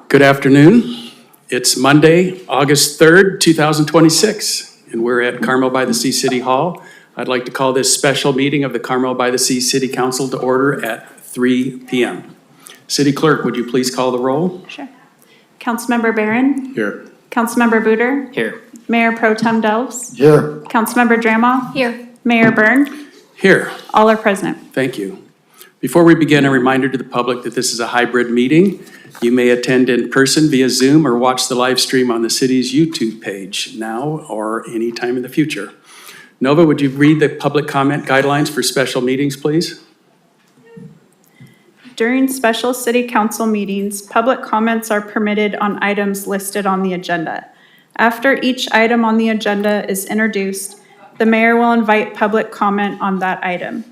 Good afternoon. It's Monday, August 3rd, 2026, and we're at Carmel-by-the-Sea City Hall. I'd like to call this special meeting of the Carmel-by-the-Sea City Council to order at 3 p.m. City Clerk, would you please call the roll? Sure. Councilmember Byrne? Here. Councilmember Buder? Here. Mayor Pro Tem Delves? Here. Councilmember Dramov? Here. Mayor Byrne? Here. All are present. Thank you. Before we begin, a reminder to the public that this is a hybrid meeting. You may attend in person via Zoom or watch the live stream on the city's YouTube page now or anytime in the future. Nova, would you read the public comment guidelines for special meetings, please? During special city council meetings, public comments are permitted on items listed on the agenda. After each item on the agenda is introduced, the mayor will invite public comment on that item.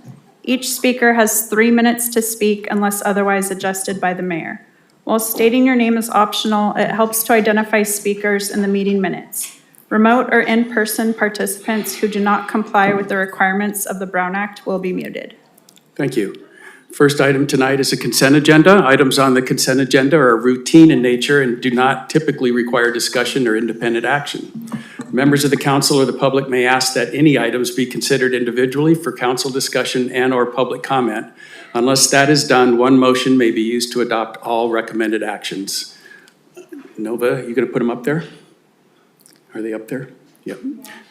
Each speaker has 3 minutes to speak unless otherwise adjusted by the mayor. While stating your name is optional, it helps to identify speakers in the meeting minutes. Remote or in-person participants who do not comply with the requirements of the Brown Act will be muted. Thank you. First item tonight is a consent agenda. Items on the consent agenda are routine in nature and do not typically require discussion or independent action. Members of the council or the public may ask that any items be considered individually for council discussion and/or public comment. Unless that is done, one motion may be used to adopt all recommended actions. Nova, you gonna put them up there? Are they up there? Yep.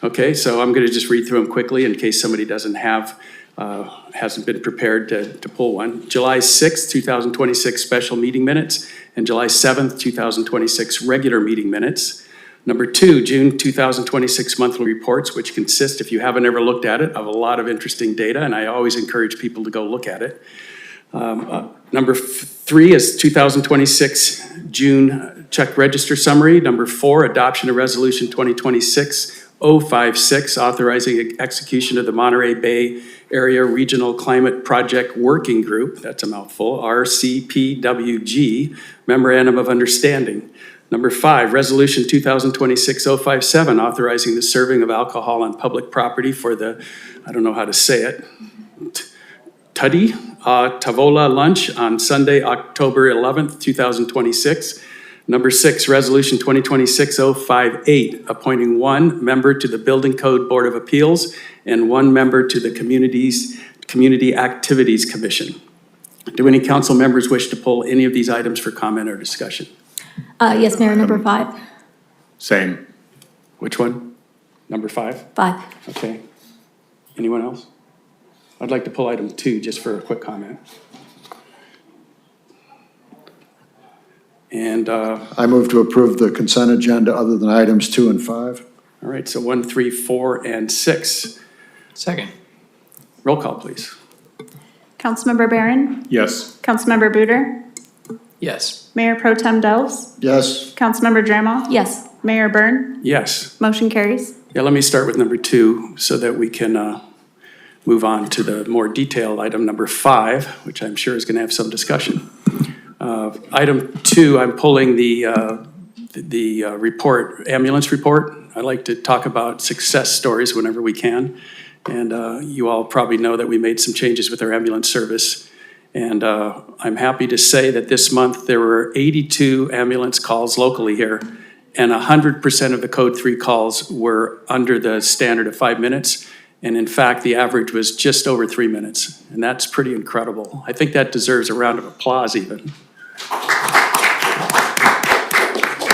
Okay, so I'm gonna just read through them quickly in case somebody doesn't have, hasn't been prepared to pull one. July 6th, 2026 special meeting minutes and July 7th, 2026 regular meeting minutes. Number 2, June 2026 monthly reports, which consist, if you haven't ever looked at it, of a lot of interesting data, and I always encourage people to go look at it. Number 3 is 2026 June check register summary. Number 4, adoption of resolution 2026-056, authorizing execution of the Monterey Bay Area Regional Climate Project Working Group, that's a mouthful, RCPWG, Memorandum of Understanding. Number 5, Resolution 2026-057, authorizing the serving of alcohol on public property for the, I don't know how to say it, Tutti, Tavola lunch on Sunday, October 11th, 2026. Number 6, Resolution 2026-058, appointing 1 member to the Building Code Board of Appeals and 1 member to the Community Activities Commission. Do any council members wish to pull any of these items for comment or discussion? Yes, Mayor, number 5. Same. Which one? Number 5? 5. Okay. Anyone else? I'd like to pull item 2 just for a quick comment. And I move to approve the consent agenda other than items 2 and 5. all right, so 1, 3, 4, and 6. Second. Roll call, please. Councilmember Byrne? Yes. Councilmember Buder? Yes. Mayor Pro Tem Delves? Yes. Councilmember Dramov? Yes. Mayor Byrne? Yes. Motion carries. Yeah, let me start with number 2 so that we can move on to the more detailed item number 5, which I'm sure is going to have some discussion. Item 2, I'm pulling the report, ambulance report. I like to talk about success stories whenever we can. And you all probably know that we made some changes with our ambulance service. And I'm happy to say that this month there were 82 ambulance calls locally here, and 100% of the Code 3 calls were under the standard of 5 minutes. And in fact, the average was just over 3 minutes. And that's pretty incredible. I think that deserves a round of applause even.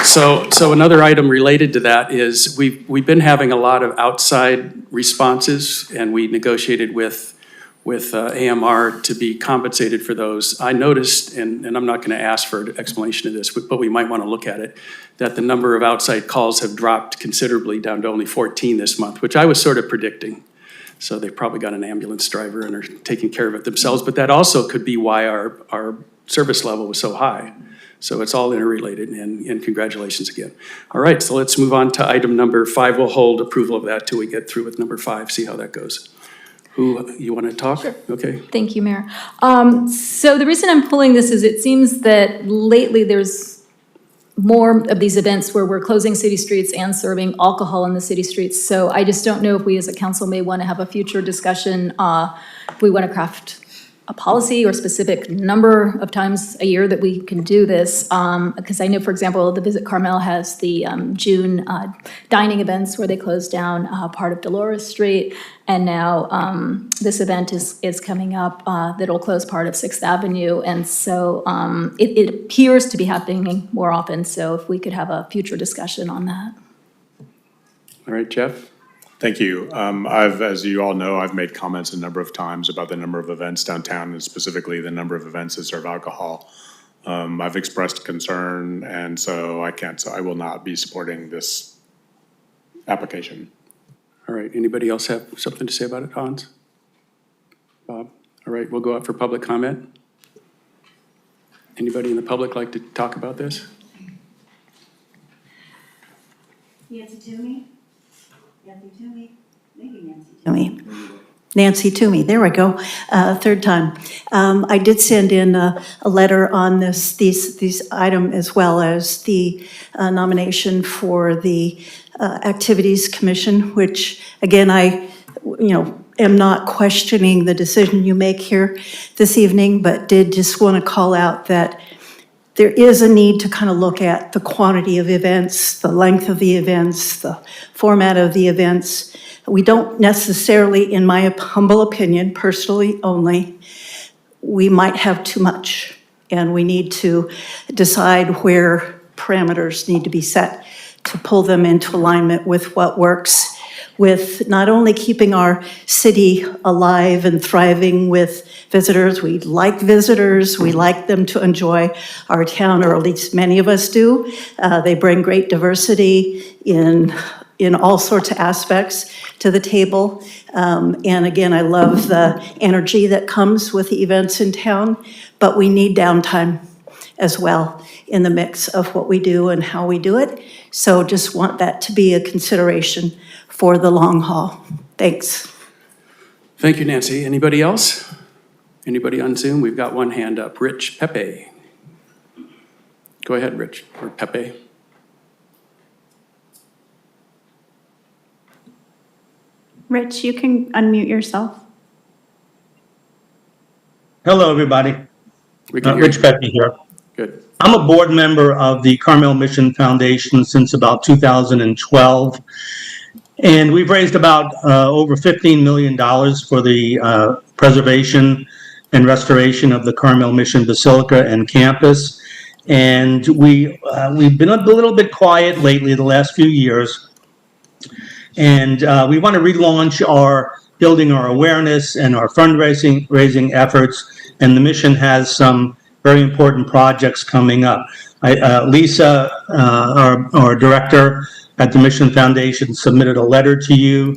So another item related to that is we've been having a lot of outside responses, and we negotiated with AMR to be compensated for those. I noticed, and I'm not going to ask for an explanation of this, but we might want to look at it, that the number of outside calls have dropped considerably down to only 14 this month, which I was sort of predicting. So they've probably got an ambulance driver and are taking care of it themselves, but that also could be why our service level was so high. So it's all interrelated, and congratulations again. All right, so let's move on to item number 5. We'll hold approval of that till we get through with number 5, see how that goes. Who, you want to talk? Sure. Okay. Thank you, Mayor. So the reason I'm pulling this is it seems that lately there's more of these events where we're closing city streets and serving alcohol in the city streets. So I just don't know if we as a council may want to have a future discussion, if we want to craft a policy or specific number of times a year that we can do this. Because I know, for example, the Visit Carmel has the June dining events where they close down part of Dolores Street. And now this event is coming up that'll close part of 6th Avenue. And so it appears to be happening more often. So if we could have a future discussion on that. All right, Jeff? Thank you. As you all know, I've made comments a number of times about the number of events downtown and specifically the number of events that serve alcohol. I've expressed concern, and so I will not be supporting this application. All right, anybody else have something to say about it? Hans? Bob? All right, we'll go up for public comment. Anybody in the public like to talk about this? Nancy Toomey? Nancy Toomey? Maybe Nancy Toomey. Nancy Toomey, there we go, third time. I did send in a letter on this item as well as the nomination for the Activities Commission, which again, I am not questioning the decision you make here this evening, but did just want to call out that there is a need to kind of look at the quantity of events, the length of the events, the format of the events. We don't necessarily, in my humble opinion, personally only, we might have too much. And we need to decide where parameters need to be set to pull them into alignment with what works, with not only keeping our city alive and thriving with visitors. We like visitors. We like them to enjoy our town, or at least many of us do. They bring great diversity in all sorts of aspects to the table. And again, I love the energy that comes with the events in town, but we need downtime as well in the mix of what we do and how we do it. So just want that to be a consideration for the long haul. Thanks. Thank you, Nancy. Anybody else? Anybody on Zoom? We've got one hand up. Rich Pepe. Go ahead, Rich, or Pepe. Rich, you can unmute yourself. Hello, everybody. We can hear Rich you. Pepe here. Good. I'm a board member of the Carmel Mission Foundation since about 2012. And we've raised about over $15 million for the preservation and restoration of the Carmel Mission Basilica and campus. And we've been a little bit quiet lately the last few years. And we want to relaunch building our awareness and our fundraising efforts. And the mission has some very important projects coming up. Lisa, our director at the Mission Foundation, submitted a letter to you.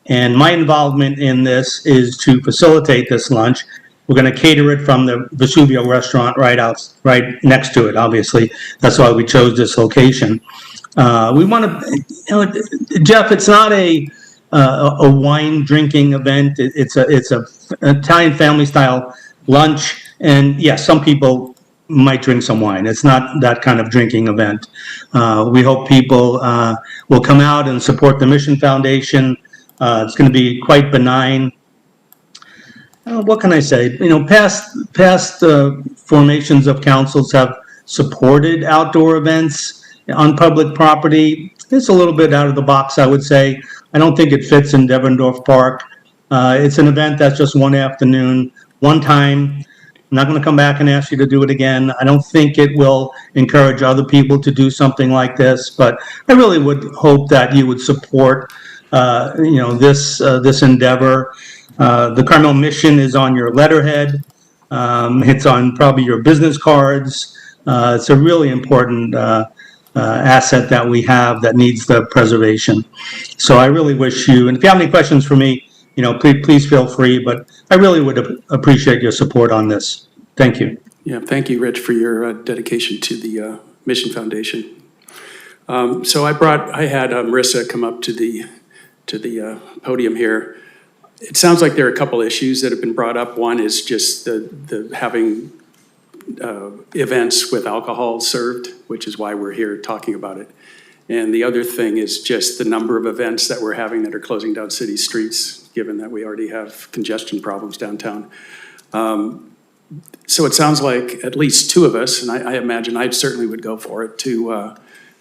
And my involvement in this is to facilitate this lunch. We're going to cater it from the Vesuvio restaurant right next to it, obviously. That's why we chose this location. We want to, Jeff, it's not a wine drinking event. It's a Italian family style lunch. And yes, some people might drink some wine. It's not that kind of drinking event. We hope people will come out and support the Mission Foundation. It's going to be quite benign. What can I say? Past formations of councils have supported outdoor events on public property. It's a little bit out of the box, I would say. I don't think it fits in Devendorf Park. It's an event that's just one afternoon, one time. I'm not going to come back and ask you to do it again. I don't think it will encourage other people to do something like this, but I really would hope that you would support, this endeavor. The Carmel Mission is on your letterhead. It's on probably your business cards. It's a really important asset that we have that needs the preservation. So I really wish you, and if you have any questions for me, please feel free, but I really would appreciate your support on this. Thank you. Yeah, thank you, Rich, for your dedication to the Mission Foundation. So I had Marissa come up to the podium here. It sounds like there are a couple issues that have been brought up. One is just the having events with alcohol served, which is why we're here talking about it. And the other thing is just the number of events that we're having that are closing down city streets, given that we already have congestion problems downtown. So it sounds like at least two of us, and I imagine I certainly would go for it, to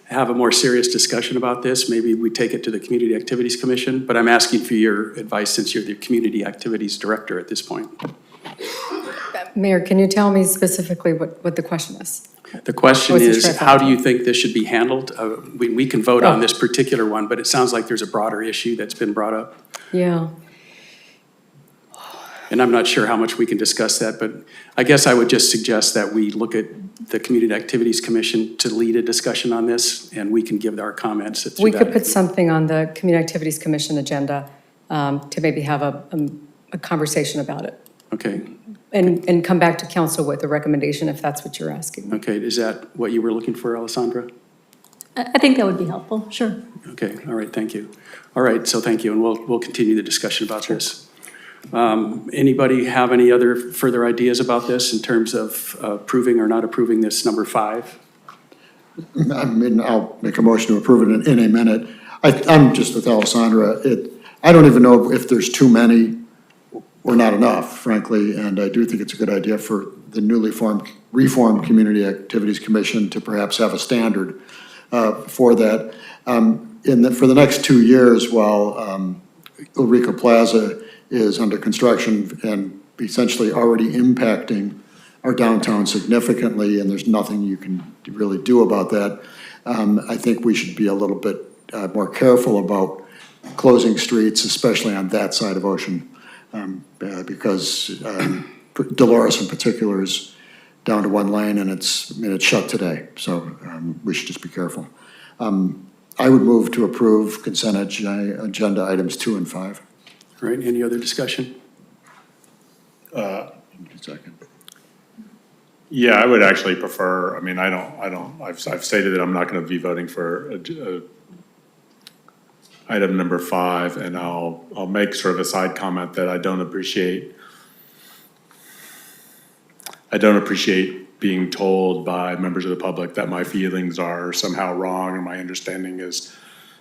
have a more serious discussion about this. Maybe we take it to the Community Activities Commission, but I'm asking for your advice since you're the Community Activities Director at this point. Mayor, can you tell me specifically what the question is? The question What's the is, trade-off? how do you think this should be handled? We can vote on this particular one, but it sounds like there's a broader issue that's been brought up. Yeah. And I'm not sure how much we can discuss that, but I guess I would just suggest that we look at the Community Activities Commission to lead a discussion on this, and we can give our comments. through We could that. put something on the Community Activities Commission agenda to maybe have a conversation about it. Okay, And come back to council with a recommendation if that's what you're asking. okay, is that what you were looking for, Alissandra? I think that would be helpful, sure. Okay, all right, thank you. All right, so thank you, and we'll continue the discussion about this. Anybody have any other further ideas about this in terms of approving or not approving this number 5? I mean, I'll make a motion to approve it in a minute. I'm just with Alissandra. I don't even know if there's too many or not enough, frankly, and I do think it's a good idea for the newly reformed Community Activities Commission to perhaps have a standard for that. For the next 2 years, while Ulrica Plaza is under construction and essentially already impacting our downtown significantly, and there's nothing you can really do about that. I think we should be a little bit more careful about closing streets, especially on that side of Ocean, because Dolores in particular is down to one lane, and it's shut today. So we should just be careful. I would move to approve consent agenda items 2 and 5. All right, any other discussion? Second. Yeah, I would actually prefer, I mean, I've stated that I'm not going to be voting for item number 5, and I'll make sort of a side comment that I don't appreciate being told by members of the public that my feelings are somehow wrong or my understanding is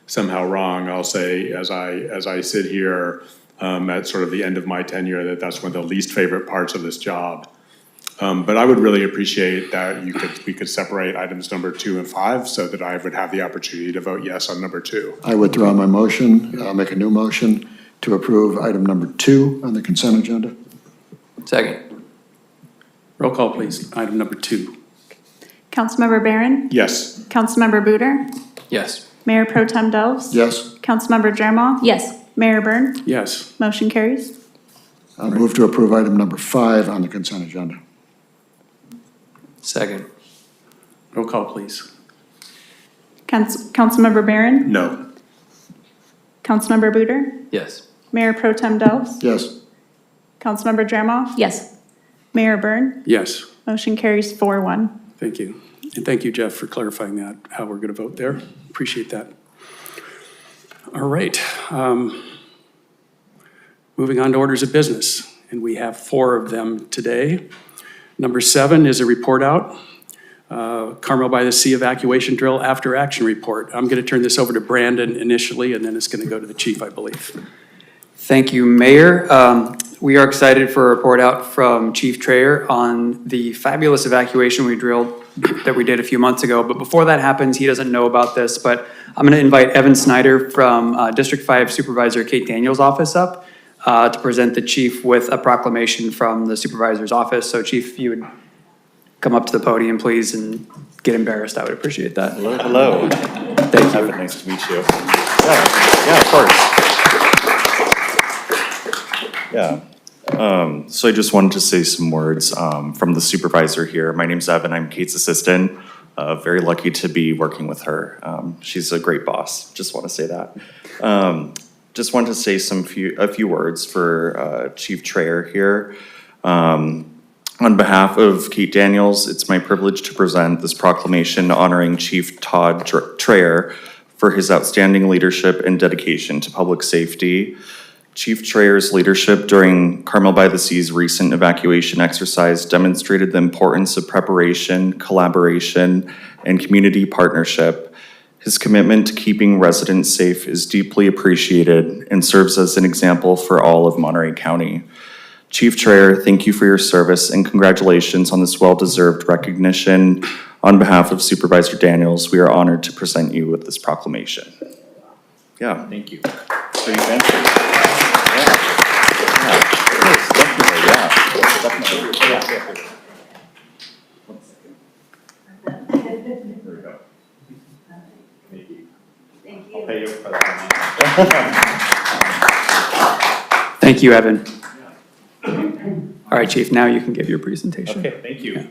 somehow wrong. I'll say, as I sit here at sort of the end of my tenure, that's one of the least favorite parts of this job. But I would really appreciate that we could separate items number 2 and 5 so that I would have the opportunity to vote yes on number 2. I withdraw my motion. I'll make a new motion to approve item number 2 on the consent agenda. Second. Roll call, please. Item number 2. Councilmember Byrne? Yes. Councilmember Booter? Yes. Mayor Pro Tem Delves? Yes. Councilmember Dramov? Yes. Mayor Byrne? Yes. Motion carries. I'll move to approve item number 5 on the consent agenda. Second. Roll call, please. Councilmember Byrne? No. Councilmember Booter? Yes. Mayor Pro Tem Delves? Yes. Councilmember Dramov? Yes. Mayor Byrne? Yes. Motion carries 4-1. Thank you. And thank you, Jeff, for clarifying that, how we're going to vote there. Appreciate that. All right. Moving on to orders of business, and we have 4 of them today. Number 7 is a report out, Carmel-by-the-Sea evacuation drill after action report. I'm going to turn this over to Brandon initially, and then it's going to go to the chief, I believe. Thank you, Mayor. We are excited for a report out from Chief Trayer on the fabulous evacuation that we did a few months ago. But before that happens, he doesn't know about this, but I'm going to invite Evan Snyder from District 5 Supervisor Kate Daniels' office up to present the chief with a proclamation from the supervisor's office. So Chief, if you would come up to the podium, please, and get embarrassed, I would appreciate that. Hello. Thank you. Nice to meet you. Yeah, of course. Yeah. So I just wanted to say some words from the supervisor here. My name's Evan. I'm Kate's assistant. Very lucky to be working with her. She's a great boss. Just want to say that. Just wanted to say a few words for Chief Trayer here. On behalf of Kate Daniels, it's my privilege to present this proclamation honoring Chief Todd Traer for his outstanding leadership and dedication to public safety. Chief Traer's leadership during Carmel-by-the-Sea's recent evacuation exercise demonstrated the importance of preparation, collaboration, and community partnership. His commitment to keeping residents safe is deeply appreciated and serves as an example for all of Monterey County. Chief Traer, thank you for your service and congratulations on this well-deserved recognition. On behalf of Supervisor Daniels, we are honored to present you with this proclamation. Yeah. Thank you. Great answer. Thank you, Evan. All right, Chief, now you can give your presentation. Okay, thank you.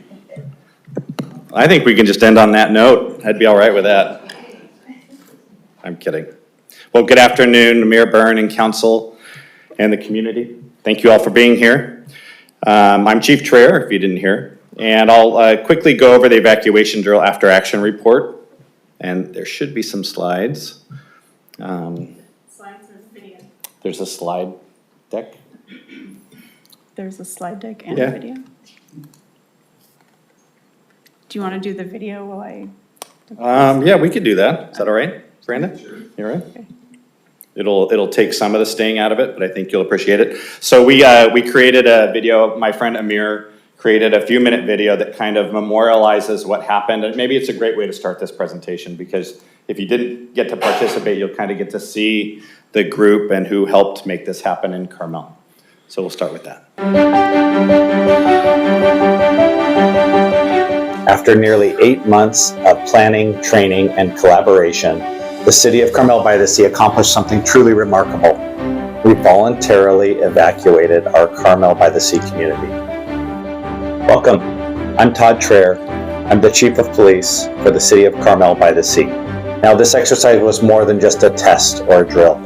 I think we can just end on that note. I'd be all right with that. I'm kidding. Well, good afternoon, Mayor Byrne and council and the community. Thank you all for being here. I'm Chief Traer, if you didn't hear, and I'll quickly go over the evacuation drill after action report. And there should be some slides. Slides or video? There's a slide deck. There's a slide deck and Yeah. a video. Do you want to do the video while I? Yeah, we could do that. Is that all right, Brandon? You all right? Okay. It'll take some of the sting out of it, but I think you'll appreciate it. So we created a video. My friend Amir created a few-minute video that kind of memorializes what happened. And maybe it's a great way to start this presentation because if you didn't get to participate, you'll kind of get to see the group and who helped make this happen in Carmel. So we'll start with that. After nearly 8 months of planning, training, and collaboration, the city of Carmel-by-the-Sea accomplished something truly remarkable. We voluntarily evacuated our Carmel-by-the-Sea community. Welcome, I'm Todd Traer. I'm the Chief of Police for the city of Carmel-by-the-Sea. Now, this exercise was more than just a test or a drill.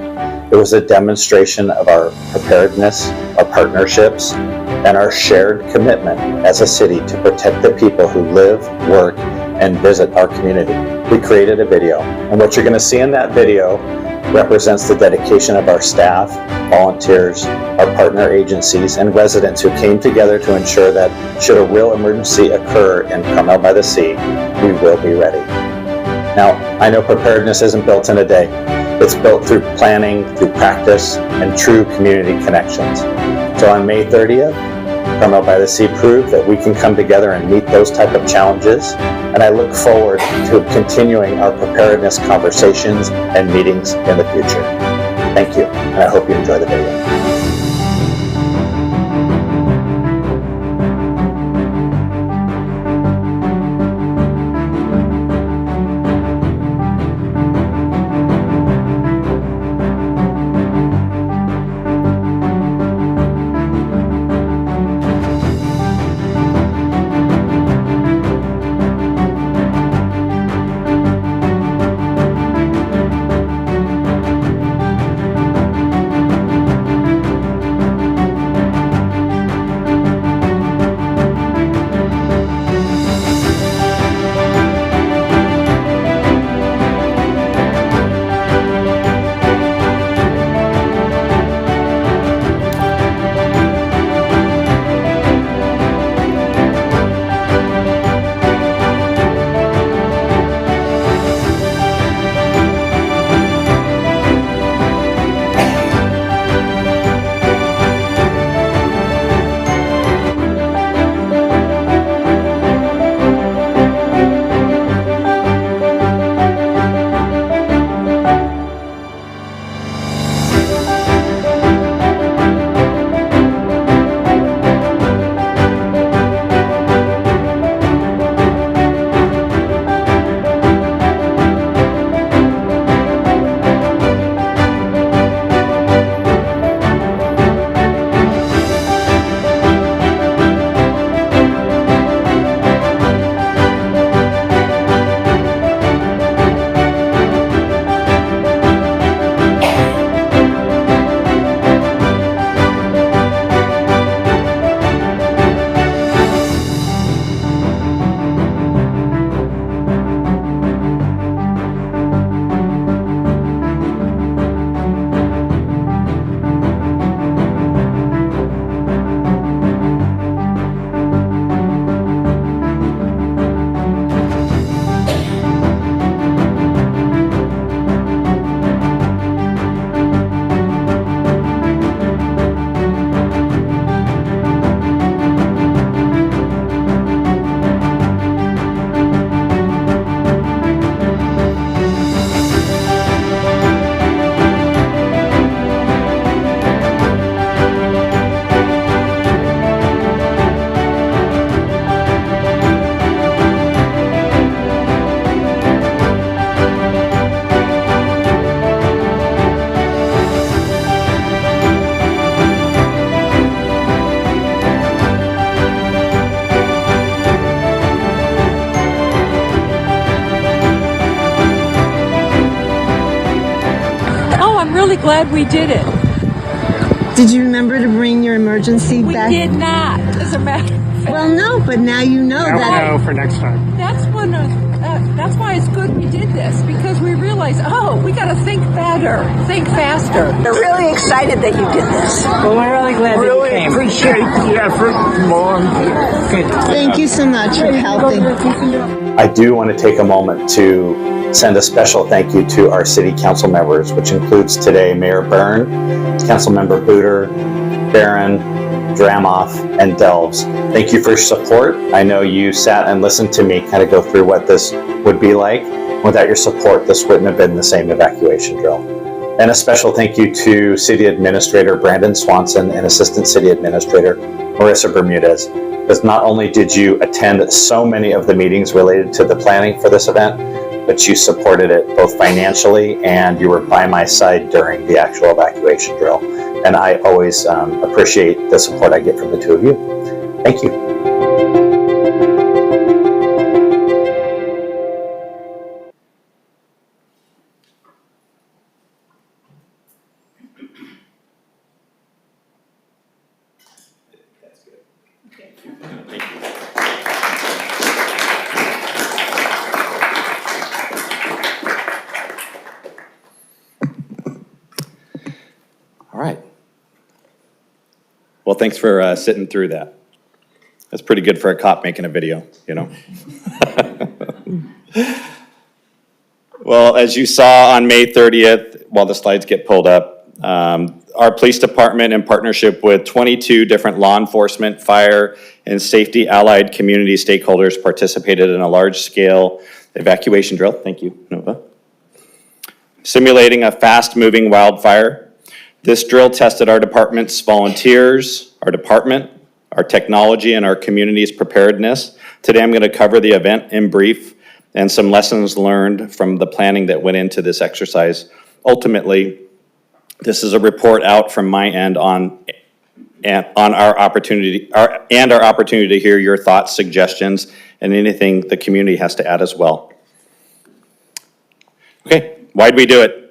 It was a demonstration of our preparedness, our partnerships, and our shared commitment as a city to protect the people who live, work, and visit our community. We created a video, and what you're going to see in that video represents the dedication of our staff, volunteers, our partner agencies, and residents who came together to ensure that should a real emergency occur in Carmel-by-the-Sea, we will be ready. Now, I know preparedness isn't built in a day. It's built through planning, through practice, and true community connections. So on May 30th, Carmel-by-the-Sea proved that we can come together and meet those type of challenges, and I look forward to continuing our preparedness conversations and meetings in the future. Thank you, and I hope you enjoy the video. I'm really glad we did it. Did you remember to bring your emergency We back? did not, as a matter of fact. Well, no, but now you know that. for next time. That's why it's good we did this, because we realized, oh, we gotta think better, think faster. We're really excited that you did this. Well, we're really glad that you came. Appreciate the effort, Mom. Thank you so much for helping. I do want to take a moment to send a special thank you to our city council members, which includes today Mayor Byrne, Councilmember Booter, Byrne, Dramov, and Delves. Thank you for your support. I know you sat and listened to me kind of go through what this would be like. Without your support, this wouldn't have been the same evacuation drill. And a special thank you to City Administrator Brandon Swanson and Assistant City Administrator Marissa Bermudez, because not only did you attend so many of the meetings related to the planning for this event, but you supported it both financially and you were by my side during the actual evacuation drill. And I always appreciate the support I get from the two of you. Thank you. All right. Well, thanks for sitting through that. That's pretty good for a cop making a video, you know? Well, as you saw on May 30th, while the slides get pulled up, our police department, in partnership with 22 different law enforcement, fire, and safety allied community stakeholders, participated in a large-scale evacuation drill. Thank you, Nova. Simulating a fast-moving wildfire. This drill tested our department's volunteers, our department, our technology, and our community's preparedness. Today I'm going to cover the event in brief and some lessons learned from the planning that went into this exercise. Ultimately, this is a report out from my end on our opportunity to hear your thoughts, suggestions, and anything the community has to add as well. Okay, why'd we do it?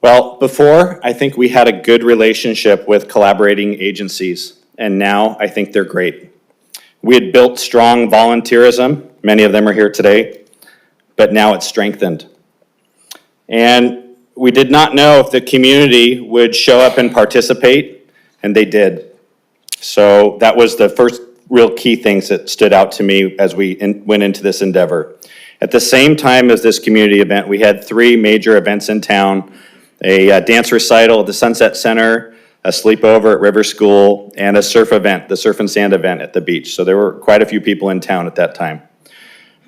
Well, before, I think we had a good relationship with collaborating agencies, and now I think they're great. We had built strong volunteerism, many of them are here today, but now it's strengthened. And we did not know if the community would show up and participate, and they did. So that was the first real key things that stood out to me as we went into this endeavor. At the same time as this community event, we had 3 major events in town: a dance recital at the Sunset Center, a sleepover at River School, and a surf event, the surf and sand event at the beach. So there were quite a few people in town at that time.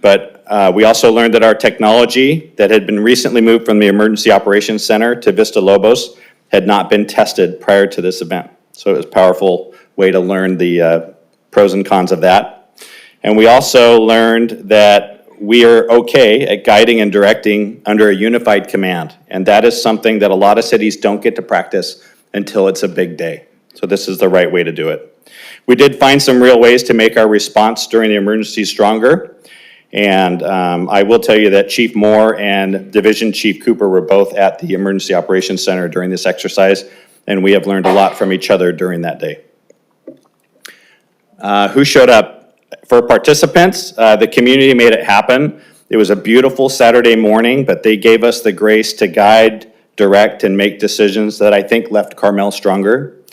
But we also learned that our technology that had been recently moved from the Emergency Operations Center to Vista Lobos had not been tested prior to this event. So it was a powerful way to learn the pros and cons of that. And we also learned that we are okay at guiding and directing under a unified command. And that is something that a lot of cities don't get to practice until it's a big day. So this is the right way to do it. We did find some real ways to make our response during the emergency stronger. And I will tell you that Chief Moore and Division Chief Cooper were both at the Emergency Operations Center during this exercise, and we have learned a lot from each other during that day. Who showed up? For participants, the community made it happen. It was a beautiful Saturday morning, but they gave us the grace to guide, direct, and make decisions that I think left Carmel stronger.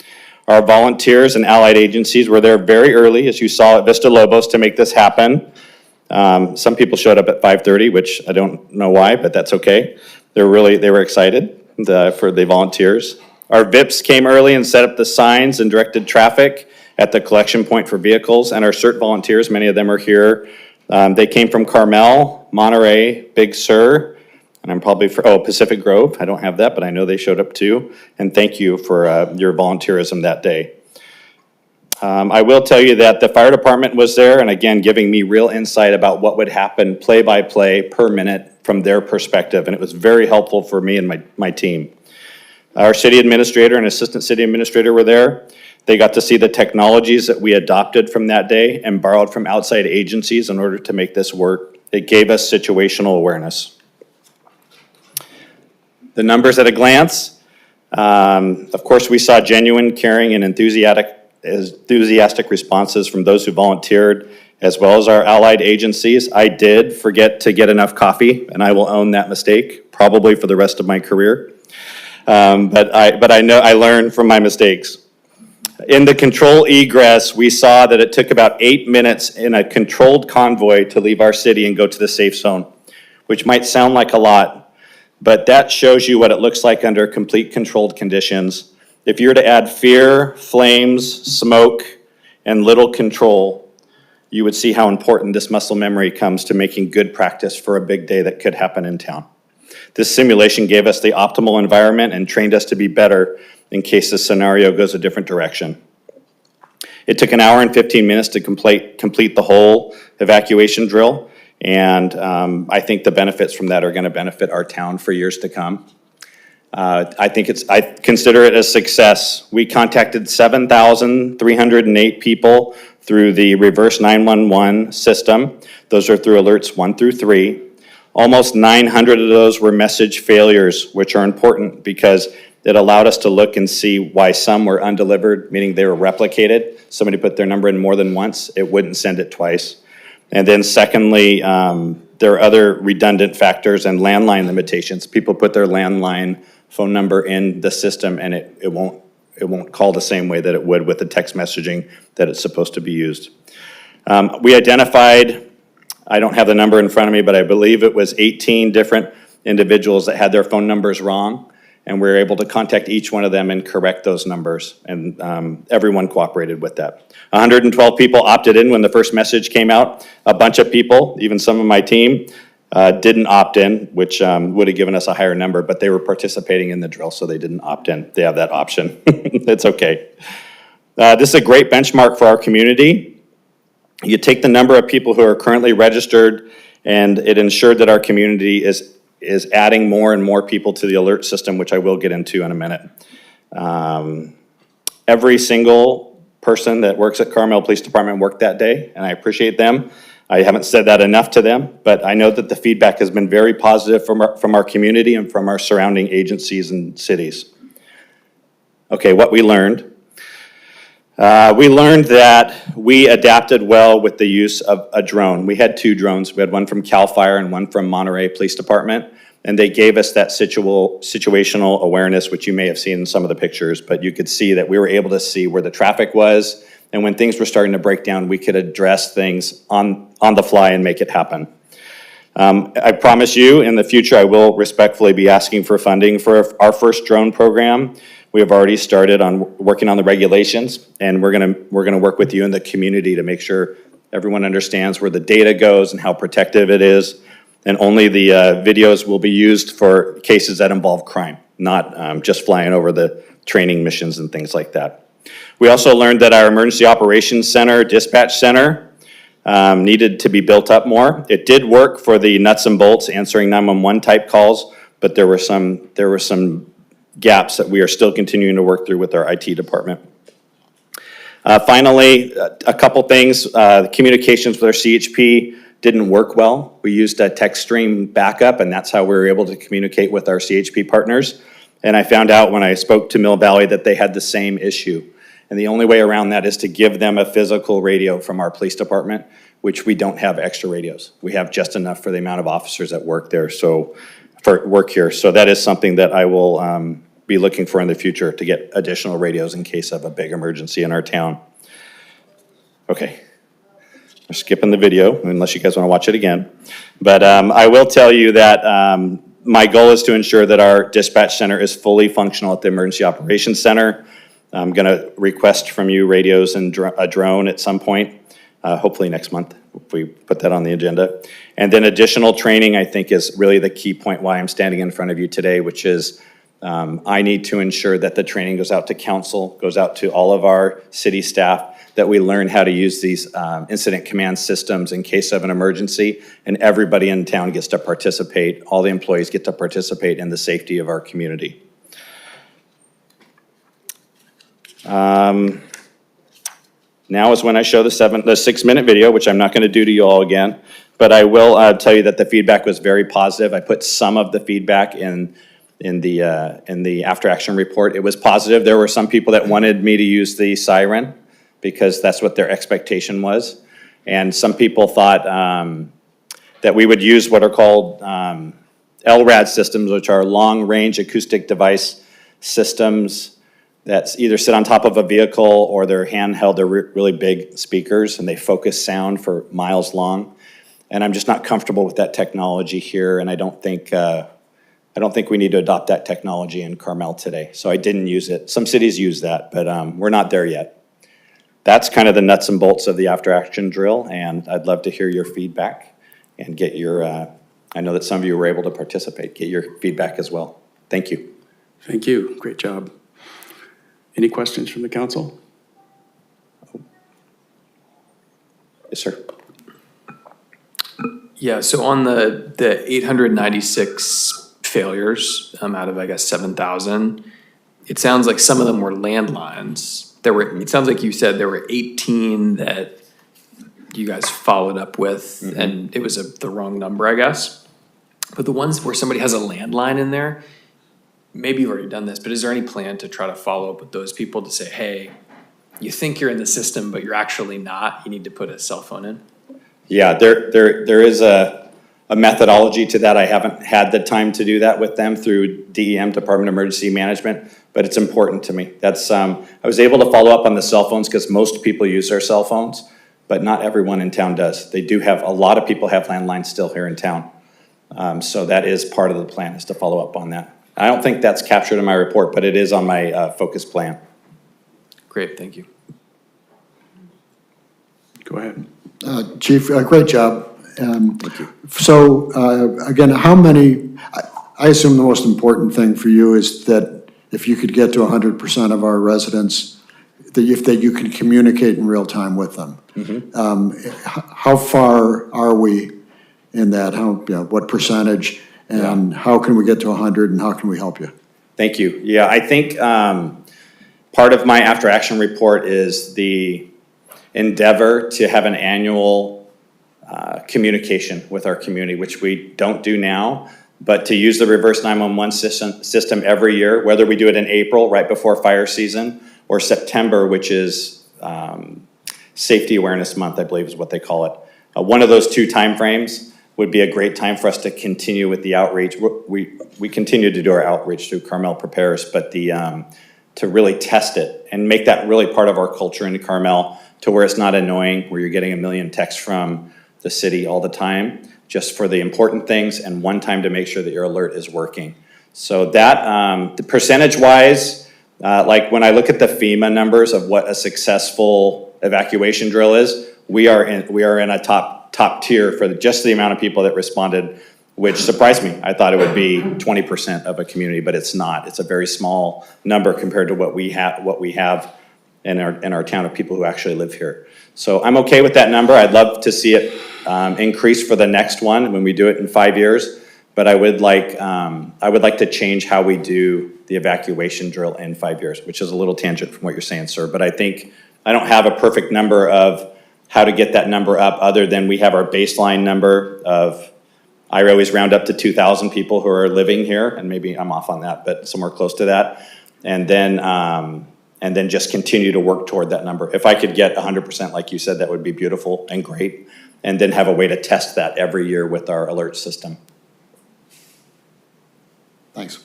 Our volunteers and allied agencies were there very early, as you saw at Vista Lobos, to make this happen. Some people showed up at 5:30, which I don't know why, but that's okay. They were excited for the volunteers. Our VIPs came early and set up the signs and directed traffic at the collection point for vehicles, and our CERT volunteers, many of them are here. They came from Carmel, Monterey, Big Sur, and I'm probably Pacific Grove. I don't have that, but I know they showed up too. And thank you for your volunteerism that day. I will tell you that the fire department was there, and again, giving me real insight about what would happen play by play per minute from their perspective, and it was very helpful for me and my team. Our city administrator and assistant city administrator were there. They got to see the technologies that we adopted from that day and borrowed from outside agencies in order to make this work. It gave us situational awareness. The numbers at a glance. Of course, we saw genuine, caring, and enthusiastic responses from those who volunteered, as well as our allied agencies. I did forget to get enough coffee, and I will own that mistake, probably for the rest of my career. But I know I learned from my mistakes. In the control egress, we saw that it took about 8 minutes in a controlled convoy to leave our city and go to the safe zone, which might sound like a lot, but that shows you what it looks like under complete controlled conditions. If you were to add fear, flames, smoke, and little control, you would see how important this muscle memory comes to making good practice for a big day that could happen in town. This simulation gave us the optimal environment and trained us to be better in case the scenario goes a different direction. It took 1 hour and 15 minutes to complete the whole evacuation drill, and I think the benefits from that are going to benefit our town for years to come. I consider it a success. We contacted 7,308 people through the reverse 911 system. Those are through alerts 1 through 3. Almost 900 of those were message failures, which are important because it allowed us to look and see why some were undelivered, meaning they were replicated. Somebody put their number in more than once, it wouldn't send it twice. And then secondly, there are other redundant factors and landline limitations. People put their landline phone number in the system and it won't call the same way that it would with the text messaging that it's supposed to be used. We identified, I don't have the number in front of me, but I believe it was 18 different individuals that had their phone numbers wrong, and we were able to contact each one of them and correct those numbers, and everyone cooperated with that. 112 people opted in when the first message came out. A bunch of people, even some of my team, didn't opt in, which would have given us a higher number, but they were participating in the drill, so they didn't opt in. They have that option. It's okay. This is a great benchmark for our community. You take the number of people who are currently registered, and it ensured that our community is adding more and more people to the alert system, which I will get into in a minute. Every single person that works at Carmel Police Department worked that day, and I appreciate them. I haven't said that enough to them, but I know that the feedback has been very positive from our community and from our surrounding agencies and cities. Okay, what we learned. We learned that we adapted well with the use of a drone. We had 2 drones. We had one from CAL FIRE and one from Monterey Police Department, and they gave us that situational awareness, which you may have seen in some of the pictures, but you could see that we were able to see where the traffic was, and when things were starting to break down, we could address things on the fly and make it happen. I promise you, in the future, I will respectfully be asking for funding for our first drone program. We have already started on working on the regulations, and we're gonna work with you in the community to make sure everyone understands where the data goes and how protective it is. And only the videos will be used for cases that involve crime, not just flying over the training missions and things like that. We also learned that our emergency operations center, dispatch center, needed to be built up more. It did work for the nuts and bolts answering 911 type calls, but there were some gaps that we are still continuing to work through with our IT department. Finally, a couple things. Communications with our CHP didn't work well. We used a text stream backup, and that's how we were able to communicate with our CHP partners. And I found out when I spoke to Mill Valley that they had the same issue. And the only way around that is to give them a physical radio from our police department, which we don't have extra radios. We have just enough for the amount of officers that work there, so work here. So that is something that I will be looking for in the future, to get additional radios in case of a big emergency in our town. Okay, we're skipping the video unless you guys want to watch it again. But I will tell you that my goal is to ensure that our dispatch center is fully functional at the Emergency Operations Center. I'm gonna request from you radios and a drone at some point, hopefully next month, if we put that on the agenda. And then additional training, I think, is really the key point why I'm standing in front of you today, which is I need to ensure that the training goes out to council, goes out to all of our city staff, that we learn how to use these incident command systems in case of an emergency, and everybody in town gets to participate, all the employees get to participate in the safety of our community. Now is when I show the 6-minute video, which I'm not gonna do to you all again, but I will tell you that the feedback was very positive. I put some of the feedback in in the after-action report. It was positive. There were some people that wanted me to use the siren because that's what their expectation was. And some people thought that we would use what are called LRAD systems, which are long-range acoustic device systems that either sit on top of a vehicle or they're handheld. They're really big speakers and they focus sound for miles long. And I'm just not comfortable with that technology here, and I don't think we need to adopt that technology in Carmel today. So I didn't use it. Some cities use that, but we're not there yet. That's kind of the nuts and bolts of the after-action drill, and I'd love to hear your feedback and get your, I know that some of you were able to participate, get your feedback as well. Thank you. Thank you. Great job. Any questions from the council? Yes, sir. Yeah, so on the 896 failures out of, I guess, 7,000, it sounds like some of them were landlines. It sounds like you said there were 18 that you guys followed up with, and it was the wrong number, I guess. But the ones where somebody has a landline in there, maybe you've already done this, but is there any plan to try to follow up with those people to say, hey, you think you're in the system, but you're actually not, you need to put a cell phone in? Yeah, there is a methodology to that. I haven't had the time to do that with them through DEM, Department of Emergency Management, but it's important to me. That's I was able to follow up on the cell phones because most people use their cell phones, but not everyone in town does. They do have, a lot of people have landlines still here in town. So that is part of the plan, is to follow up on that. I don't think that's captured in my report, but it is on my focus plan. Great, thank you. Go ahead. Chief, great job. Thank you. So, again, how many, I assume the most important thing for you is that if you could get to 100% of our residents, that you can communicate in real time with them. How far are we in that? What percentage? And how can we get to 100 and how can we help you? Thank you. Yeah, I think part of my after-action report is the endeavor to have an annual communication with our community, which we don't do now, but to use the reverse 911 system every year, whether we do it in April, right before fire season, or September, which is Safety Awareness Month, I believe is what they call it. One of those two timeframes would be a great time for us to continue with the outreach. We continue to do our outreach through Carmel Prepares, but to really test it and make that really part of our culture in Carmel, to where it's not annoying, where you're getting a million texts from the city all the time, just for the important things and one time to make sure that your alert is working. So that, the percentage-wise, like when I look at the FEMA numbers of what a successful evacuation drill is, we are in a top tier for just the amount of people that responded, which surprised me. I thought it would be 20% of a community, but it's not. It's a very small number compared to what we have in our town of people who actually live here. So I'm okay with that number. I'd love to see it increase for the next one when we do it in 5 years. But I would like to change how we do the evacuation drill in 5 years, which is a little tangent from what you're saying, sir. But I think I don't have a perfect number of how to get that number up, other than we have our baseline number of, I always round up to 2,000 people who are living here, and maybe I'm off on that, but somewhere close to that. And then just continue to work toward that number. If I could get 100%, like you said, that would be beautiful and great. And then have a way to test that every year with our alert system. Thanks.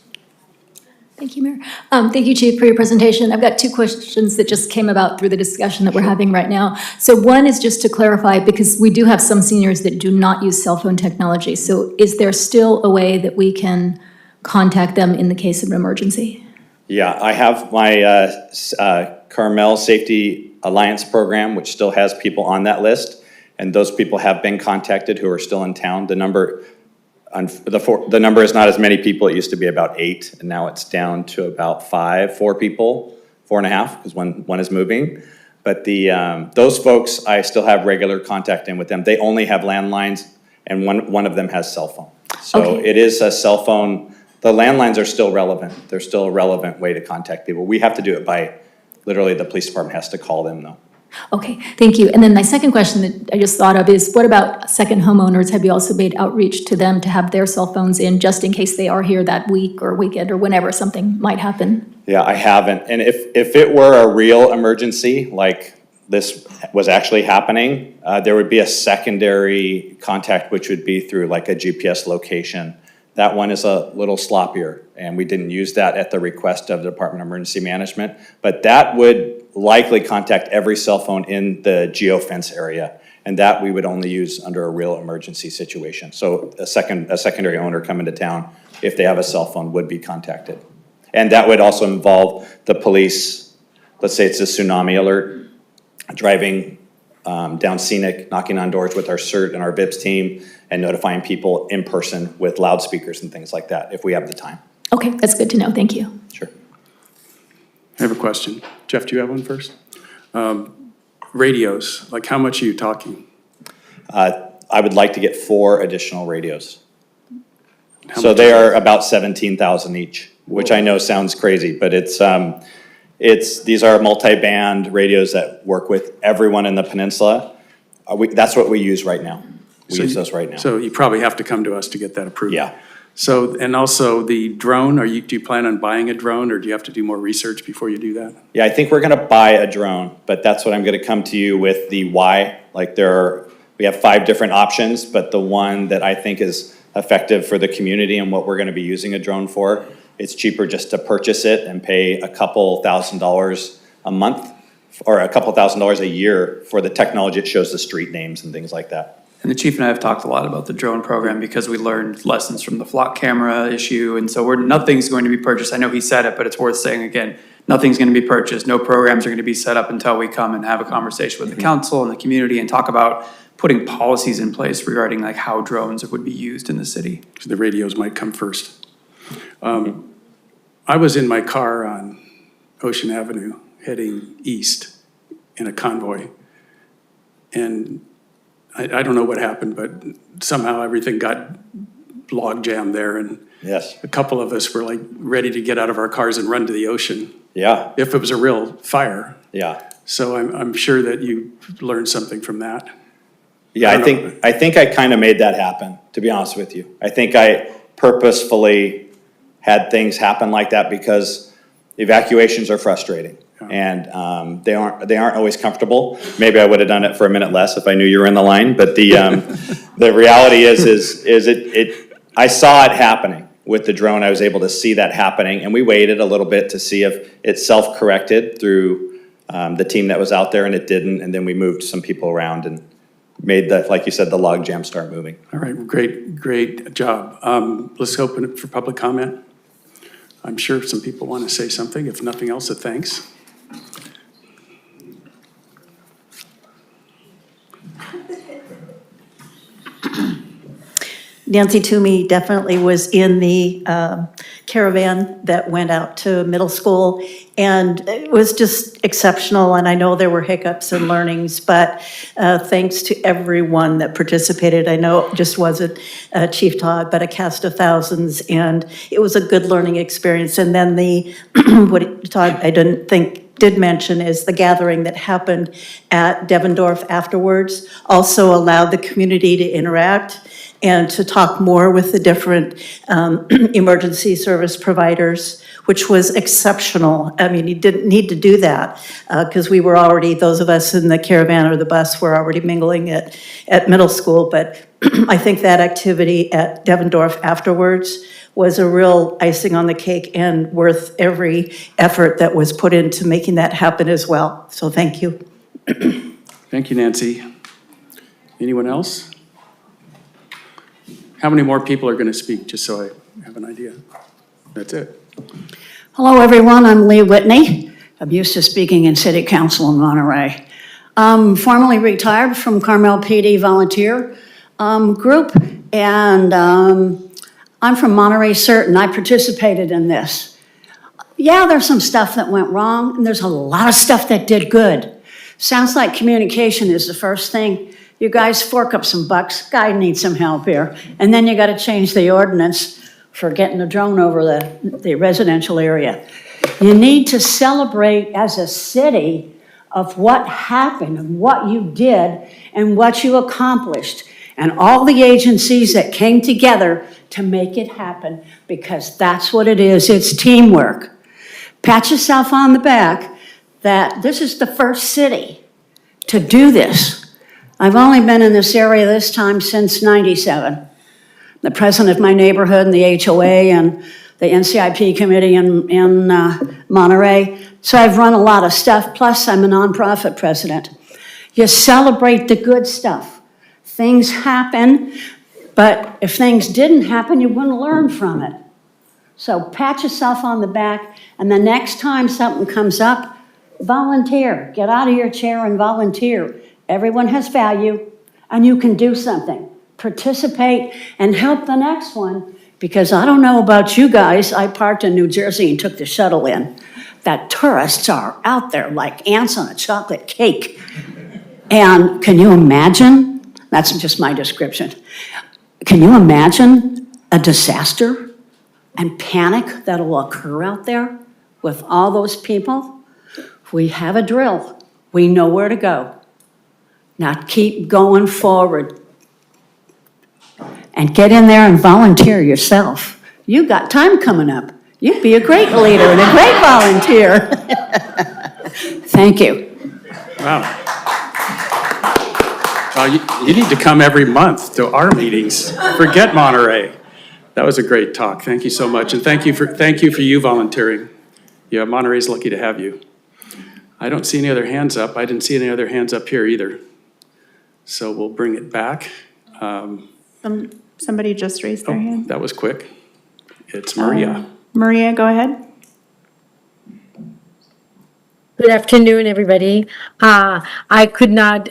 Thank you, Mayor. Thank you, Chief, for your presentation. I've got two questions that just came about through the discussion that we're having right now. So one is just to clarify, because we do have some seniors that do not use cell phone technology. So is there still a way that we can contact them in the case of an emergency? Yeah, I have my Carmel Safety Alliance program, which still has people on that list. And those people have been contacted who are still in town. The number is not as many people. It used to be about 8, and now it's down to about 4 people, 4.5, because one is moving. But those folks, I still have regular contact in with them. They only have landlines, and one of them has cell phone. So Okay. It is a cell phone. The landlines are still relevant. They're still a relevant way to contact people. We have to do it by, literally the police department has to call them though. Okay, thank you. And then my second question that I just thought of is, what about second homeowners? Have you also made outreach to them to have their cell phones in, just in case they are here that week or weekend or whenever something might happen? Yeah, I haven't. And if it were a real emergency, like this was actually happening, there would be a secondary contact, which would be through like a GPS location. That one is a little sloppier, and we didn't use that at the request of the Department of Emergency Management. But that would likely contact every cell phone in the geofence area, and that we would only use under a real emergency situation. So a secondary owner coming to town, if they have a cell phone, would be contacted. And that would also involve the police. Let's say it's a tsunami alert, driving down Scenic, knocking on doors with our CERT and our VIPS team, and notifying people in person with loudspeakers and things like that, if we have the time. Okay, that's good to know. Thank you. Sure. I have a question. Jeff, do you have one first? Radios, like how much are you talking? I would like to get 4 additional radios. How So much they is are about 17,000 each, which I know sounds crazy, but these are multi-band radios that work with everyone in the peninsula. That's what we use right now. We use those right now. So you probably have to come to us to get that approved. Yeah. So, and also the drone, do you plan on buying a drone, or do you have to do more research before you do that? Yeah, I think we're gonna buy a drone, but that's what I'm gonna come to you with the why. Like we have 5 different options, but the one that I think is effective for the community and what we're gonna be using a drone for, it's cheaper just to purchase it and pay a couple $1,000s a month or a couple $1,000s a year for the technology. It shows the street names and things like that. And the chief and I have talked a lot about the drone program because we learned lessons from the flock camera issue. And so nothing's going to be purchased. I know he said it, but it's worth saying again, nothing's going to be purchased. No programs are going to be set up until we come and have a conversation with the council and the community and talk about putting policies in place regarding like how drones would be used in the city. The radios might come first. I was in my car on Ocean Avenue heading east in a convoy. And I don't know what happened, but somehow everything got log jammed there, and Yes. a couple of us were like ready to get out of our cars and run to the ocean Yeah, if it was a real fire. yeah. So I'm sure that you learned something from that. Yeah, I I don't think I kind of made that happen, to be honest with you. I think I purposefully had things happen like that because evacuations are frustrating. And they aren't always comfortable. Maybe I would have done it for a minute less if I knew you were in the line. But the reality is I saw it happening with the drone. I was able to see that happening, and we waited a little bit to see if it self-corrected through the team that was out there, and it didn't. And then we moved some people around and made like you said, the log jam start moving. All right, great job. Let's open it for public comment. I'm sure some people want to say something. If nothing else, a thanks. Nancy Toomey definitely was in the caravan that went out to middle school, and it was just exceptional, and I know there were hiccups and learnings, but thanks to everyone that participated. I know it just wasn't Chief Todd, but a cast of thousands, and it was a good learning experience. And then what Todd, I did mention is the gathering that happened at Devendorf afterwards also allowed the community to interact and to talk more with the different emergency service providers, which was exceptional. I mean, you didn't need to do that because we were already, those of us in the caravan or the bus were already mingling at middle school. But I think that activity at Devendorf afterwards was a real icing on the cake and worth every effort that was put into making that happen as well. So thank you. Thank you, Nancy. Anyone else? How many more people are going to speak, just so I have an idea? That's it. Hello, everyone. I'm Lee Whitney. I'm used to speaking in City Council in Monterey. I'm formerly retired from Carmel PD volunteer group, and I'm from Monterey CERT, and I participated in this. Yeah, there's some stuff that went wrong, and there's a lot of stuff that did good. Sounds like communication is the first thing. You guys fork up some bucks. Guy needs some help here. And then you got to change the ordinance for getting the drone over the residential area. You need to celebrate as a city of what happened and what you did and what you accomplished and all the agencies that came together to make it happen, because that's what it is. It's teamwork. Pat yourself on the back that this is the first city to do this. I've only been in this area this time since '97. The president of my neighborhood and the HOA and the NCIP committee in Monterey. So I've run a lot of stuff, plus I'm a nonprofit president. You celebrate the good stuff. Things happen, but if things didn't happen, you wouldn't learn from it. So pat yourself on the back, and the next time something comes up, volunteer. Get out of your chair and volunteer. Everyone has value, and you can do something. Participate and help the next one, because I don't know about you guys, I parked in New Jersey and took the shuttle in. That tourists are out there like ants on a chocolate cake. And can you imagine, that's just my description, can you imagine a disaster and panic that'll occur out there with all those people? We have a drill. We know where to go. Now keep going forward. And get in there and volunteer yourself. You've got time coming up. You'd be a great leader and a great volunteer. Thank you. Wow. Well, you need to come every month to our meetings. Forget Monterey. That was a great talk. Thank you so much. And thank you for you volunteering. Yeah, Monterey's lucky to have you. I don't see any other hands up. I didn't see any other hands up here either. So we'll bring it back. Somebody just raised their hand. That was quick. It's Maria. Maria, go ahead. Good afternoon, everybody. I could not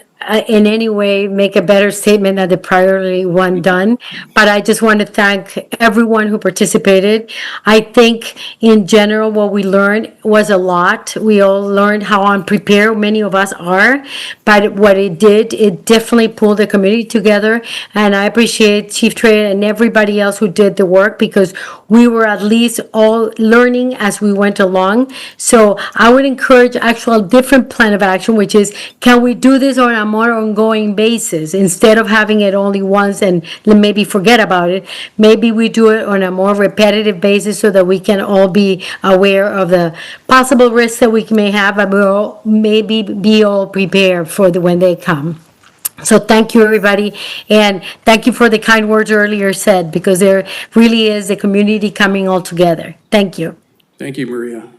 in any way make a better statement than the priorly one done, but I just want to thank everyone who participated. I think in general what we learned was a lot. We all learned how unprepared many of us are, but what it did, it definitely pulled the community together, and I appreciate Chief Trey and everybody else who did the work, because we were at least all learning as we went along. So I would encourage actual different plan of action, which is, can we do this on a more ongoing basis instead of having it only once and maybe forget about it? Maybe we do it on a more repetitive basis so that we can all be aware of the possible risks that we may have, and we'll maybe be all prepared for when they come. So thank you, everybody, and thank you for the kind words earlier said, because there really is the community coming all together. Thank you. Thank you, Maria.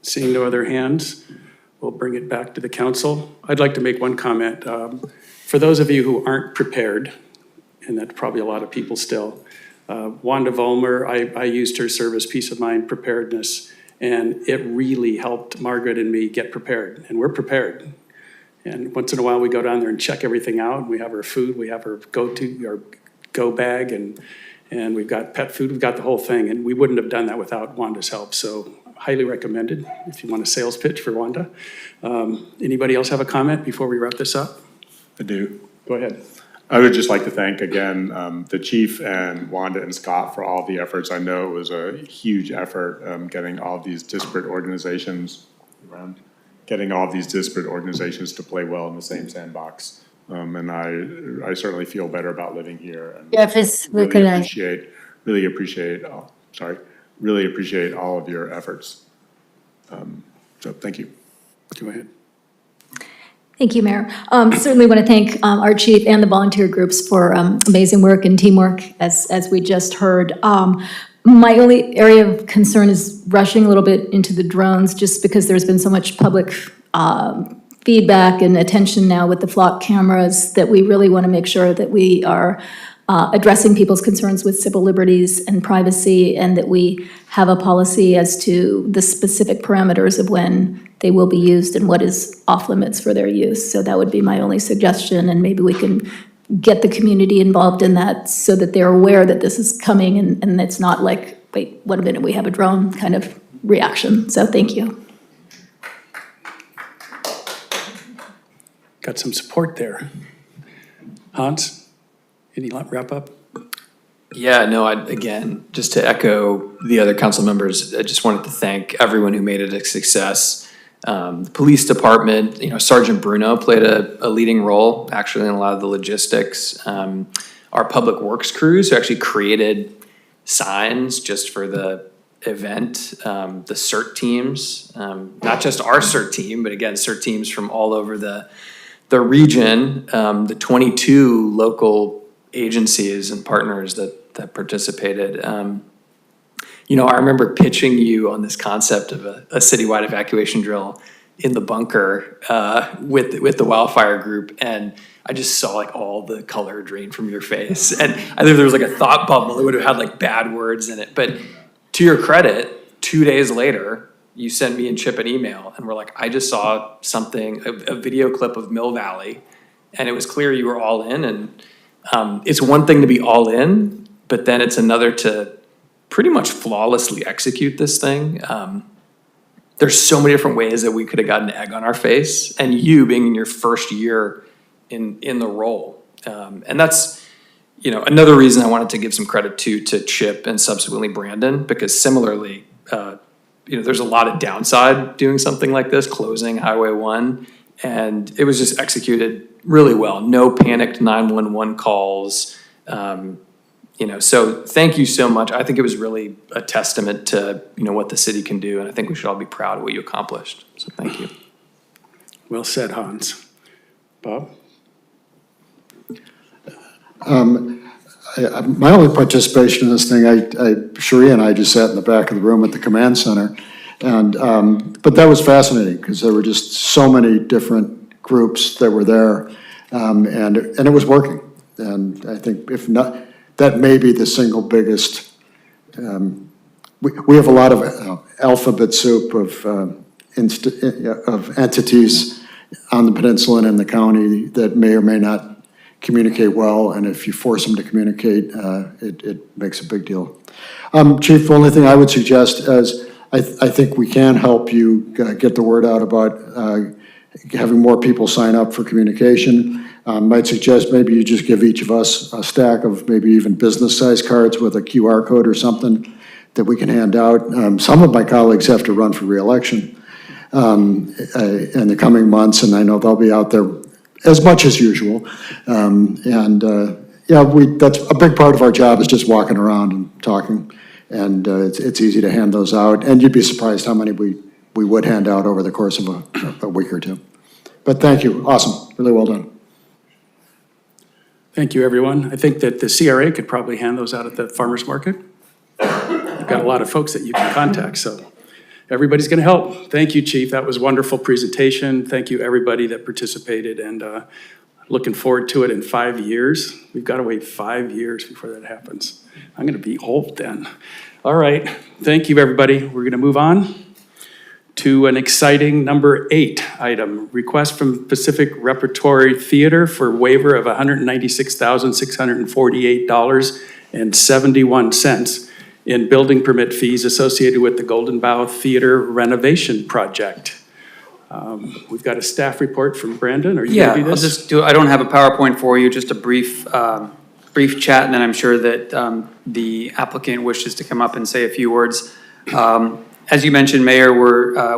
Seeing no other hands, we'll bring it back to the council. I'd like to make one comment. For those of you who aren't prepared, and that's probably a lot of people still, Wanda Vollmer, I used her service, Peace of Mind Preparedness, and it really helped Margaret and me get prepared, and we're prepared. And once in a while, we go down there and check everything out. We have our food, we have our go bag, and we've got pet food, we've got the whole thing, and we wouldn't have done that without Wanda's help. So highly recommended if you want a sales pitch for Wanda. Anybody else have a comment before we wrap this up? I do. Go ahead. I would just like to thank again the chief and Wanda and Scott for all the efforts. I know it was a huge effort getting all these disparate organizations to play well in the same sandbox. And I certainly feel better about living here. And Jeff is recognized. Really appreciate all of your efforts. So thank you. Go ahead. Thank you, Mayor. Certainly want to thank our chief and the volunteer groups for amazing work and teamwork, as we just heard. My only area of concern is rushing a little bit into the drones, just because there's been so much public feedback and attention now with the flock cameras, that we really want to make sure that we are addressing people's concerns with civil liberties and privacy, and that we have a policy as to the specific parameters of when they will be used and what is off limits for their use. So that would be my only suggestion, and maybe we can get the community involved in that so that they're aware that this is coming, and it's not like, wait, what a minute, we have a drone kind of reaction. So thank you. Got some support there. Hans, any wrap up? Yeah, no, again, just to echo the other council members, I just wanted to thank everyone who made it a success. The police department, Sergeant Bruno played a leading role actually in a lot of the logistics. Our public works crews who actually created signs just for the event, the CERT teams, not just our CERT team, but again, CERT teams from all over the region, the 22 local agencies and partners that participated. I remember pitching you on this concept of a citywide evacuation drill in the bunker with the wildfire group, and I just saw like all the color drain from your face. And I think there was like a thought bubble. It would have had like bad words in it. But to your credit, 2 days later, you sent me and Chip an email, and we're like, I just saw something, a video clip of Mill Valley, and it was clear you were all in. And it's one thing to be all in, but then it's another to pretty much flawlessly execute this thing. There's so many different ways that we could have gotten egg on our face, and you being in your first year in the role. And that's, another reason I wanted to give some credit to Chip and subsequently Brandon, because similarly, there's a lot of downside doing something like this, closing Highway 1, and it was just executed really well. No panicked 911 calls. So thank you so much. I think it was really a testament to, what the city can do, and I think we should all be proud of what you accomplished. So thank you. Well said, Hans. Bob? My only participation in this thing, Sheree and I just sat in the back of the room at the command center. And, but that was fascinating because there were just so many different groups that were there. And it was working. And I think if not, that may be the single biggest, we have a lot of alphabet soup of entities on the peninsula and in the county that may or may not communicate well, and if you force them to communicate, it makes a big deal. Chief, the only thing I would suggest is I think we can help you get the word out about having more people sign up for communication. Might suggest maybe you just give each of us a stack of maybe even business-sized cards with a QR code or something that we can hand out. Some of my colleagues have to run for re-election in the coming months, and I know they'll be out there as much as usual. That's a big part of our job is just walking around and talking. And it's easy to hand those out. And you'd be surprised how many we would hand out over the course of a week or two. But thank you. Awesome. Really well done. Thank you, everyone. I think that the CRA could probably hand those out at the farmer's market. You've got a lot of folks that you can contact, so everybody's going to help. Thank you, Chief. That was a wonderful presentation. Thank you, everybody that participated, and looking forward to it in 5 years. We've got to wait 5 years before that happens. I'm going to be old then. All right. Thank you, everybody. We're going to move on to an exciting number 8 item. Request from Pacific Repertory Theater for waiver of $196,648.71 in building permit fees associated with the Golden Bough Theater renovation project. We've got a staff report from Brandon. Are you going to do this? I'll just do. I don't have a PowerPoint for you, just a brief chat, and then I'm sure that the applicant wishes to come up and say a few words. As you mentioned, Mayor,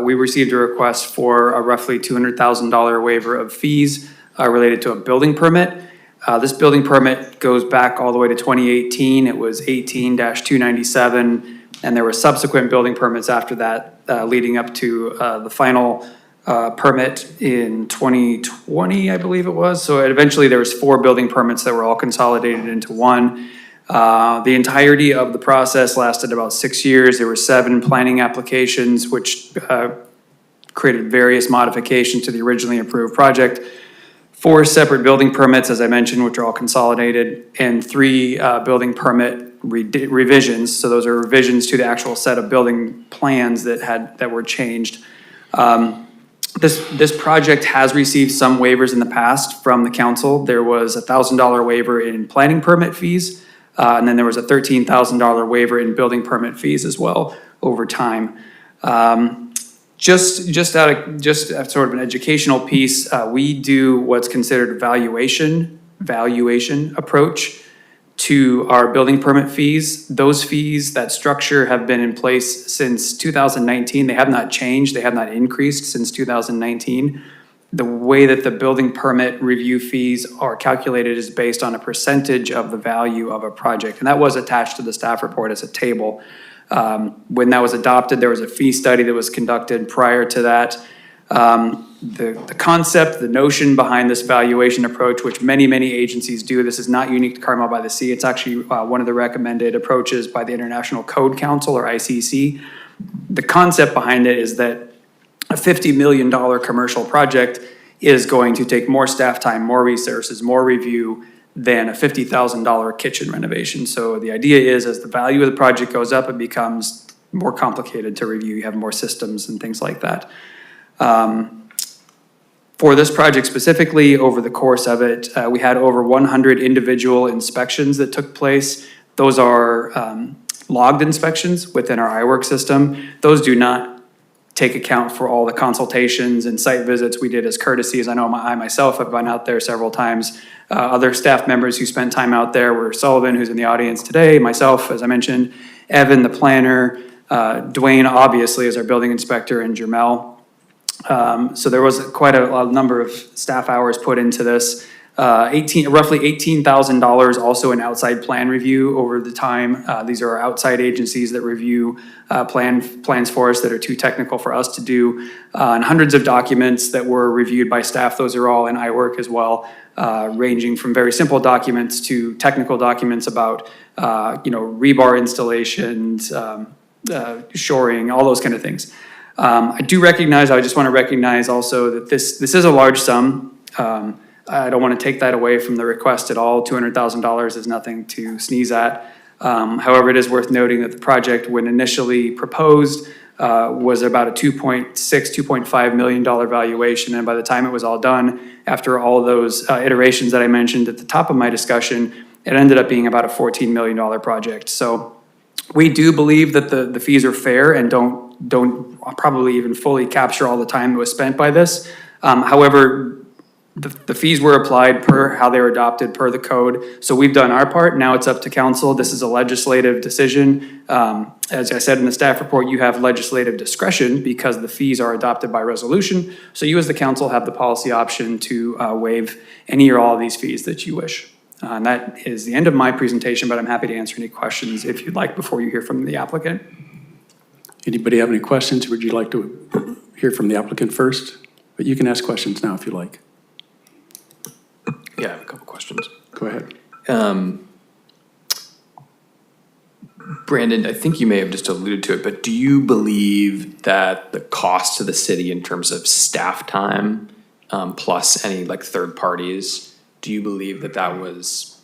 we received a request for a roughly $200,000 waiver of fees related to a building permit. This building permit goes back all the way to 2018. It was 18-297, and there were subsequent building permits after that, leading up to the final permit in 2020, I believe it was. So eventually there was 4 building permits that were all consolidated into one. The entirety of the process lasted about 6 years. There were 7 planning applications, which created various modifications to the originally approved project. 4 separate building permits, as I mentioned, which are all consolidated, and 3 building permit revisions. So those are revisions to the actual set of building plans that were changed. This project has received some waivers in the past from the council. There was a $1,000 waiver in planning permit fees, and then there was a $13,000 waiver in building permit fees as well over time. Just sort of an educational piece, we do what's considered a valuation approach to our building permit fees. Those fees, that structure have been in place since 2019. They have not changed, they have not increased since 2019. The way that the building permit review fees are calculated is based on a percentage of the value of a project. And that was attached to the staff report as a table. When that was adopted, there was a fee study that was conducted prior to that. The concept, the notion behind this valuation approach, which many agencies do, this is not unique to Carmel-by-the-Sea. It's actually one of the recommended approaches by the International Code Council, or ICC. The concept behind it is that a $50 million commercial project is going to take more staff time, more resources, more review than a $50,000 kitchen renovation. So the idea is, as the value of the project goes up, it becomes more complicated to review. You have more systems and things like that. For this project specifically, over the course of it, we had over 100 individual inspections that took place. Those are logged inspections within our iWork system. Those do not take account for all the consultations and site visits we did as courtesies. I know I myself have been out there several times. Other staff members who spent time out there were Sullivan, who's in the audience today, myself, as I mentioned, Evan, the planner, Dwayne, obviously, as our building inspector, and Jermel. So there was quite a number of staff hours put into this. Roughly $18,000 also in outside plan review over the time. These are our outside agencies that review plans for us that are too technical for us to do. And hundreds of documents that were reviewed by staff. Those are all in iWork as well, ranging from very simple documents to technical documents about rebar installations, shoring, all those kind of things. I just want to recognize also that this is a large sum. I don't want to take that away from the request at all. $200,000 is nothing to sneeze at. However, it is worth noting that the project, when initially proposed, was about a $2.5 million valuation. And by the time it was all done, after all those iterations that I mentioned at the top of my discussion, it ended up being about a $14 million project. So we do believe that the fees are fair and don't probably even fully capture all the time that was spent by this. However, the fees were applied per how they were adopted per the code. So we've done our part. Now it's up to council. This is a legislative decision. As I said in the staff report, you have legislative discretion because the fees are adopted by resolution. So you as the council have the policy option to waive any or all of these fees that you wish. And that is the end of my presentation, but I'm happy to answer any questions if you'd like before you hear from the applicant. Anybody have any questions? Would you like to hear from the applicant first? But you can ask questions now if you like. Yeah, I have a couple questions. Go ahead. Brandon, I think you may have just alluded to it, but do you believe that the cost to the city in terms of staff time, plus any third parties, do you believe that was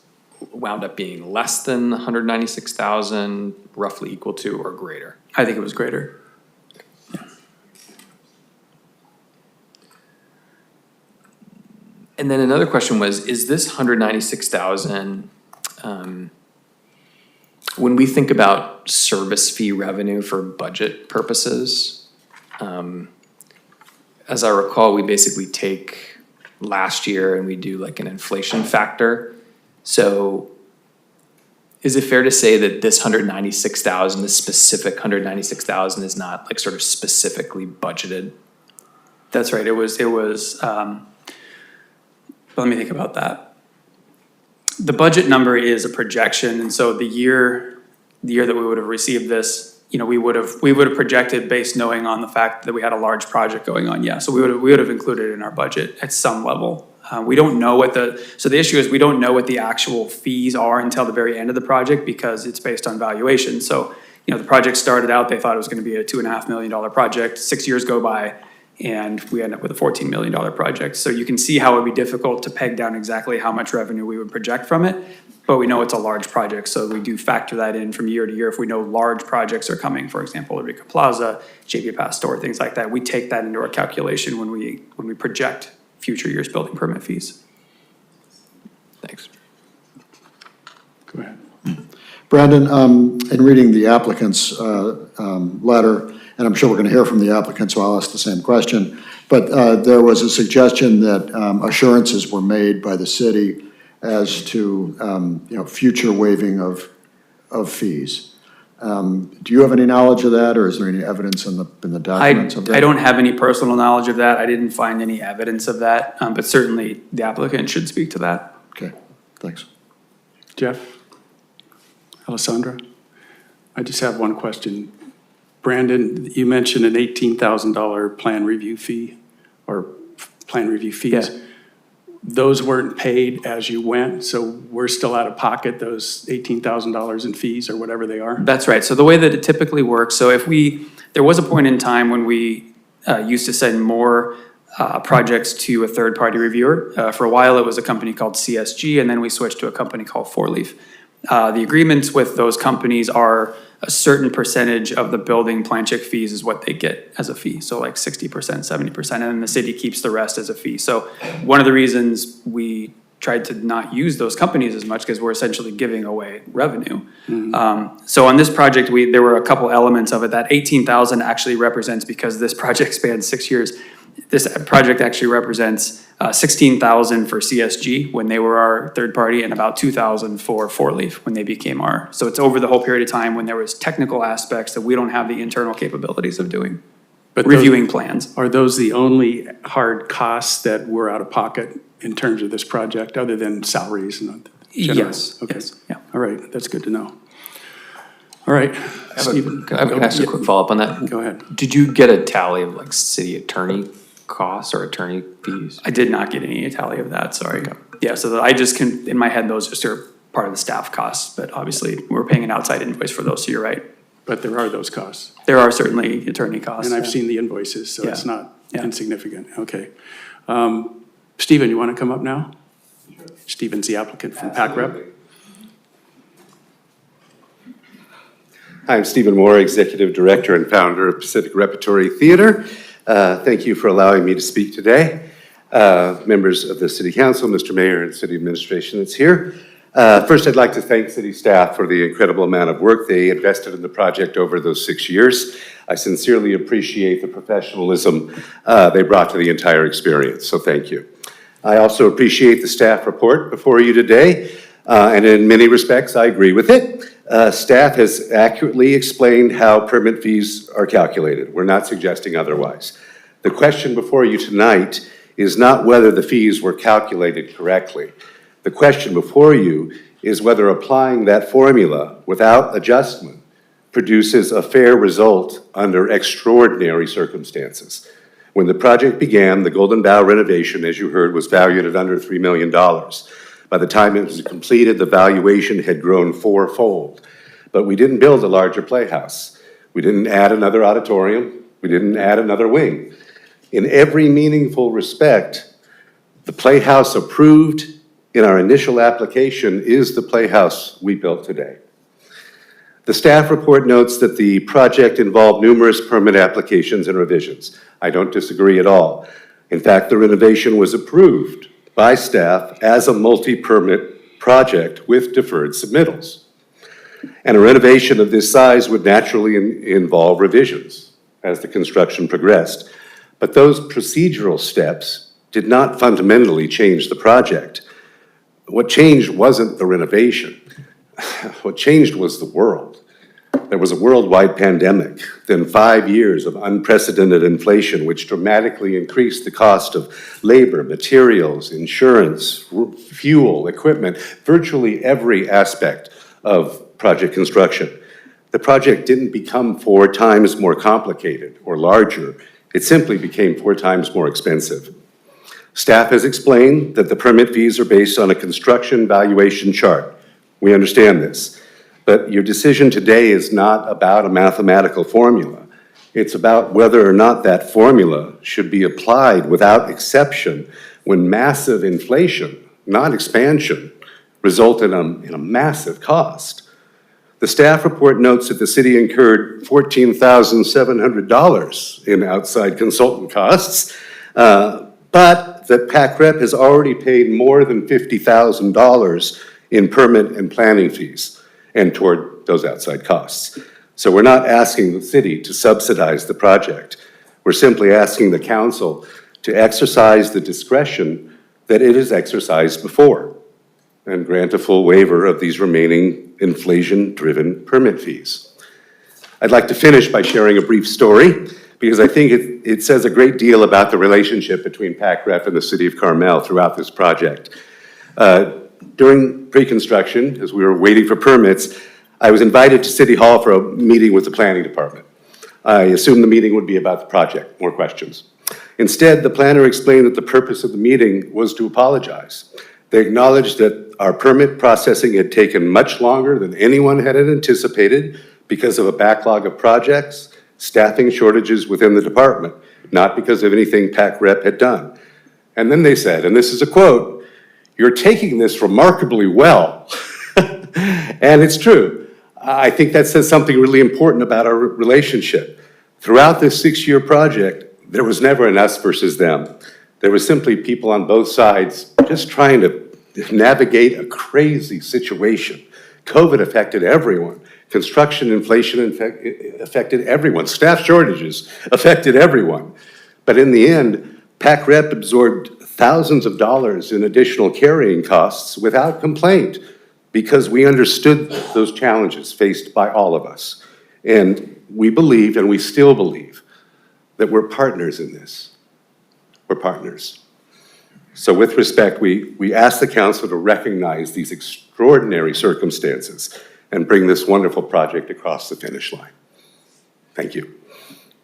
wound up being less than 196,000, roughly equal to, or greater? I think it was greater. And then another question was, is this 196,000, when we think about service fee revenue for budget purposes, as I recall, we basically take last year and we do an inflation factor. So is it fair to say that this 196,000, this specific 196,000 is not sort of specifically budgeted? That's right. It was let me think about that. The budget number is a projection, and so the year that we would have received this, we would have projected based knowing on the fact that we had a large project going on. Yeah, so we would have included it in our budget at some level. We don't know so the issue is we don't know what the actual fees are until the very end of the project because it's based on valuation. So, the project started out, they thought it was going to be a $2.5 million project. 6 years go by, and we end up with a $14 million project. So you can see how it would be difficult to peg down exactly how much revenue we would project from it, but we know it's a large project, so we do factor that in from year to year. If we know large projects are coming, for example, Eureka Plaza, JP Pass Store, things like that, we take that into our calculation when we project future years' building permit fees. Thanks. Go ahead. Brandon, in reading the applicant's letter, and I'm sure we're going to hear from the applicant, so I'll ask the same question, but there was a suggestion that assurances were made by the city as to, future waiving of fees. Do you have any knowledge of that, or is there any evidence in the documents of that? I don't have any personal knowledge of that. I didn't find any evidence of that, but certainly the applicant should speak to that. Okay, thanks. Jeff? Alissandra? I just have one question. Brandon, you mentioned an $18,000 plan review fee, or plan review fees. Yeah. Those weren't paid as you went, so we're still out of pocket, those $18,000 in fees or whatever they are? That's right. So the way that it typically works, so there was a point in time when we used to send more projects to a third-party reviewer. For a while, it was a company called CSG, and then we switched to a company called Four Leaf. The agreements with those companies are a certain percentage of the building plan check fees is what they get as a fee. So like 60%, 70%, and then the city keeps the rest as a fee. So one of the reasons we tried to not use those companies as much because we're essentially giving away revenue. So on this project, there were a couple elements of it. That 18,000 actually represents, because this project spans 6 years, this project actually represents 16,000 for CSG when they were our third party, and about 2,000 for Four Leaf when they became our. So it's over the whole period of time when there was technical aspects that we don't have the internal capabilities of doing. But reviewing plans. Are those the only hard costs that we're out of pocket in terms of this project, other than salaries and general? Yes. Okay. Yes. Yeah. All right, that's good to know. All right, Stephen. Can I ask a quick follow-up on that? Go ahead. Did you get a tally of like city attorney costs or attorney fees? I did not get any tally of that, sorry. Yeah, so I just can, in my head, those just are part of the staff costs, but obviously we're paying an outside invoice for those, so you're right. But there are those costs. There are certainly attorney costs. And I've yeah. seen the invoices, so it's Yeah. not Yeah. insignificant. Okay. Stephen, you want to come up now? Stephen's the applicant from PAC-REP. I'm Stephen Moore, Executive Director and founder of Pacific Repertory Theater. Thank you for allowing me to speak today. Members of the City Council, Mr. Mayor, and City Administration that's here. First, I'd like to thank City staff for the incredible amount of work they invested in the project over those 6 years. I sincerely appreciate the professionalism they brought to the entire experience, so thank you. I also appreciate the staff report before you today, and in many respects, I agree with it. Staff has accurately explained how permit fees are calculated. We're not suggesting otherwise. The question before you tonight is not whether the fees were calculated correctly. The question before you is whether applying that formula without adjustment produces a fair result under extraordinary circumstances. When the project began, the Golden Bough renovation, as you heard, was valued at under $3 million. By the time it was completed, the valuation had grown fourfold. But we didn't build a larger playhouse. We didn't add another auditorium. We didn't add another wing. In every meaningful respect, the playhouse approved in our initial application is the playhouse we built today. The staff report notes that the project involved numerous permit applications and revisions. I don't disagree at all. In fact, the renovation was approved by staff as a multi-permit project with deferred submittals. And a renovation of this size would naturally involve revisions as the construction progressed. But those procedural steps did not fundamentally change the project. What changed wasn't the renovation. What changed was the world. There was a worldwide pandemic, then 5 years of unprecedented inflation, which dramatically increased the cost of labor, materials, insurance, fuel, equipment, virtually every aspect of project construction. The project didn't become 4 times more complicated or larger. It simply became 4 times more expensive. Staff has explained that the permit fees are based on a construction valuation chart. We understand this. But your decision today is not about a mathematical formula. It's about whether or not that formula should be applied without exception when massive inflation, not expansion, resulted in a massive cost. The staff report notes that the city incurred $14,700 in outside consultant costs, but that PAC-REP has already paid more than $50,000 in permit and planning fees and toward those outside costs. So we're not asking the city to subsidize the project. We're simply asking the council to exercise the discretion that it has exercised before. and grant a full waiver of these remaining inflation-driven permit fees. I'd like to finish by sharing a brief story because I think it says a great deal about the relationship between PACREP and the city of Carmel throughout this project. During pre-construction, as we were waiting for permits, I was invited to City Hall for a meeting with the planning department. I assumed the meeting would be about the project, more questions. Instead, the planner explained that the purpose of the meeting was to apologize. They acknowledged that our permit processing had taken much longer than anyone had anticipated because of a backlog of projects, staffing shortages within the department, not because of anything PACREP had done. And then they said, and this is a quote, "You're taking this remarkably well." And it's true. I think that says something really important about our relationship. Throughout this 6-year project, there was never an us versus them. There was simply people on both sides just trying to navigate a crazy situation. COVID affected everyone. Construction inflation affected everyone. Staff shortages affected everyone. But in the end, PACREP absorbed thousands of dollars in additional carrying costs without complaint because we understood those challenges faced by all of us. And we believe, and we still believe, that we're partners in this. We're partners. So with respect, we ask the council to recognize these extraordinary circumstances and bring this wonderful project across the finish line. Thank you.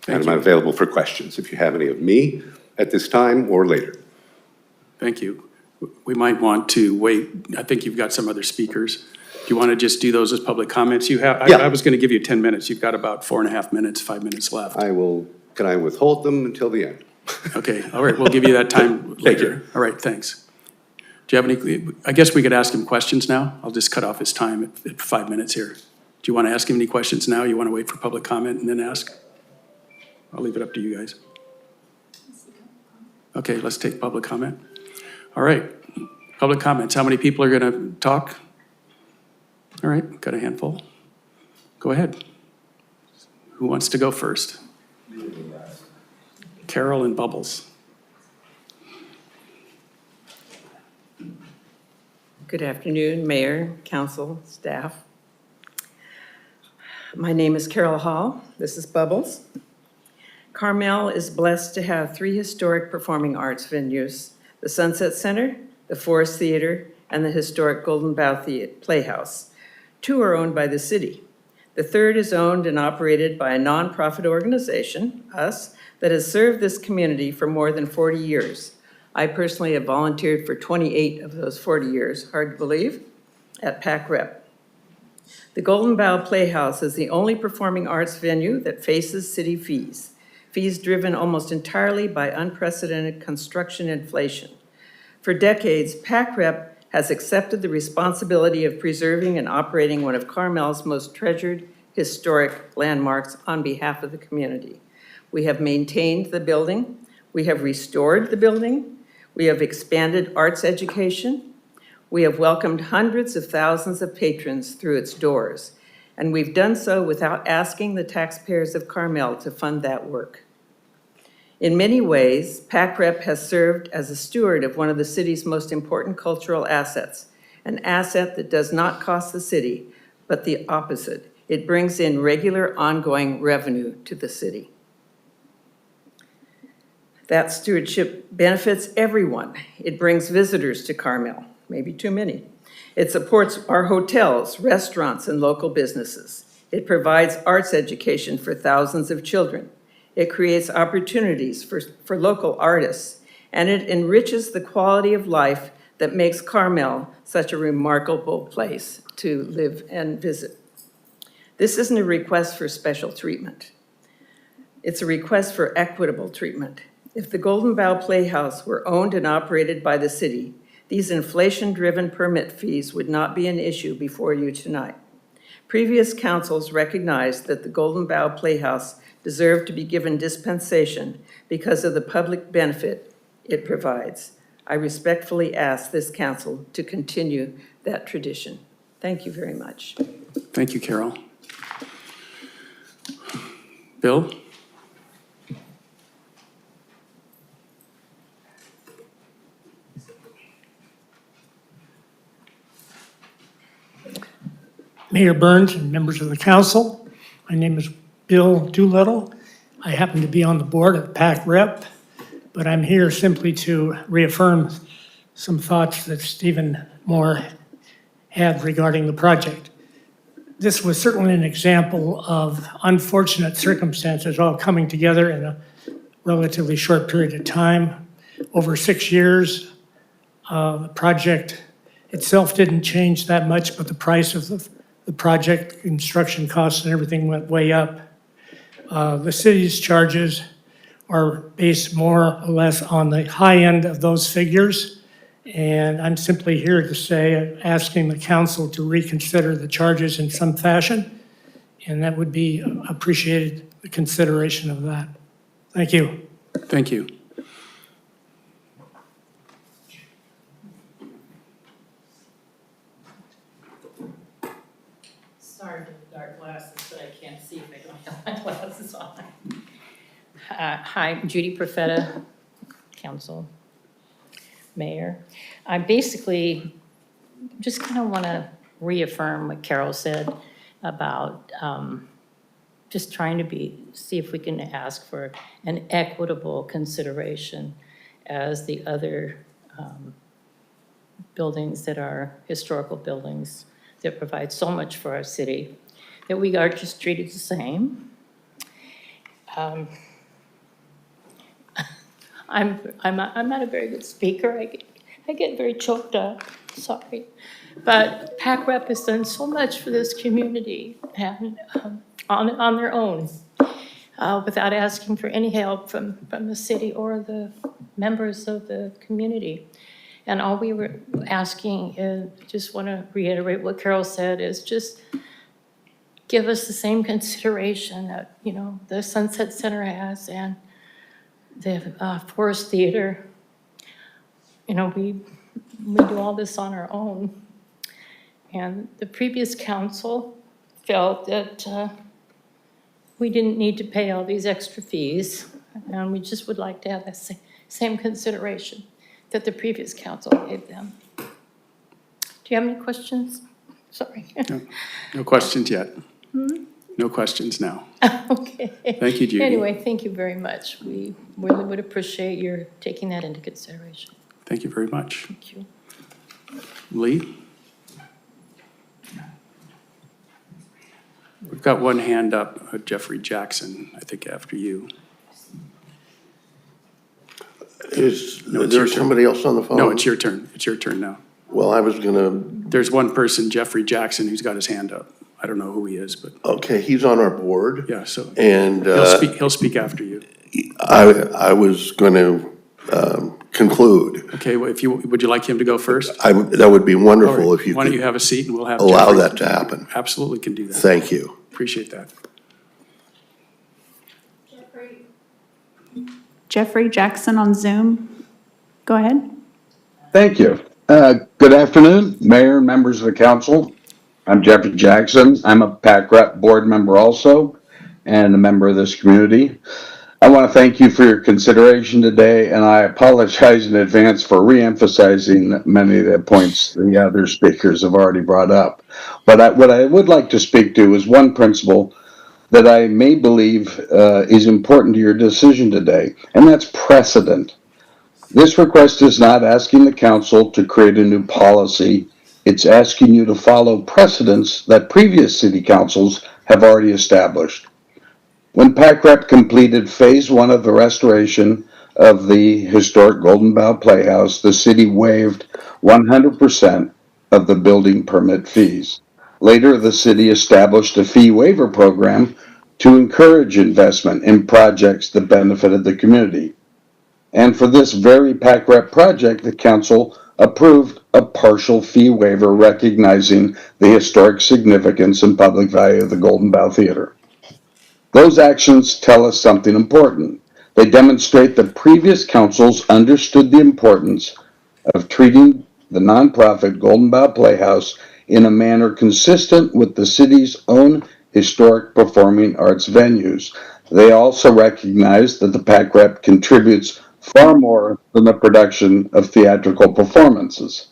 And I'm available for questions if you have any of me at this time or later. Thank you. We might want to wait. I think you've got some other speakers. Do you want to just do those as public comments? You have. Yeah. I was going to give you 10 minutes. You've got about 4.5 minutes, 5 minutes left. Can I withhold them until the end? Okay, all right, we'll give you that time later. you. All right, thanks. Do you have any, I guess we could ask him questions now? I'll just cut off his time at 5 minutes here. Do you want to ask him any questions now? You want to wait for public comment and then ask? I'll leave it up to you guys. Okay, let's take public comment. All right, public comments. How many people are going to talk? All right, got a handful. Go ahead. Who wants to go first? Carol and Bubbles. Good afternoon, Mayor, Council, staff. My name is Carol Hall. This is Bubbles. Carmel is blessed to have 3 historic performing arts venues, the Sunset Center, the Forest Theater, and the historic Golden Bough Playhouse. 2 are owned by the city. The 3rd is owned and operated by a nonprofit organization, us, that has served this community for more than 40 years. I personally have volunteered for 28 of those 40 years, hard to believe, at PACREP. The Golden Bough Playhouse is the only performing arts venue that faces city fees driven almost entirely by unprecedented construction inflation. For decades, PACREP has accepted the responsibility of preserving and operating one of Carmel's most treasured historic landmarks on behalf of the community. We have maintained the building, we have restored the building, we have expanded arts education, we have welcomed hundreds of thousands of patrons through its doors, and we've done so without asking the taxpayers of Carmel to fund that work. In many ways, PACREP has served as a steward of one of the city's most important cultural assets, an asset that does not cost the city, but the opposite. It brings in regular, ongoing revenue to the city. That stewardship benefits everyone. It brings visitors to Carmel, maybe too many. It supports our hotels, restaurants, and local businesses. It provides arts education for thousands of children. It creates opportunities for local artists, and it enriches the quality of life that makes Carmel such a remarkable place to live and visit. This isn't a request for special treatment. It's a request for equitable treatment. If the Golden Bough Playhouse were owned and operated by the city, these inflation-driven permit fees would not be an issue before you tonight. Previous councils recognized that the Golden Bough Playhouse deserved to be given dispensation because of the public benefit it provides. I respectfully ask this council to continue that tradition. Thank you very much. Thank you, Carol. Bill? Mayor Byrne and members of the council. My name is Bill Doolittle. I happen to be on the board of PAC Rep, but I'm here simply to reaffirm some thoughts that Stephen Moore had regarding the project. This was certainly an example of unfortunate circumstances all coming together in a relatively short period of time. Over 6 years, the project itself didn't change that much, but the price of the project, construction costs and everything went way up. The city's charges are based more or less on the high end of those figures. And I'm simply here to say, asking the council to reconsider the charges in some fashion. And that would be appreciated, the consideration of that. Thank you. Thank you. Sorry for the dark glasses, but I can't see if I don't have my glasses on. Hi, Judy Profeta, Council, Mayor. I basically just kind of want to reaffirm what Carol said about just trying to see if we can ask for an equitable consideration as the other buildings that are historical buildings that provide so much for our city, that we are just treated the same. I'm not a very good speaker. I get very choked up, sorry. But PAC Rep has done so much for this community and on their own, without asking for any help from the city or the members of the community. And all we were asking is, just want to reiterate what Carol said, is just give us the same consideration that, you know, the Sunset Center has and the Forest Theater. You know, we do all this on our own. And the previous council felt that we didn't need to pay all these extra fees, and we just would like to have that same consideration that the previous council gave them. Do you have any questions? Sorry. No questions yet. No questions now. Okay. Thank you, Judy. Anyway, thank you very much. We really would appreciate your taking that into consideration. Thank you very much. Thank you. Lee? We've got one hand up, Jeffrey Jackson, I think after you. Is there somebody else on the phone? No, it's your turn. It's your turn now. Well, I was gonna, There's one person, Jeffrey Jackson, who's got his hand up. I don't know who he is, but okay, he's on our board. yeah, so And he'll speak after you. I was gonna conclude. Okay, well, would you like him to go first? That would be wonderful All right. if you Why don't could you have a seat and we'll have allow Jeffrey. that to happen. Absolutely can do that. Thank you. Appreciate that. Jeffrey Jackson on Zoom. Go ahead. Thank you. Good afternoon, Mayor and members of the council. I'm Jeffrey Jackson. I'm a PAC Rep board member also, and a member of this community. I want to thank you for your consideration today, and I apologize in advance for re-emphasizing many of the points the other speakers have already brought up. But what I would like to speak to is one principle that I may believe is important to your decision today, and that's precedent. This request is not asking the council to create a new policy. It's asking you to follow precedents that previous city councils have already established. When PAC Rep completed phase 1 of the restoration of the historic Golden Bough Playhouse, the city waived 100% of the building permit fees. Later, the city established a fee waiver program to encourage investment in projects that benefited the community. And for this very PAC Rep project, the council approved a partial fee waiver recognizing the historic significance and public value of the Golden Bough Theater. Those actions tell us something important. They demonstrate that previous councils understood the importance of treating the nonprofit Golden Bough Playhouse in a manner consistent with the city's own historic performing arts venues. They also recognize that the PAC Rep contributes far more than the production of theatrical performances.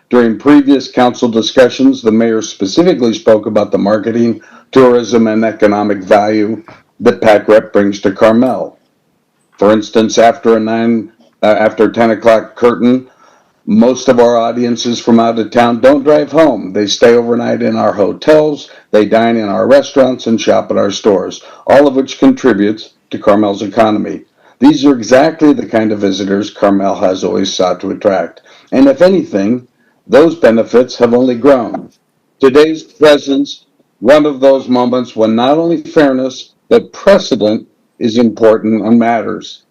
During previous council discussions, the mayor specifically spoke about the marketing, tourism, and economic value that PAC-REP brings to Carmel. For instance, after 10 o'clock curtain, most of our audiences from out of town don't drive home. They stay overnight in our hotels, they dine in our restaurants, and shop at our stores, all of which contributes to Carmel's economy. These are exactly the kind of visitors Carmel has always sought to attract. And if anything, those benefits have only grown. Today's presence, one of those moments when not only fairness, but precedent is important and matters.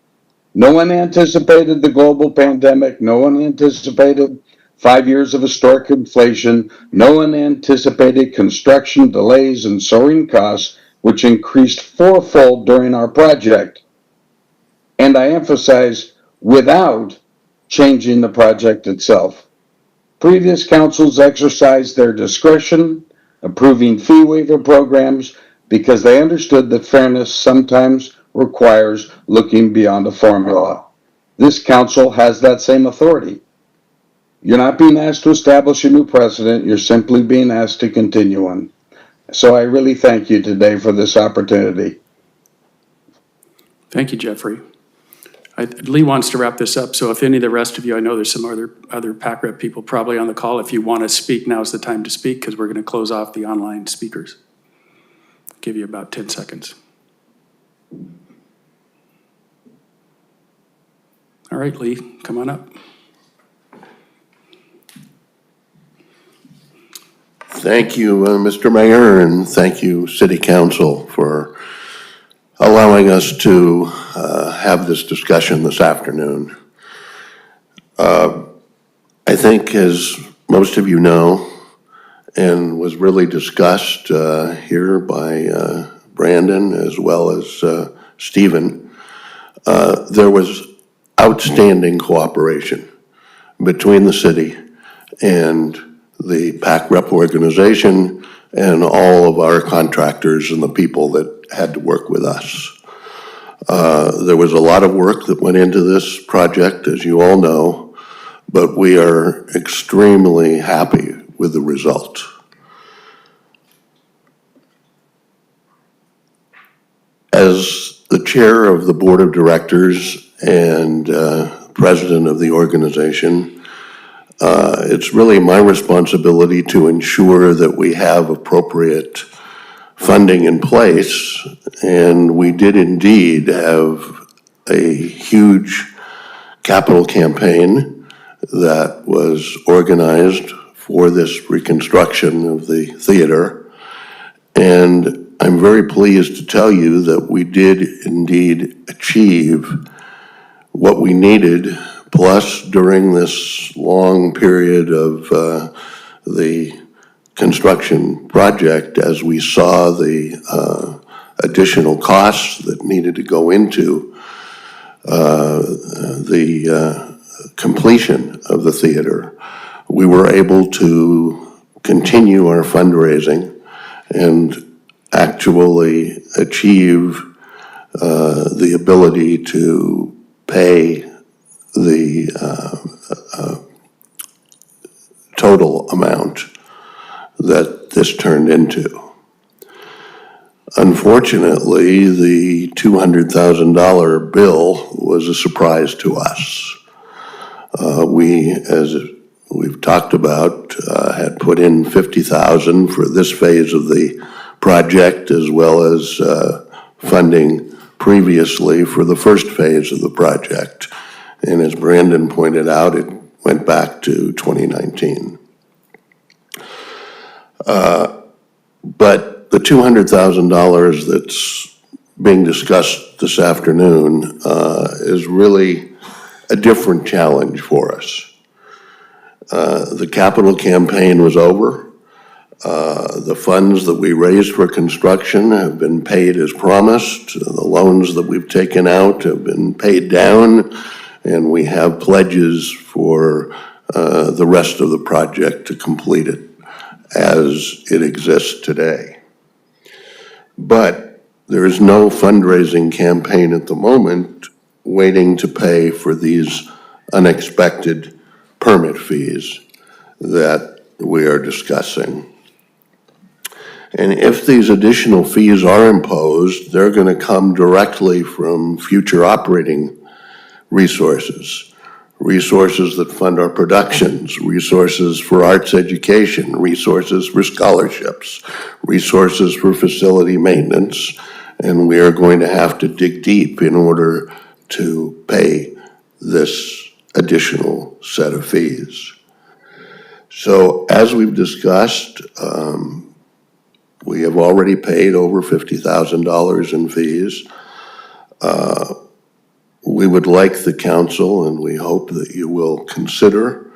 No one anticipated the global pandemic. No one anticipated 5 years of historic inflation. No one anticipated construction delays and soaring costs, which increased fourfold during our project. And I emphasize, without changing the project itself. Previous councils exercised their discretion, approving fee waiver programs, because they understood that fairness sometimes requires looking beyond a formula. This council has that same authority. You're not being asked to establish a new precedent, you're simply being asked to continue one. So I really thank you today for this opportunity. Thank you, Jeffrey. Lee wants to wrap this up, so if any of the rest of you, I know there's some other PAC-REP people probably on the call. If you want to speak, now's the time to speak, because we're going to close off the online speakers. Give you about 10 seconds. All right, Lee, come on up. Thank you, Mr. Mayor, and thank you, City Council, for allowing us to have this discussion this afternoon. I think, as most of you know, and was really discussed here by Brandon as well as Stephen, there was outstanding cooperation between the city and the PAC-REP organization and all of our contractors and the people that had to work with us. There was a lot of work that went into this project, as you all know, but we are extremely happy with the result. As the chair of the board of directors and president of the organization, it's really my responsibility to ensure that we have appropriate funding in place, and we did indeed have a huge capital campaign that was organized for this reconstruction of the theater, and I'm very pleased to tell you that we did indeed achieve what we needed, plus during this long period of the construction project, as we saw the additional costs that needed to go into the completion of the theater, we were able to continue our fundraising and actually achieve the ability to pay the total amount that this turned into. Unfortunately, the $200,000 bill was a surprise to us. We, as we've talked about, had put in $50,000 for this phase of the project, as well as funding previously for the first phase of the project. And as Brandon pointed out, it went back to 2019. But the $200,000 that's being discussed this afternoon is really a different challenge for us. The capital campaign was over. The funds that we raised for construction have been paid as promised. The loans that we've taken out have been paid down, and we have pledges for the rest of the project to complete it as it exists today. But there is no fundraising campaign at the moment waiting to pay for these unexpected permit fees that we are discussing. And if these additional fees are imposed, they're going to come directly from future operating resources. Resources that fund our productions, resources for arts education, resources for scholarships, resources for facility maintenance, and we are going to have to dig deep in order to pay this additional set of fees. So as we've discussed, we have already paid over $50,000 in fees. We would like the council, and we hope that you will consider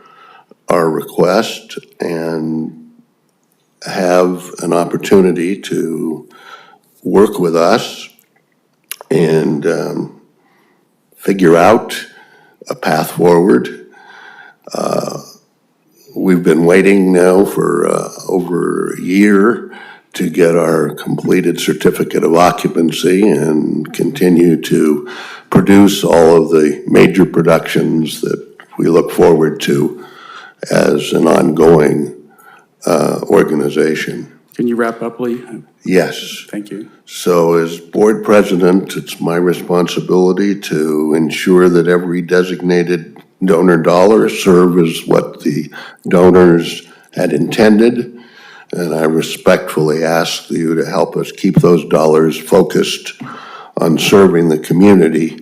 our request and have an opportunity to work with us and figure out a path forward. We've been waiting now for over a year to get our completed certificate of occupancy and continue to produce all of the major productions that we look forward to as an ongoing organization. Can you wrap up, Lee? Yes. Thank you. So as board president, it's my responsibility to ensure that every designated donor dollar serves what the donors had intended. And I respectfully ask you to help us keep those dollars focused on serving the community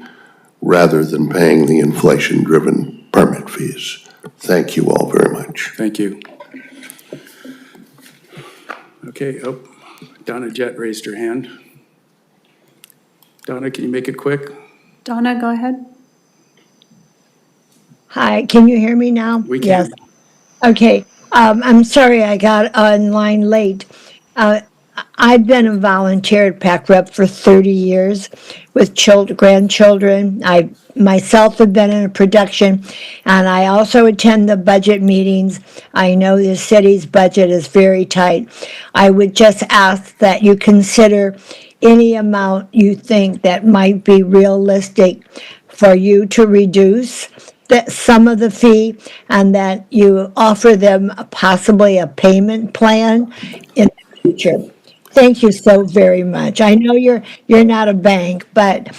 rather than paying the inflation-driven permit fees. Thank you all very much. Thank you. Okay, oh, Donna Jett raised her hand. Donna, can you make it quick? Donna, go ahead. Hi, can you hear me now? We can. Yes. Okay, I'm sorry I got online late. I've been a volunteer at PAC Rep for 30 years with grandchildren. I myself have been in a production, and I also attend the budget meetings. I know the city's budget is very tight. I would just ask that you consider any amount you think that might be realistic for you to reduce some of the fee, and that you offer them possibly a payment plan in the future. Thank you so very much. I know you're not a bank, but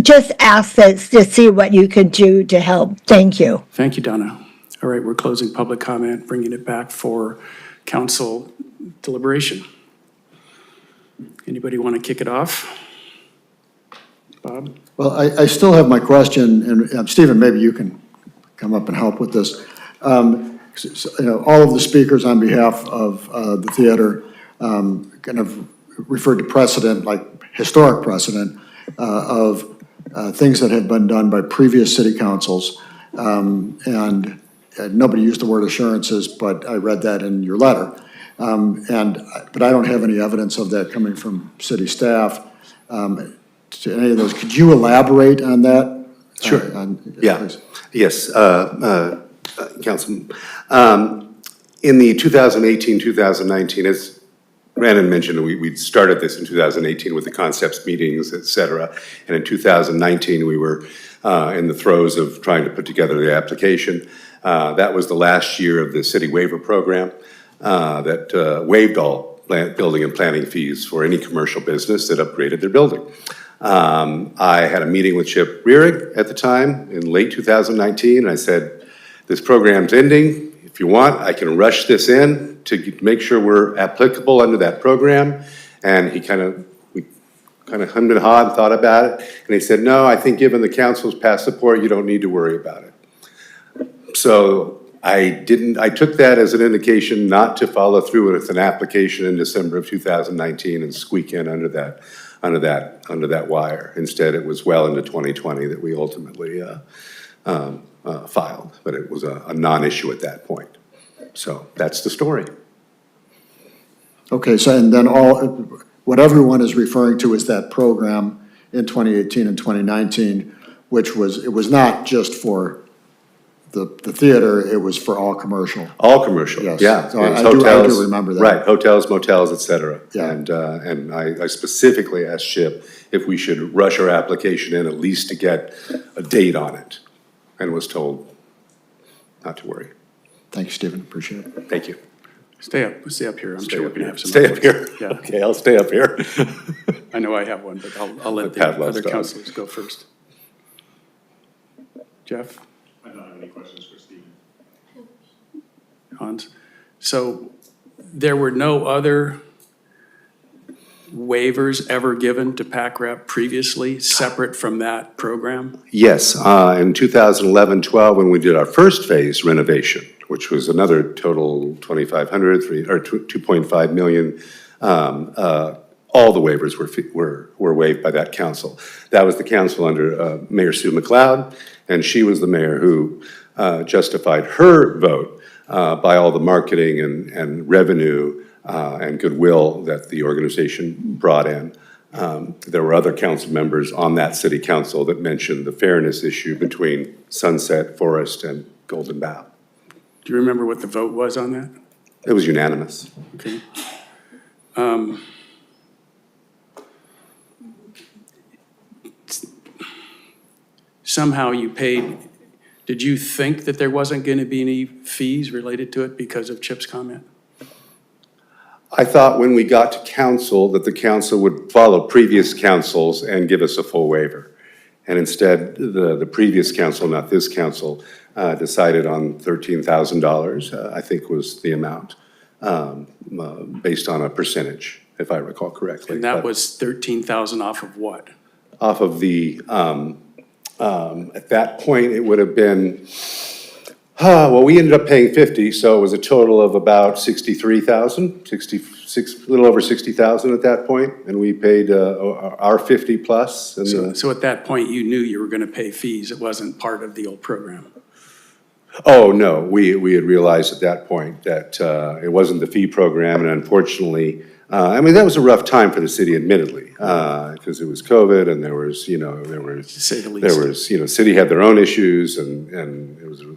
just ask us to see what you could do to help. Thank you. Thank you, Donna. All right, we're closing public comment, bringing it back for council deliberation. Anybody want to kick it off? Bob? Well, I still have my question, and Stephen, maybe you can come up and help with this. All of the speakers on behalf of the theater kind of referred to precedent, like historic precedent, of things that have been done by previous city councils. And nobody used the word assurances, but I read that in your letter. But I don't have any evidence of that coming from city staff. To any of those, could you elaborate on that? Sure. Yeah. Please. Yes, Councilman. In the 2018-2019, as Brandon mentioned, we started this in 2018 with the concepts meetings, et cetera. And in 2019, we were in the throes of trying to put together the application. That was the last year of the city waiver program that waived all building and planning fees for any commercial business that upgraded their building. I had a meeting with Chip Rearick at the time in late 2019, and I said, this program's ending. If you want, I can rush this in to make sure we're applicable under that program. And we kind of hummed and hawed and thought about it. And he said, no, I think given the council's past support, you don't need to worry about it. So I took that as an indication not to follow through with an application in December of 2019 and squeak in under that wire. Instead, it was well into 2020 that we ultimately filed, but it was a non-issue at that point. So that's the story. Okay, so and then what everyone is referring to is that program in 2018 and 2019, which was not just for the theater, it was for all commercial. All commercial, yes. Yeah. So I do remember that. Right, hotels, motels, et cetera. Yeah. And I specifically asked Chip if we should rush our application in at least to get a date on it, and was told not to worry. Thank you, Stephen, appreciate it. Thank you. Stay up here. I'm sure we're gonna have some. Stay other up here. ones. Yeah, Okay, I'll stay up here. I know I have one, but I'll let the Pavlov's other dog. councilors go first. Jeff? I don't have any questions for Stephen. Hans? So there were no other waivers ever given to PAC rep previously, separate from that program? Yes, in 2011-12, when we did our first phase renovation, which was another total 2,500, 2.5 million, all the waivers were waived by that council. That was the council under Mayor Sue McLeod, and she was the mayor who justified her vote by all the marketing and revenue and goodwill that the organization brought in. There were other council members on that city council that mentioned the fairness issue between Sunset, Forest, and Golden Bough. Do you remember what the vote was on that? It was unanimous. Okay. Somehow you paid, did you think that there wasn't going to be any fees related to it because of Chip's comment? I thought when we got to council that the council would follow previous councils and give us a full waiver. And instead, the previous council, not this council, decided on $13,000, I think was the amount, based on a percentage, if I recall correctly. And that was 13,000 off of what? Off of the, at that point, it would have been, well, we ended up paying 50, so it was a total of about 63,000, 66, a little over 60,000 at that point, and we paid our 50 plus. And So at that point, you knew you were going to pay fees. It wasn't part of the old program. oh, no, we had realized at that point that it wasn't the fee program, and unfortunately, I mean, that was a rough time for the city, admittedly, because it was COVID, and there was, To say the least. city had their own issues, and it was a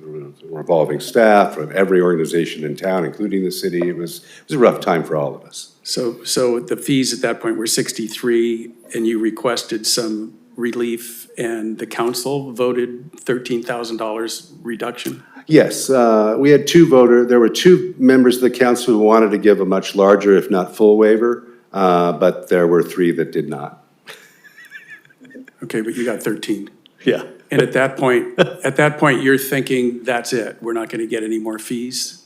revolving staff of every organization in town, including the city. It was a rough time for all of us. So the fees at that point were 63, and you requested some relief, and the council voted $13,000 reduction? Yes, we had there were two members of the council who wanted to give a much larger, if not full waiver, but there were three that did not. Okay, but you got 13. Yeah. And at that point, you're thinking, that's it, we're not going to get any more fees?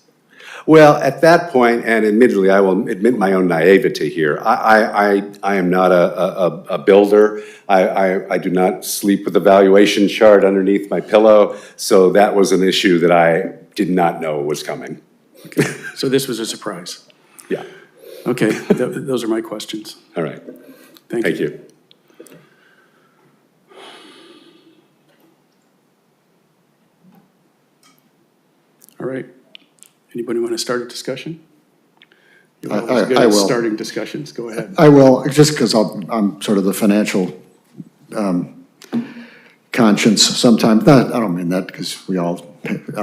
Well, at that point, and admittedly, I will admit my own naivety here, I am not a builder. I do not sleep with a valuation chart underneath my pillow, so that was an issue that I did not know was coming. Okay, so this was a surprise? Yeah. Okay, those are my questions. All right. Thank you. Thank you. All right. Anybody want to start a discussion? You're I- always good I at will. starting discussions. Go ahead. I will, just because I'm sort of the financial conscience sometimes. I don't mean that because we all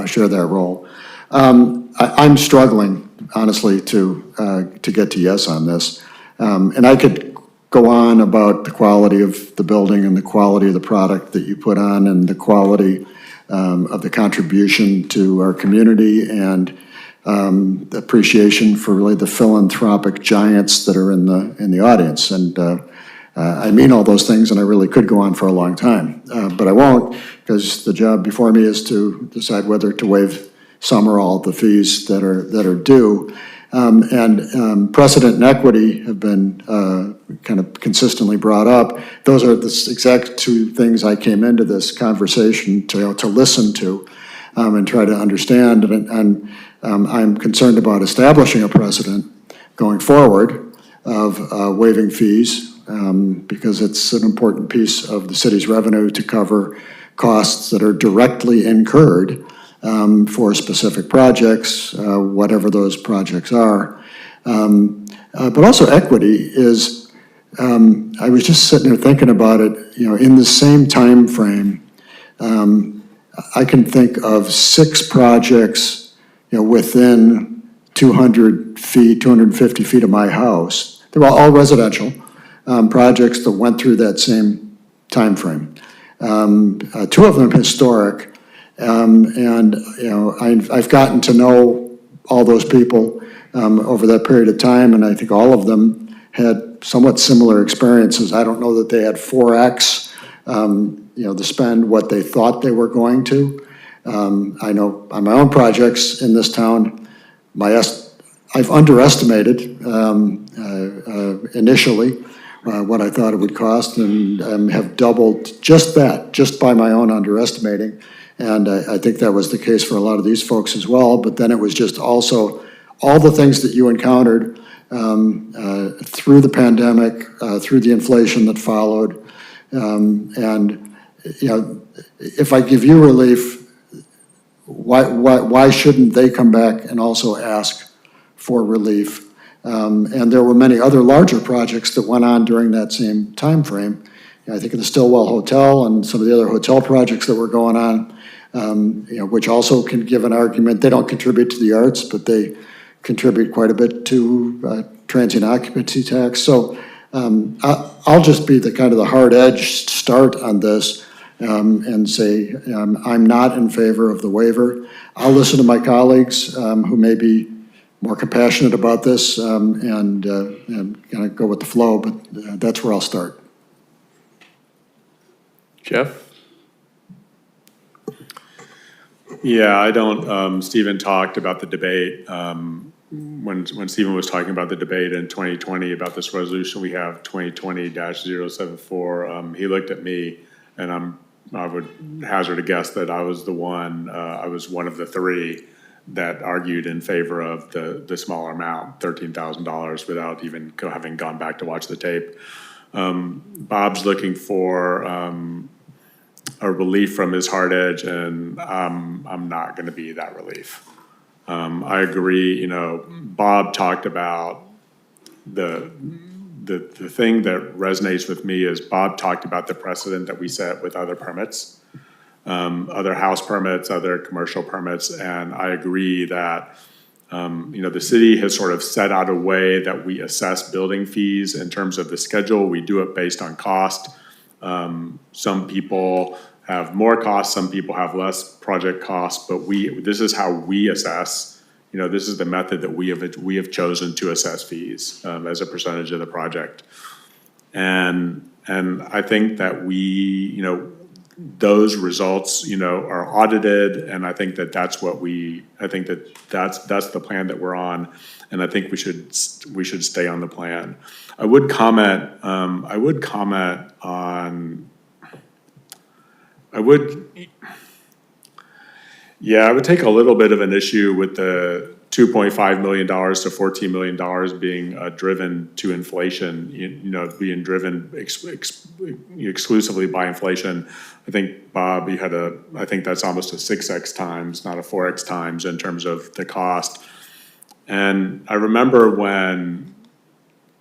share that role. I'm struggling, honestly, to get to yes on this. And I could go on about the quality of the building and the quality of the product that you put on and the quality of the contribution to our community and the appreciation for really the philanthropic giants that are in the audience. And I mean all those things, and I really could go on for a long time. But I won't, because the job before me is to decide whether to waive some or all of the fees that are due. And precedent and equity have been kind of consistently brought up. Those are the exact two things I came into this conversation to listen to and try to understand. And I'm concerned about establishing a precedent going forward of waiving fees because it's an important piece of the city's revenue to cover costs that are directly incurred for specific projects, whatever those projects are. But also equity is, I was just sitting there thinking about it, in the same time frame, I can think of 6 projects, within 200 feet, 250 feet of my house. They were all residential projects that went through that same time frame. 2 of them historic. And, you know, I've gotten to know all those people over that period of time, and I think all of them had somewhat similar experiences. I don't know that they had 4X, you know, to spend what they thought they were going to. I know on my own projects in this town, I've underestimated initially what I thought it would cost, and have doubled just that, just by my own underestimating. And I think that was the case for a lot of these folks as well. But then it was just also all the things that you encountered through the pandemic, through the inflation that followed. And, you know, if I give you relief, why shouldn't they come back and also ask for relief? And there were many other larger projects that went on during that same time frame. I think of the Stillwell Hotel and some of the other hotel projects that were going on, you know, which also can give an argument. They don't contribute to the arts, but they contribute quite a bit to transient occupancy tax. So I'll just be the kind of the hard-edged start on this and say I'm not in favor of the waiver. I'll listen to my colleagues who may be more compassionate about this and kind of go with the flow, but that's where I'll start. Jeff? Yeah, I don't, Stephen talked about the debate. When Stephen was talking about the debate in 2020 about this resolution, we have 2020-074. He looked at me, and I would hazard a guess that I was one of the three that argued in favor of the smaller amount, $13,000, without even having gone back to watch the tape. Bob's looking for a relief from his hard edge, and I'm not going to be that relief. I agree. You know, Bob talked about the thing that resonates with me is Bob talked about the precedent that we set with other permits, other house permits, other commercial permits, and I agree that you know, the city has sort of set out a way that we assess building fees in terms of the schedule. We do it based on cost. Some people have more costs, some people have less project costs, but this is how we assess. You know, this is the method that we have chosen to assess fees as a percentage of the project. And I think that you know, those results, you know, are audited, and I think that that's the plan that we're on, and I think we should stay on the plan. I would comment I would take a little bit of an issue with the $2.5 million to $14 million being driven to inflation, you know, being driven exclusively by inflation. I think, Bob, I think that's almost a 6x times, not a 4x times in terms of the cost. And I remember when,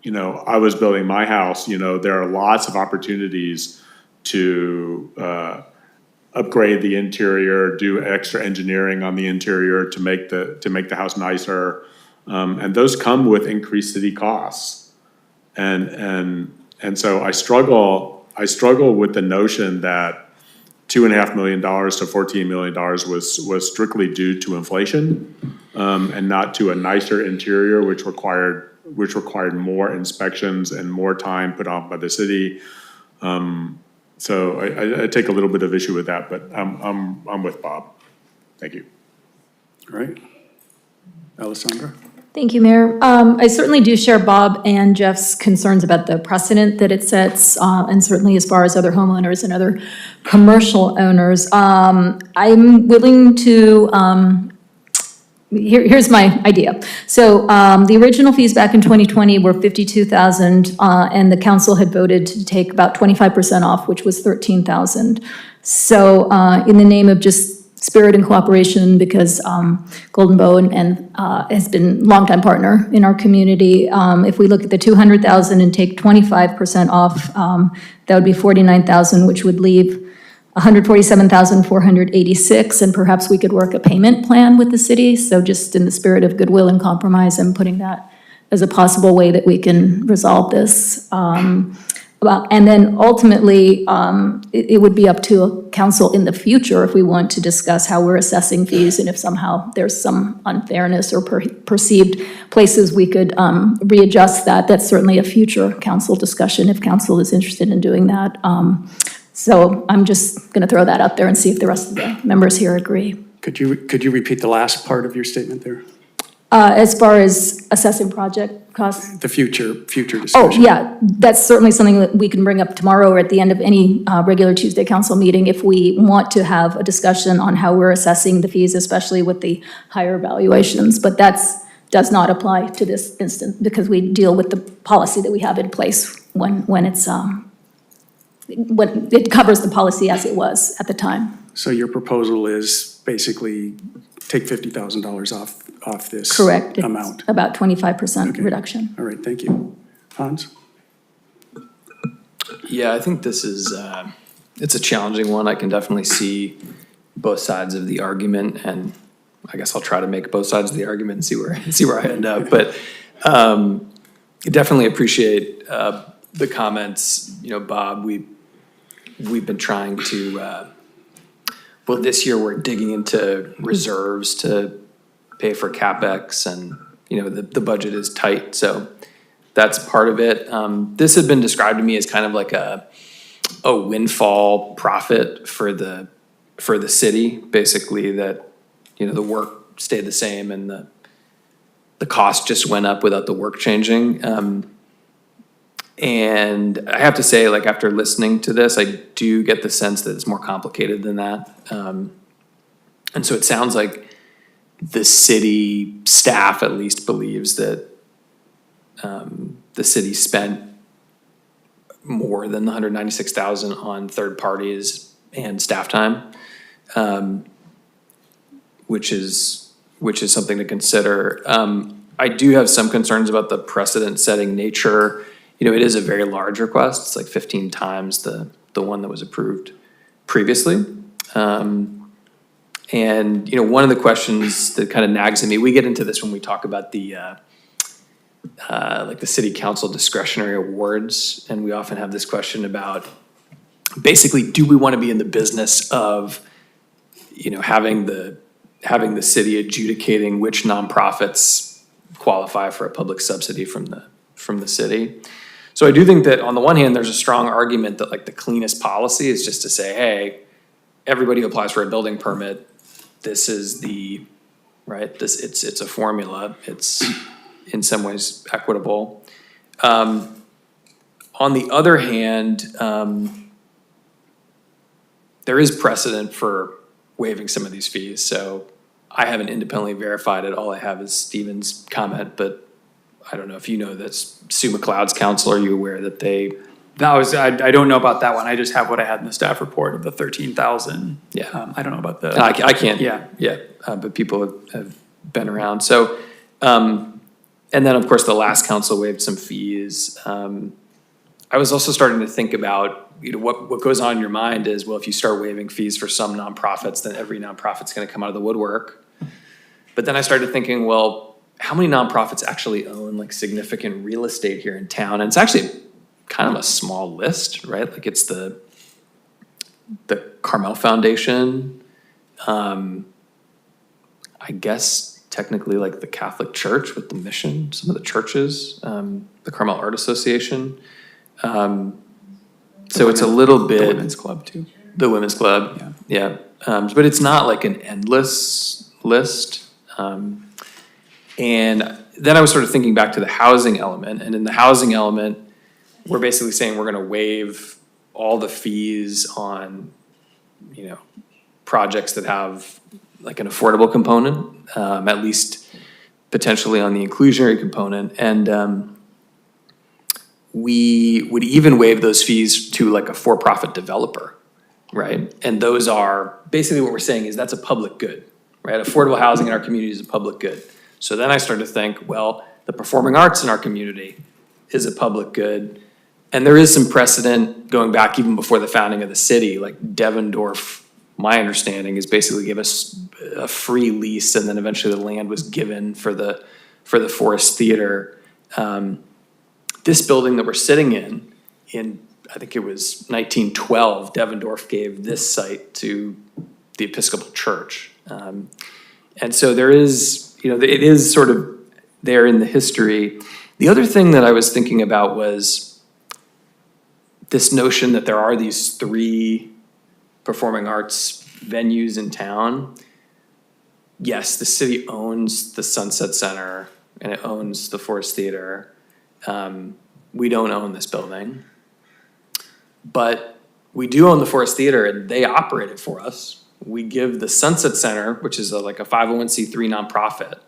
you know, I was building my house, you know, there are lots of opportunities to upgrade the interior, do extra engineering on the interior to make the house nicer, and those come with increased city costs. And so I struggle with the notion that $2.5 million to $14 million was strictly due to inflation, and not to a nicer interior, which required more inspections and more time put on by the city. So I take a little bit of issue with that, but I'm with Bob. Thank you. All right. Alissandra? Thank you, Mayor. I certainly do share Bob and Jeff's concerns about the precedent that it sets, and certainly as far as other homeowners and other commercial owners. I'm willing to, here's my idea. So the original fees back in 2020 were $52,000, and the council had voted to take about 25% off, which was $13,000. So in the name of just spirit and cooperation, because Golden Bow and has been a longtime partner in our community, if we look at the $200,000 and take 25% off, that would be $49,000, which would leave $147,486, and perhaps we could work a payment plan with the city. So just in the spirit of goodwill and compromise, I'm putting that as a possible way that we can resolve this. Well, and then ultimately, it would be up to a council in the future if we want to discuss how we're assessing fees and if somehow there's some unfairness or perceived places we could readjust that. That's certainly a future council discussion if council is interested in doing that. So I'm just going to throw that out there and see if the rest of the members here agree. Could you repeat the last part of your statement there? As far as assessing project costs? The future Oh, discussion. yeah, that's certainly something that we can bring up tomorrow or at the end of any regular Tuesday council meeting if we want to have a discussion on how we're assessing the fees, especially with the higher valuations. But does not apply to this instance because we deal with the policy that we have in place when it covers the policy as it was at the time. So your proposal is basically take $50,000 off this Correct. amount? It's about 25% Okay. reduction. All right, thank you. Hans? Yeah, I think this is, it's a challenging one. I can definitely see both sides of the argument, and I guess I'll try to make both sides of the argument and see where I end up. But definitely appreciate the comments. You know, Bob, we've been trying to, well, this year we're digging into reserves to pay for CapEx, and, you know, the budget is tight, so that's part of it. This had been described to me as kind of like a windfall profit for the city, basically, that, you know, the work stayed the same and the cost just went up without the work changing. And I have to say, like, after listening to this, I do get the sense that it's more complicated than that. And so it sounds like the city staff at least believes that the city spent more than the $196,000 on third parties and staff time, which is something to consider. I do have some concerns about the precedent-setting nature. You know, it is a very large request. It's like 15 times the one that was approved previously. And, you know, one of the questions that kind of nags at me, we get into this when we talk about the, like the city council discretionary awards. And we often have this question about basically, do we want to be in the business of, you know, having the city adjudicating which nonprofits qualify for a public subsidy from the city? So I do think that on the one hand, there's a strong argument that like the cleanest policy is just to say, hey, everybody who applies for a building permit, this is the, right, it's a formula. It's in some ways equitable. On the other hand, there is precedent for waiving some of these fees. So I haven't independently verified it. All I have is Stephen's comment, but I don't know if you know that's Sue McLeod's counsel. Are you aware that they? I don't know about that one. I just have what I had in the staff report of the 13,000. Yeah. I don't know about the. I can't. Yeah. But people have been around. So, and then of course the last council waived some fees. I was also starting to think about, you know, what goes on in your mind is, well, if you start waiving fees for some nonprofits, then every nonprofit's going to come out of the woodwork. But then I started thinking, well, how many nonprofits actually own like significant real estate here in town? And it's actually kind of a small list, right? Like it's the Carmel Foundation, I guess technically like the Catholic Church with the mission, some of the churches, the Carmel Art Association. So it's a little bit. The Women's Club too. The Women's Club, yeah. But it's not like an endless list. And then I was sort of thinking back to the housing element, and in the housing element, we're basically saying we're going to waive all the fees on, you know, projects that have like an affordable component, at least potentially on the inclusionary component. And we would even waive those fees to like a for-profit developer, right? And those are basically what we're saying is that's a public good, right? Affordable housing in our community is a public good. So then I started to think, well, the performing arts in our community is a public good. And there is some precedent going back even before the founding of the city, like Devendorf, my understanding is basically give us a free lease, and then eventually the land was given for the Forest Theater. This building that we're sitting in I think it was 1912, Devendorf gave this site to the Episcopal Church. And so there is, it is sort of there in the history. The other thing that I was thinking about was this notion that there are these 3 performing arts venues in town. Yes, the city owns the Sunset Center and it owns the Forest Theater. We don't own this building. But we do own the Forest Theater and they operate it for us. We give the Sunset Center, which is like a 501c3 nonprofit,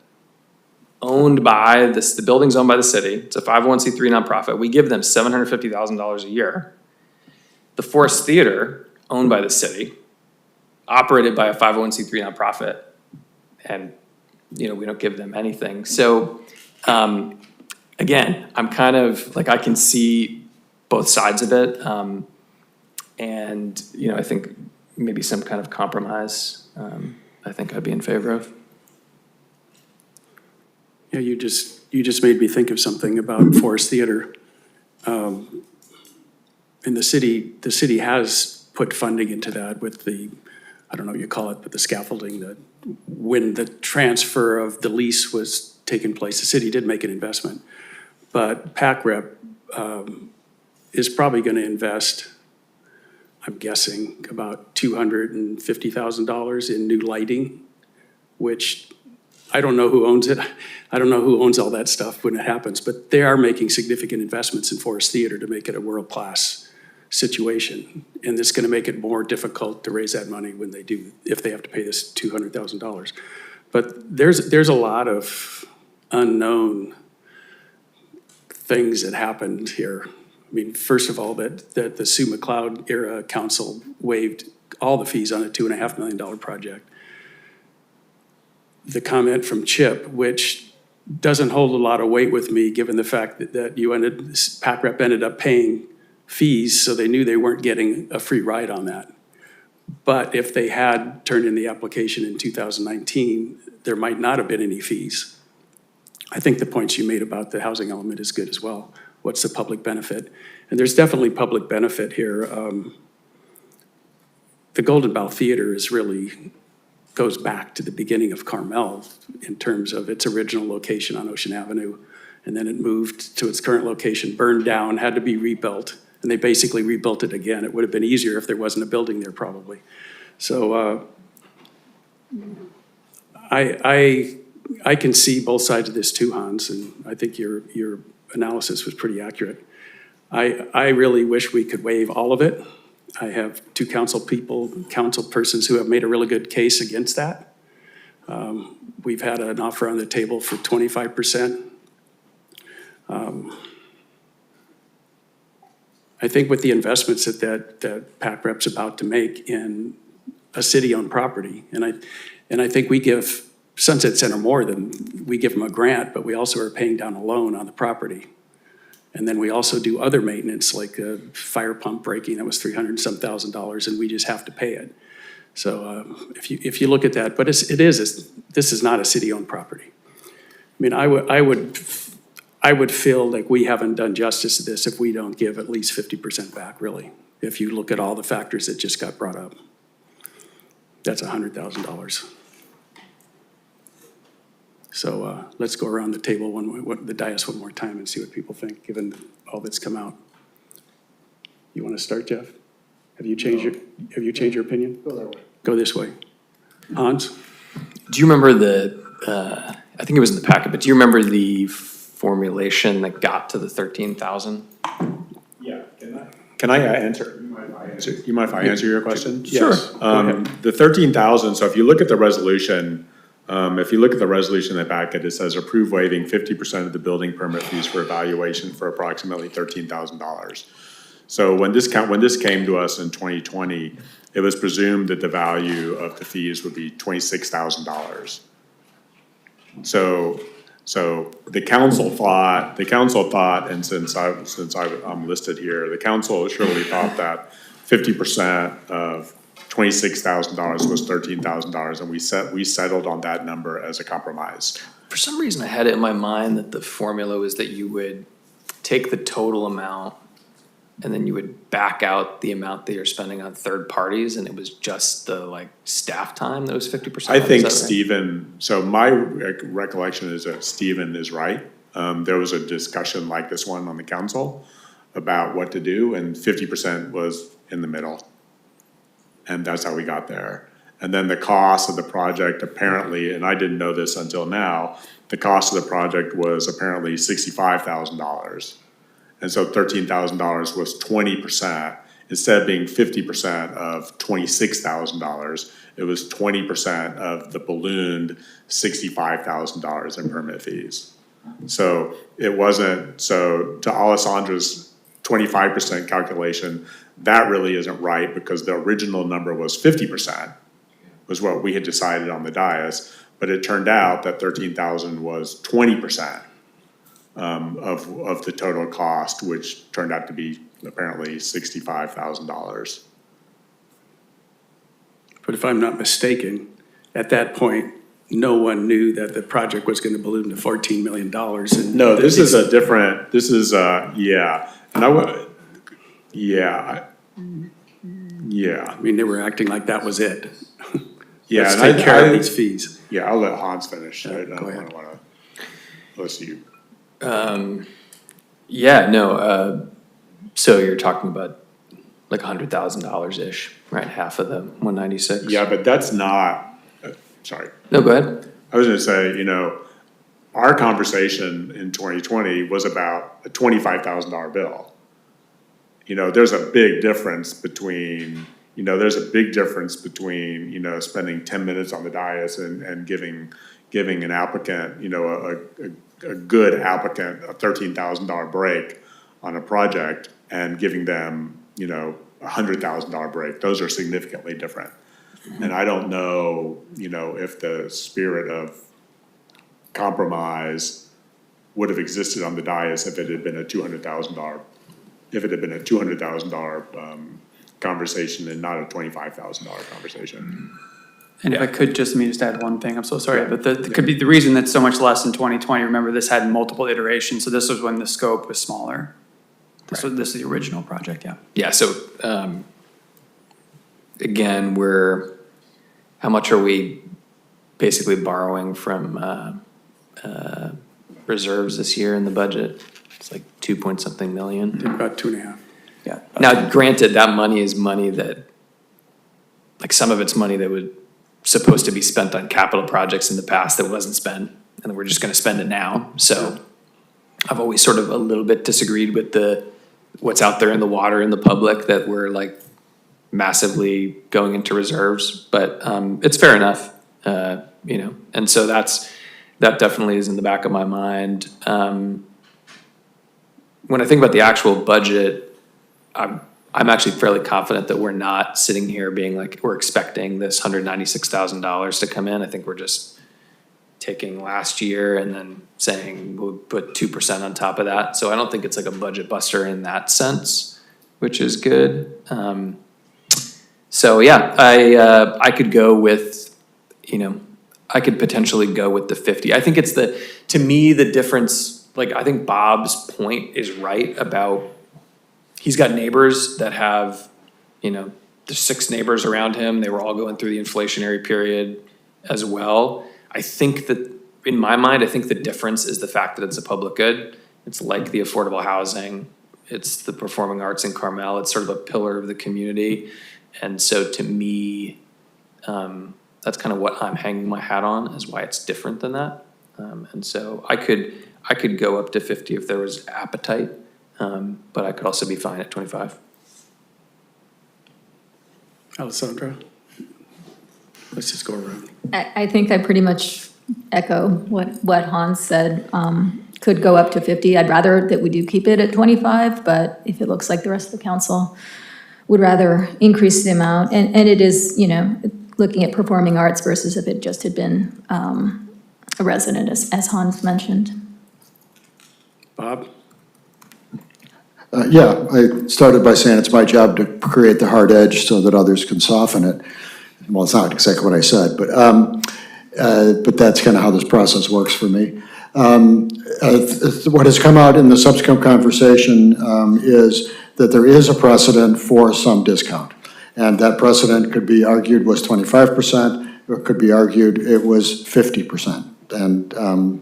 owned by this, the building's owned by the city. It's a 501c3 nonprofit. We give them $750,000 a year. The Forest Theater, owned by the city, operated by a 501c3 nonprofit, and we don't give them anything. So again, I'm kind of like, I can see both sides of it. And I think maybe some kind of compromise, I think I'd be in favor of. Yeah, you just made me think of something about Forest Theater. And the city has put funding into that with the, I don't know what you call it, but the scaffolding, that when the transfer of the lease was taking place, the city did make an investment. But PAC-REP is probably gonna invest, I'm guessing, about $250,000 in new lighting, which I don't know who owns it. I don't know who owns all that stuff when it happens, but they are making significant investments in Forest Theater to make it a world-class situation. And it's gonna make it more difficult to raise that money when they do, if they have to pay this $200,000. But there's a lot of unknown things that happened here. I mean, first of all, that the Sue McLeod era council waived all the fees on a $2.5 million project. The comment from Chip, which doesn't hold a lot of weight with me, given the fact that PAC-REP ended up paying fees, so they knew they weren't getting a free ride on that. But if they had turned in the application in 2019, there might not have been any fees. I think the points you made about the housing element is good as well. What's the public benefit? And there's definitely public benefit here. The Golden Bough Theater goes back to the beginning of Carmel in terms of its original location on Ocean Avenue. And then it moved to its current location, burned down, had to be rebuilt. And they basically rebuilt it again. It would have been easier if there wasn't a building there probably. So I can see both sides of this too, Hans, and I think your analysis was pretty accurate. I really wish we could waive all of it. I have 2 council persons who have made a really good case against that. We've had an offer on the table for 25%. I think with the investments that PAC-REP's about to make in a city-owned property, and I think we give Sunset Center more than, we give them a grant, but we also are paying down a loan on the property. And then we also do other maintenance, like a fire pump breaking, that was $300-some-thousand, and we just have to pay it. So if you look at that, but this is not a city-owned property. I mean, I would feel like we haven't done justice to this if we don't give at least 50% back, really. If you look at all the factors that just got brought up. That's $100,000. So let's go around the table, the dais one more time and see what people think, given all that's come out. You want to start, Jeff? Have you changed your opinion? Go that way. Go this way. Hans? Do you remember I think it was in the packet, but do you remember the formulation that got to the 13,000? Yeah, can I answer? You mind if I answer your question? Sure. The 13,000, so if you look at the resolution, in the packet, it says approve waiving 50% of the building permit fees for evaluation for approximately $13,000. So when this came to us in 2020, it was presumed that the value of the fees would be $26,000. So the council thought, and since I'm listed here, the council surely thought that 50% of $26,000 was $13,000, and we settled on that number as a compromise. For some reason, I had it in my mind that the formula was that you would take the total amount and then you would back out the amount that you're spending on third parties, and it was just the like staff time that was 50%? I think Is that right? Stephen, so my recollection is that Stephen is right. There was a discussion like this one on the council about what to do, and 50% was in the middle. And that's how we got there. And then the cost of the project apparently, and I didn't know this until now, the cost of the project was apparently $65,000. And so $13,000 was 20%. Instead of being 50% of $26,000, it was 20% of the ballooned $65,000 in permit fees. So it wasn't, so to Alessandra's 25% calculation, that really isn't right, because the original number was 50%, was what we had decided on the dais, but it turned out that 13,000 was 20% of the total cost, which turned out to be apparently $65,000. But if I'm not mistaken, at that point, no one knew that the project was going to balloon to $14 million. And No, this is a different, this is, yeah, and I would, yeah, yeah. I mean, they were acting like that was it. Yeah, Let's and take care of these fees. Yeah, I'll let Hans finish. I Go don't ahead. wanna, unless you. Yeah, no, so you're talking about like $100,000-ish, right? Half of the 196? Yeah, but that's not, sorry. No, go ahead. I was gonna say, you know, our conversation in 2020 was about a $25,000 bill. You know, there's a big difference between, you know, spending 10 minutes on the dais and giving an applicant, you know, a good applicant a $13,000 break on a project, and giving them, you know, a $100,000 break. Those are significantly different. And I don't know, you know, if the spirit of compromise would have existed on the dais if it had been a $200,000, conversation and not a $25,000 conversation. And if I could just add one thing, I'm so sorry, but it could be the reason that's so much less in 2020. Remember, this had multiple iterations, so this was when the scope was smaller. This is the original project, yeah. Yeah, so, again, how much are we basically borrowing from, reserves this year in the budget? It's like 2-point-something million. About 2.5. Yeah. Now, granted, that money is money that, like, some of it's money that was supposed to be spent on capital projects in the past that wasn't spent, and we're just gonna spend it now. So I've always sort of a little bit disagreed with what's out there in the water in the public, that we're like massively going into reserves, but it's fair enough, you know, and so that definitely is in the back of my mind. When I think about the actual budget, I'm actually fairly confident that we're not sitting here being like, we're expecting this $196,000 to come in. I think we're just taking last year and then saying we'll put 2% on top of that. So I don't think it's like a budget buster in that sense, which is good. So yeah, I could go with, you know, I could potentially go with the 50. I think it's to me, the difference, like, I think Bob's point is right about, he's got neighbors that have, you know, there's 6 neighbors around him. They were all going through the inflationary period as well. I think that, in my mind, I think the difference is the fact that it's a public good. It's like the affordable housing. It's the performing arts in Carmel. It's sort of a pillar of the community. And so to me, that's kind of what I'm hanging my hat on, is why it's different than that. And so I could go up to 50 if there was appetite, but I could also be fine at 25. Alissandra? Let's just go around. I think I pretty much echo what Hans said. Could go up to 50. I'd rather that we do keep it at 25, but if it looks like the rest of the council would rather increase the amount, and it is, you know, looking at performing arts versus if it just had been a resident, as Hans mentioned. Bob? Yeah, I started by saying it's my job to create the hard edge so that others can soften it. Well, it's not exactly what I said, but that's kind of how this process works for me. What has come out in the subsequent conversation is that there is a precedent for some discount. And that precedent could be argued was 25%, or it could be argued it was 50%. And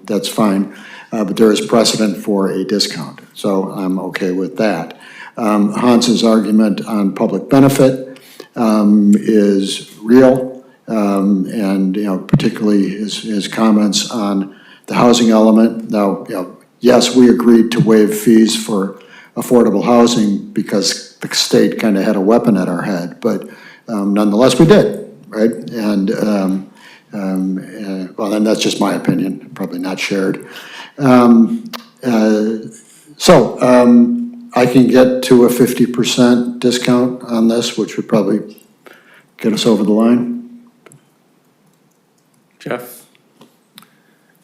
that's fine, but there is precedent for a discount. So I'm okay with that. Hans's argument on public benefit is real. And, particularly his comments on the housing element. Now, yes, we agreed to waive fees for affordable housing because the state kind of had a weapon at our head, but nonetheless, we did, right? And, well, and that's just my opinion, probably not shared. I can get to a 50% discount on this, which would probably get us over the line. Jeff?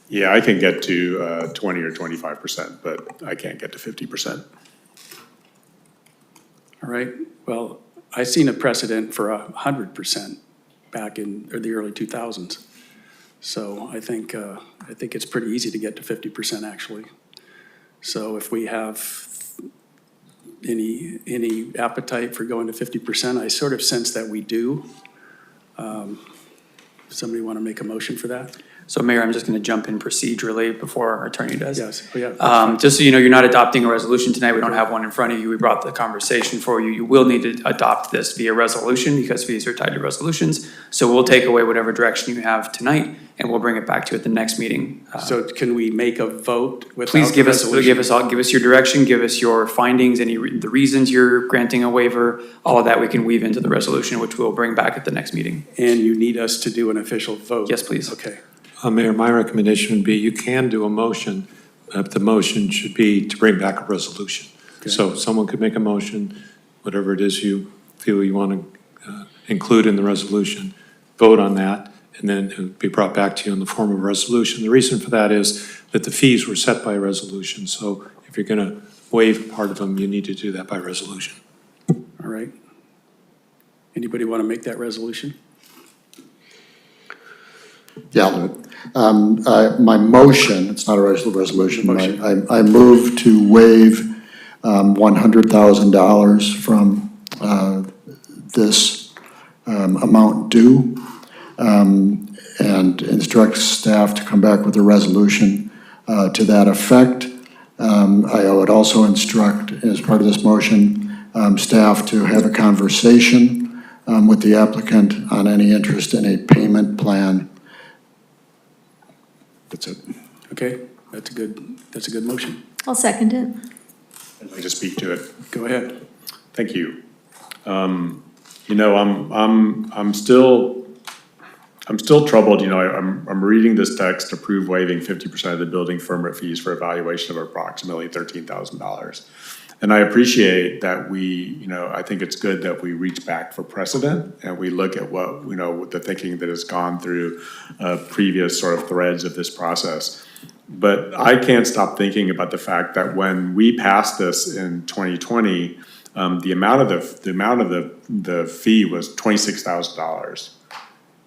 Yeah, I can get to 20 or 25%, but I can't get to 50%. All right, well, I seen a precedent for 100% back in the early 2000s. So I think it's pretty easy to get to 50% actually. So if we have any appetite for going to 50%, I sort of sense that we do. Somebody want to make a motion for that? So Mayor, I'm just going to jump in procedurally before our attorney does. Yes, oh, yeah. Just so you know, you're not adopting a resolution tonight. We don't have one in front of you. We brought the conversation for you. You will need to adopt this via resolution because fees are tied to resolutions. So we'll take away whatever direction you have tonight and we'll bring it back to you at the next meeting. So can we make a vote without Please the give us resolution? give us your direction, give us your findings, the reasons you're granting a waiver, all of that we can weave into the resolution, which we'll bring back at the next meeting. And you need us to do an official vote? Yes, please. Okay. Mayor, my recommendation would be you can do a motion, but the motion should be to bring back a resolution. Okay. So someone could make a motion, whatever it is you feel you want to include in the resolution, vote on that, and then it would be brought back to you in the form of a resolution. The reason for that is that the fees were set by a resolution. So if you're going to waive part of them, you need to do that by resolution. All right. Anybody want to make that resolution? Yeah, I'll do it. My motion, it's not a resolution, Motion. I move to waive $100,000 from this amount due, and instruct staff to come back with a resolution to that effect. I would also instruct, as part of this motion, staff to have a conversation with the applicant on any interest in a payment plan. That's it. Okay, that's a good motion. I'll second it. I'd like to speak to it. Go ahead. Thank you. I'm still troubled. I'm reading this text, approve waiving 50% of the building permit fees for evaluation of approximately $13,000. And I appreciate that I think it's good that we reach back for precedent and we look at what, the thinking that has gone through previous sort of threads of this process. But I can't stop thinking about the fact that when we passed this in 2020, the amount of the fee was $26,000.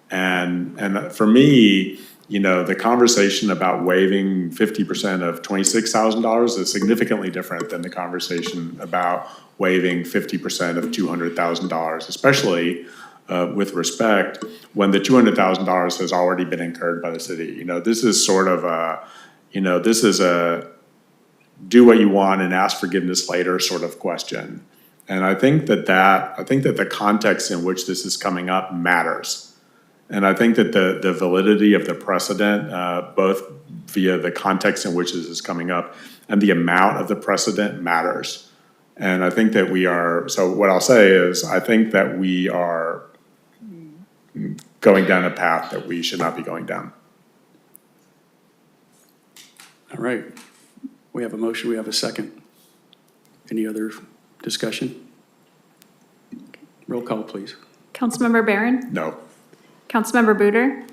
And for me, the conversation about waiving 50% of $26,000 is significantly different than the conversation about waiving 50% of $200,000, especially with respect when the $200,000 has already been incurred by the city. This is sort of this is a do what you want and ask forgiveness later sort of question. And I think that the context in which this is coming up matters. And I think that the validity of the precedent, both via the context in which this is coming up and the amount of the precedent matters. And I think that so what I'll say is, I think that we are going down a path that we should not be going down. All right. We have a motion, we have a second. Any other discussion? Roll call, please. Councilmember Byrne? No. Councilmember Booter?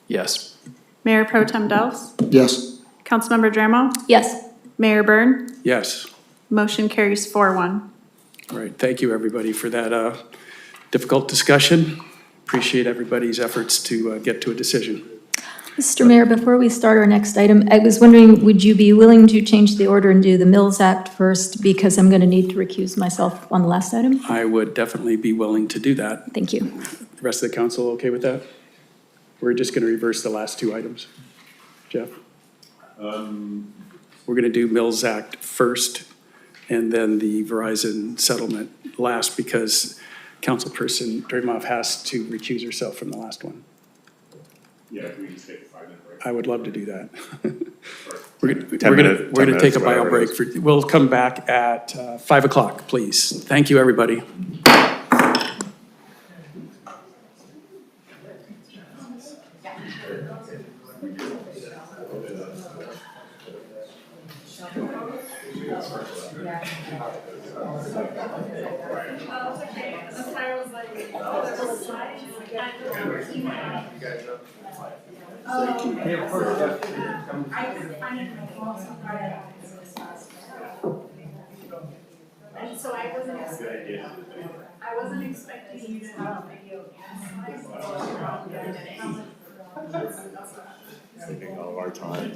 Yes. Mayor Pro Tem Delves? Yes. Councilmember Dramov? Yes. Mayor Byrne? Yes. Motion carries 4-1. All right, thank you, everybody, for that difficult discussion. Appreciate everybody's efforts to get to a decision. Mr. Mayor, before we start our next item, I was wondering, would you be willing to change the order and do the Mills Act first? Because I'm going to need to recuse myself on the last item. I would definitely be willing to do that. Thank you. The rest of the council okay with that? We're just going to reverse the last two items. Jeff? We're going to do Mills Act first and then the Verizon settlement last because Councilperson Dramov has to recuse herself from the last one. Yeah, we can take a 5-minute break. I would love to do that. We're gonna Take a bio break. We'll come back at 5 o'clock, please. Thank you, everybody. And so I wasn't expecting you to have a video. Taking all of our time.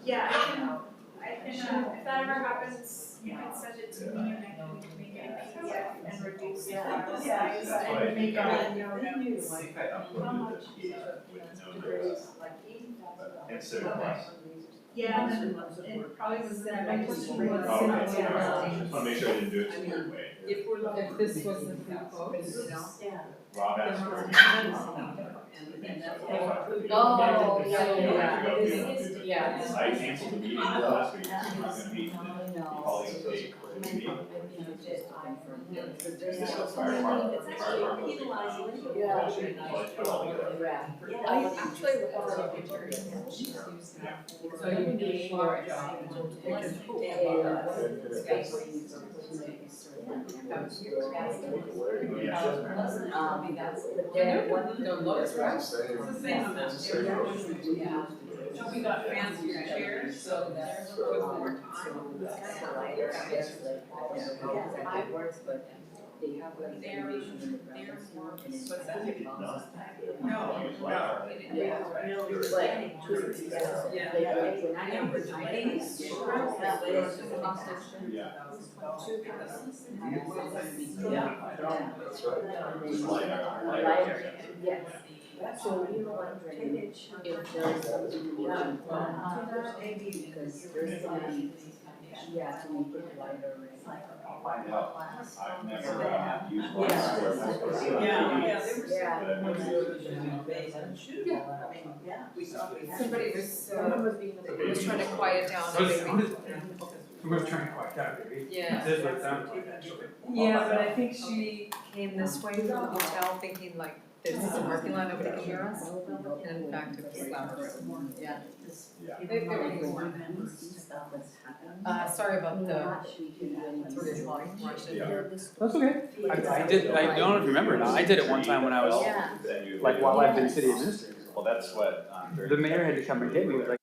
Yeah, if that ever happens, you can send it to me and I can make it a PDF and reduce the file size and make it no notes. Yeah, and then it probably was then I just. Just wanna make sure I didn't do it the weird way. If this wasn't proposed, Rob asked for it. oh, yeah. I canceled the meeting last week, because we were gonna meet, and then calling the state for the meeting. I actually looked at the picture. So you can do a short job. No, lowest price. It's the same amount. Yeah. So we got fancier chairs, so that was more time. They're more, what's that? No. Yeah. I know we're delays. So we were wondering if there's something we can because there's some, yeah, to make it lighter. I'll find out. I've never used one. Somebody was trying to quiet down. Someone's trying to quiet down, baby. Yeah. This is what it sounds like, actually. Yeah, but I think she came this way from the hotel thinking like, this is a parking lot, nobody can hear us. And in fact, it was louder. Yeah. Sorry about the sort of long rush in here. That's okay. I don't know if you remember or not, I did it one time when I was, like, while I've been city administrator. Well, that's what, The mayor had to come and get me, like,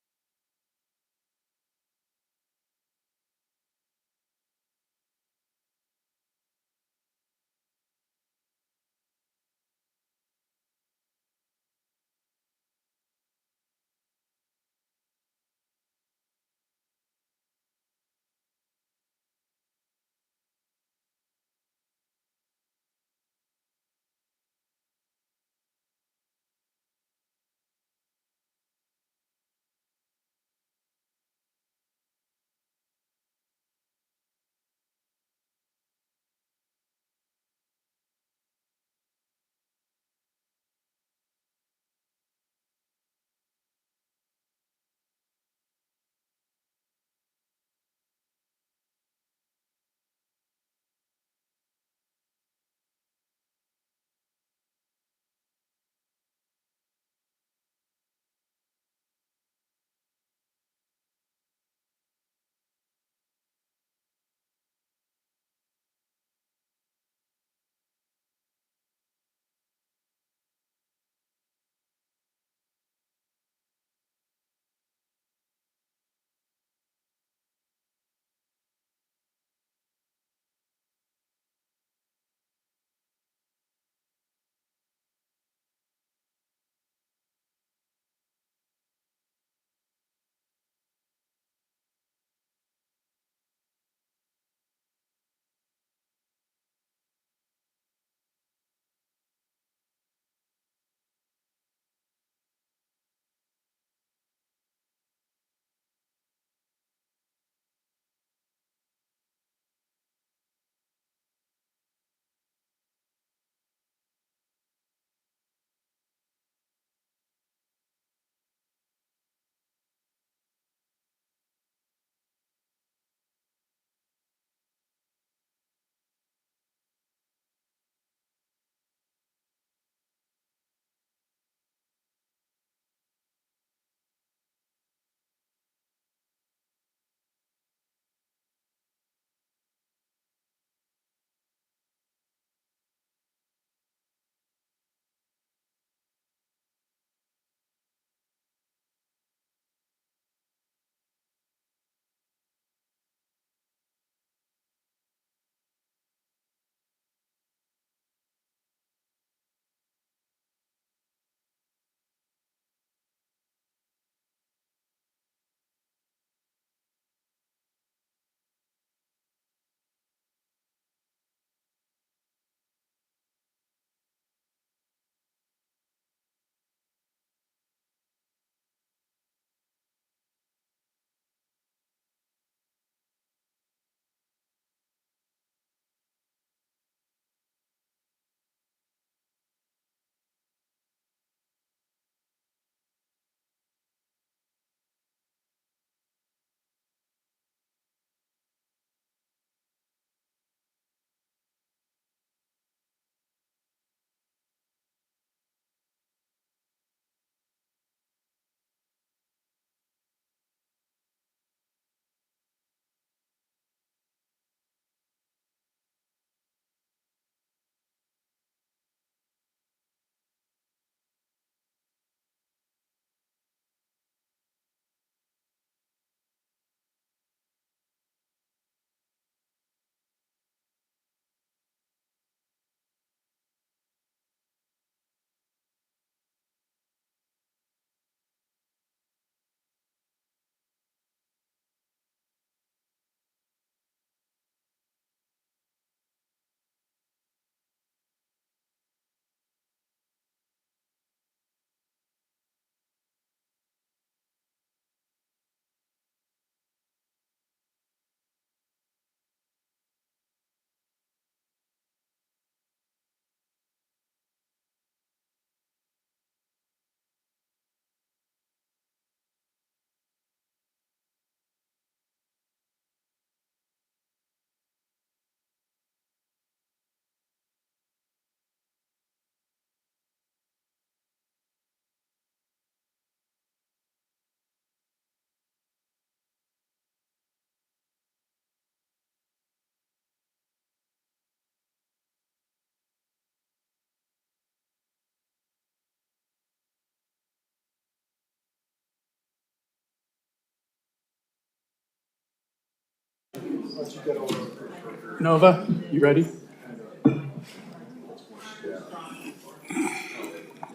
Nova, you ready?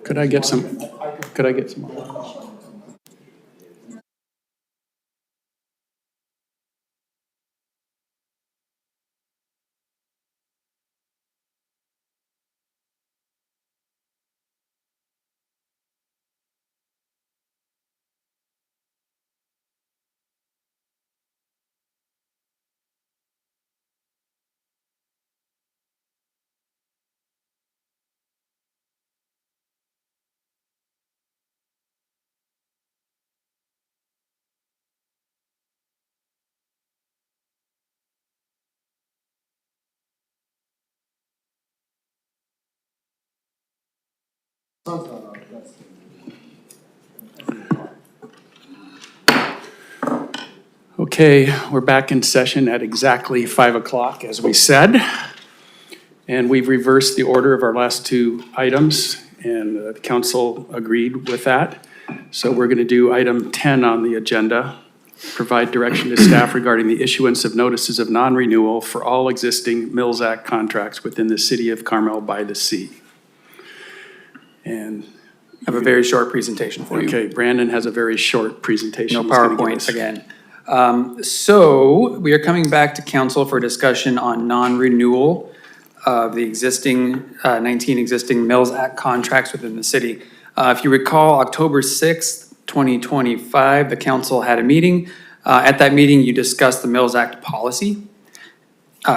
Could I get some? Okay, we're back in session at exactly 5 o'clock, as we said. And we've reversed the order of our last two items, and the council agreed with that. So we're going to do item 10 on the agenda, provide direction to staff regarding the issuance of notices of non-renewal for all existing Mills Act contracts within the city of Carmel-by-the-Sea. And I have a very short presentation for you. okay, Brandon has a very short presentation. No he's gonna give PowerPoint us. again. So we are coming back to council for discussion on non-renewal of the existing, 19 existing Mills Act contracts within the city. If you recall, October 6th, 2025, the council had a meeting. At that meeting, you discussed the Mills Act policy.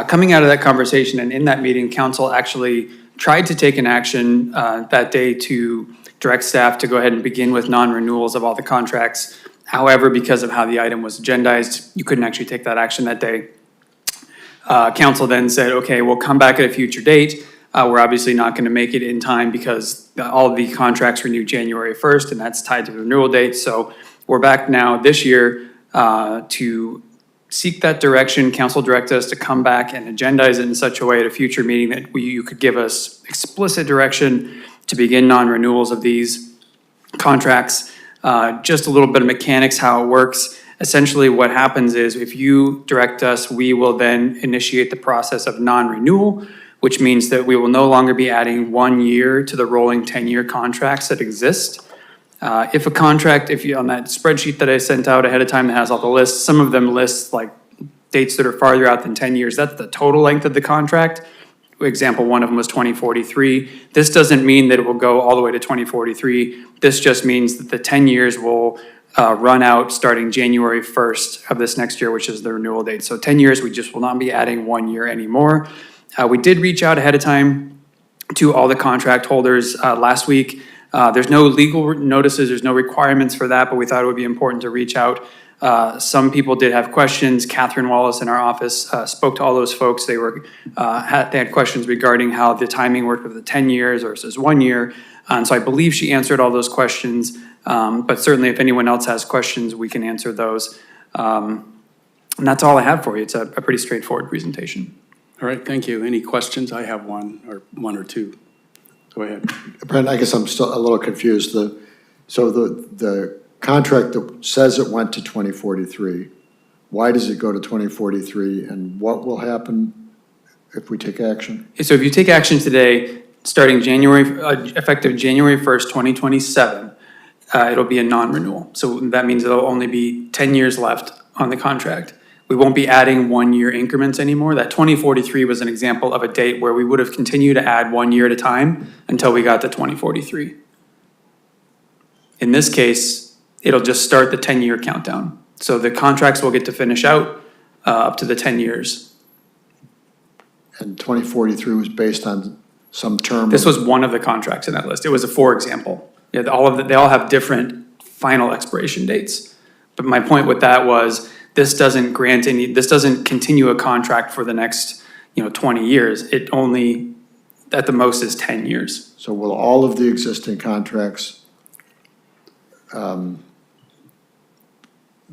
Coming out of that conversation and in that meeting, council actually tried to take an action that day to direct staff to go ahead and begin with non-renewals of all the contracts. However, because of how the item was agendized, you couldn't actually take that action that day. Council then said, okay, we'll come back at a future date. We're obviously not going to make it in time because all of the contracts renew January 1st, and that's tied to the renewal date. So we're back now this year to seek that direction. Council directed us to come back and agendize it in such a way at a future meeting that you could give us explicit direction to begin non-renewals of these contracts. Just a little bit of mechanics, how it works. Essentially what happens is if you direct us, we will then initiate the process of non-renewal, which means that we will no longer be adding 1 year to the rolling 10-year contracts that exist. If a contract, if you, on that spreadsheet that I sent out ahead of time that has all the lists, some of them list like dates that are farther out than 10 years. That's the total length of the contract. Example, one of them was 2043. This doesn't mean that it will go all the way to 2043. This just means that the 10 years will run out starting January 1st of this next year, which is the renewal date. So 10 years, we just will not be adding 1 year anymore. We did reach out ahead of time to all the contract holders last week. There's no legal notices, there's no requirements for that, but we thought it would be important to reach out. Some people did have questions. Catherine Wallace in our office spoke to all those folks. They had questions regarding how the timing worked with the 10 years versus 1 year. And so I believe she answered all those questions. But certainly if anyone else has questions, we can answer those. And that's all I have for you. It's a pretty straightforward presentation. All right, thank you. Any questions? I have one or two. Go ahead. Brent, I guess I'm still a little confused. So the contract that says it went to 2043, why does it go to 2043, and what will happen if we take action? So if you take action today, starting effective January 1st, 2027, it'll be a non-renewal. So that means there'll only be 10 years left on the contract. We won't be adding 1 year increments anymore. That 2043 was an example of a date where we would have continued to add 1 year at a time until we got to 2043. In this case, it'll just start the 10-year countdown. So the contracts will get to finish out up to the 10 years. And 2043 was based on some term? This was one of the contracts in that list. It was a for example. Yeah, they all have different final expiration dates. But my point with that was this doesn't continue a contract for the next 20 years. It only, at the most, is 10 years. So will all of the existing contracts,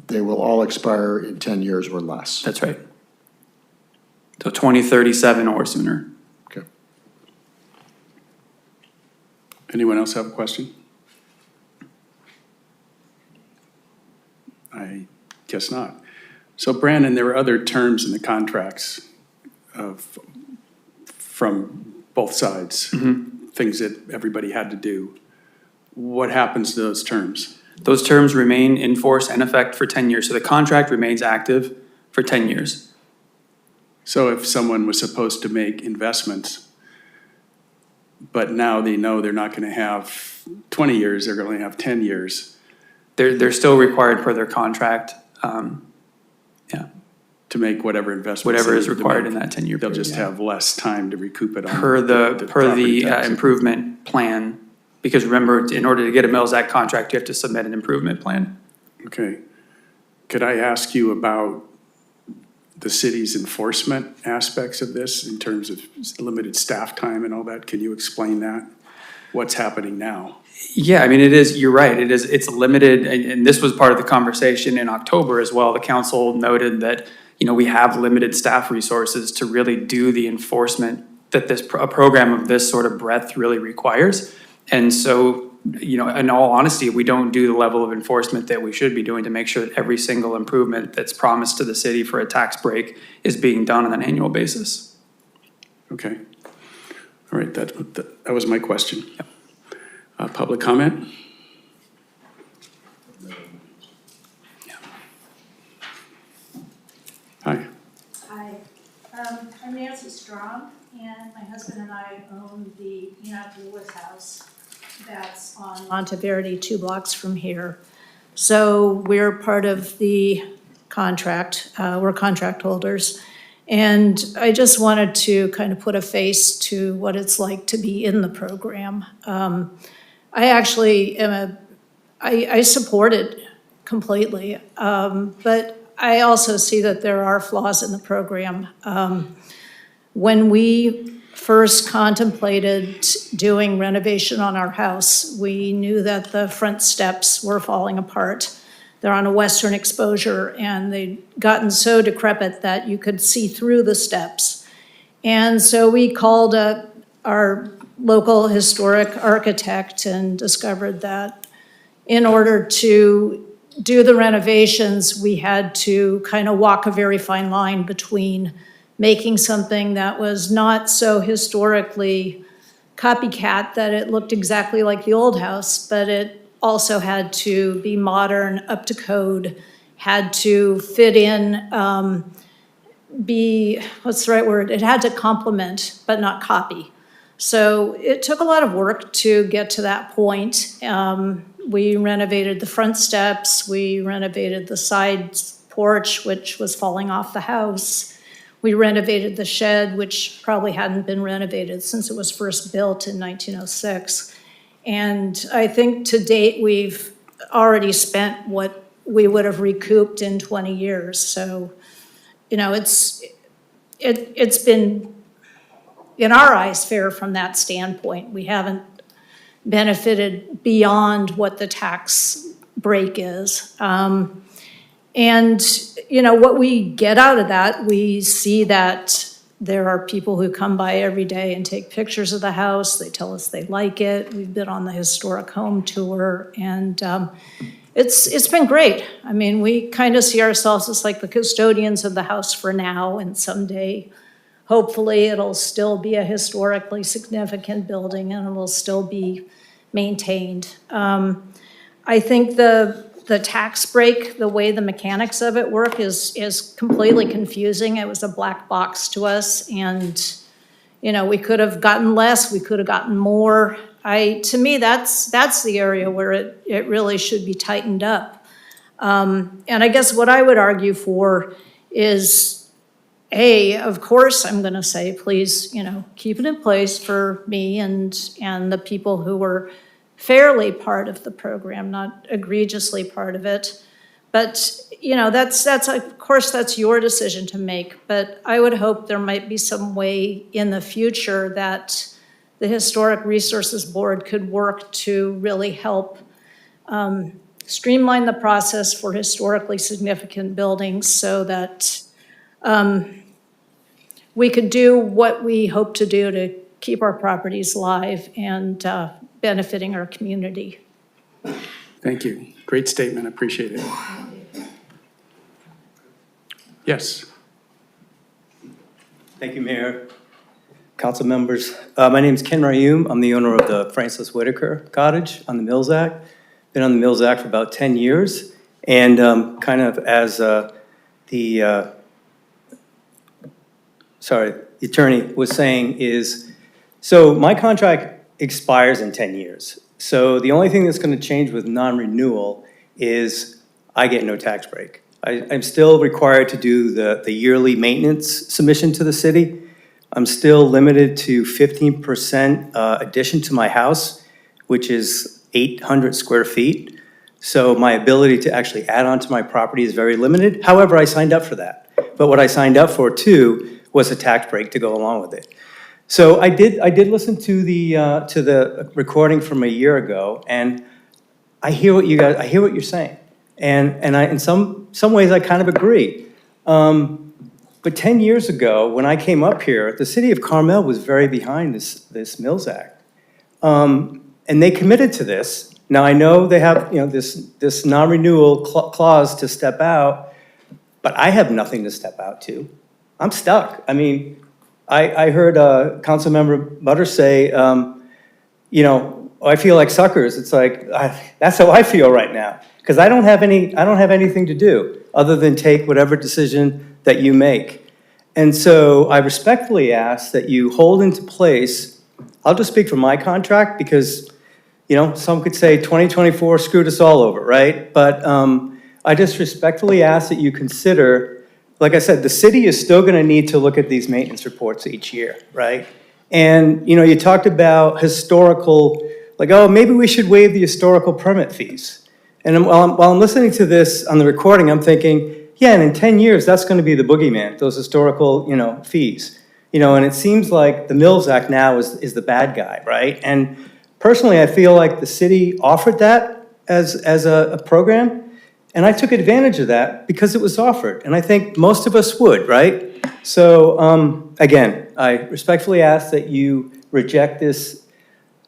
they will all expire in 10 years or less? That's right. So 2037 or sooner. Okay. Anyone else have a question? I guess not. So Brandon, there were other terms in the contracts from both sides, things that everybody had to do. What happens to those terms? Those terms remain in force and effect for 10 years. So the contract remains active for 10 years. So if someone was supposed to make investments, but now they know they're not going to have 20 years, they're going to have 10 years. They're still required per their contract, To make whatever investments. whatever they is need to required make. in that 10-year They'll period. just have less time to recoup it on. Per the property tax. improvement plan. Because remember, in order to get a Mills Act contract, you have to submit an improvement plan. Okay. Could I ask you about the city's enforcement aspects of this in terms of limited staff time and all that? Can you explain that? What's happening now? Yeah, I mean, it is, you're right, it's limited, and this was part of the conversation in October as well. The council noted that, we have limited staff resources to really do the enforcement that a program of this sort of breadth really requires. And so, in all honesty, we don't do the level of enforcement that we should be doing to make sure that every single improvement that's promised to the city for a tax break is being done on an annual basis. Okay. All right, that was my question. Yep. Public comment? Yeah. Hi. Hi, I'm Nancy Strong, and my husband and I own the Enoch Lewis house that's on Monterey, 2 blocks from here. So we're part of the contract, we're contract holders. And I just wanted to kind of put a face to what it's like to be in the program. I actually I support it completely, but I also see that there are flaws in the program. When we first contemplated doing renovation on our house, we knew that the front steps were falling apart. They're on a western exposure, and they'd gotten so decrepit that you could see through the steps. And so we called our local historic architect and discovered that in order to do the renovations, we had to kind of walk a very fine line between making something that was not so historically copycat that it looked exactly like the old house, but it also had to be modern, up to code, had to fit in, what's the right word? It had to complement, but not copy. So it took a lot of work to get to that point. We renovated the front steps, we renovated the side porch, which was falling off the house. We renovated the shed, which probably hadn't been renovated since it was first built in 1906. And I think to date, we've already spent what we would have recouped in 20 years. So, it's been, in our eyes, fair from that standpoint. We haven't benefited beyond what the tax break is. And, what we get out of that, we see that there are people who come by every day and take pictures of the house. They tell us they like it. We've been on the historic home tour, and it's been great. I mean, we kind of see ourselves as like the custodians of the house for now, and someday, hopefully, it'll still be a historically significant building and it will still be maintained. I think the tax break, the way the mechanics of it work is completely confusing. It was a black box to us, and, we could have gotten less, we could have gotten more. To me, that's the area where it really should be tightened up. And I guess what I would argue for is, of course, I'm gonna say, please, keep it in place for me and the people who were fairly part of the program, not egregiously part of it. But, that's of course, that's your decision to make. But I would hope there might be some way in the future that the Historic Resources Board could work to really help streamline the process for historically significant buildings so that we could do what we hope to do to keep our properties live and benefiting our community. Thank you. Great statement. Appreciate it. Yes. Thank you, Mayor. Council members. My name is Ken Rayum. I'm the owner of the Francis Whitaker Cottage on the Mills Act. Been on the Mills Act for about 10 years. And kind of as the attorney was saying is, so my contract expires in 10 years. So the only thing that's going to change with non-renewal is I get no tax break. I'm still required to do the yearly maintenance submission to the city. I'm still limited to 15% addition to my house, which is 800 square feet. So my ability to actually add on to my property is very limited. However, I signed up for that. But what I signed up for too was a tax break to go along with it. So I did listen to the recording from a year ago, and I hear what you're saying. And in some ways, I kind of agree. But 10 years ago, when I came up here, the city of Carmel was very behind this Mills Act. And they committed to this. Now, I know they have this non-renewal clause to step out, but I have nothing to step out to. I'm stuck. I mean, I heard Councilmember Butters say, I feel like suckers. It's like, that's how I feel right now. Because I don't have anything to do other than take whatever decision that you make. And so I respectfully ask that you hold into place, I'll just speak for my contract because, some could say 2024 screwed us all over, right? But I just respectfully ask that you consider, like I said, the city is still going to need to look at these maintenance reports each year, right? And, you talked about historical, like, oh, maybe we should waive the historical permit fees. And while I'm listening to this on the recording, I'm thinking, yeah, and in 10 years, that's going to be the boogeyman, those historical, fees. And it seems like the Mills Act now is the bad guy, right? And personally, I feel like the city offered that as a program, and I took advantage of that because it was offered, and I think most of us would, right? So, again, I respectfully ask that you reject this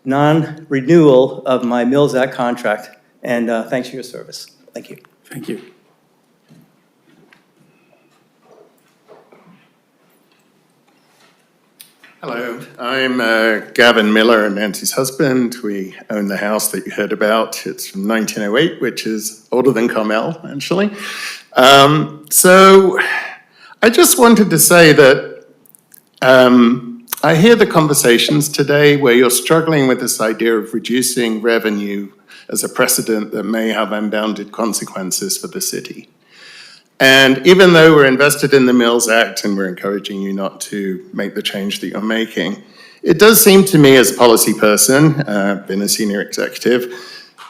non-renewal of my Mills Act contract. And thanks for your service. Thank you. Thank you. Hello, I'm Gavin Miller and Nancy's husband. We own the house that you heard about. It's from 1908, which is older than Carmel, actually. So I just wanted to say that I hear the conversations today where you're struggling with this idea of reducing revenue as a precedent that may have unbounded consequences for the city. And even though we're invested in the Mills Act and we're encouraging you not to make the change that you're making, it does seem to me as a policy person, been a senior executive,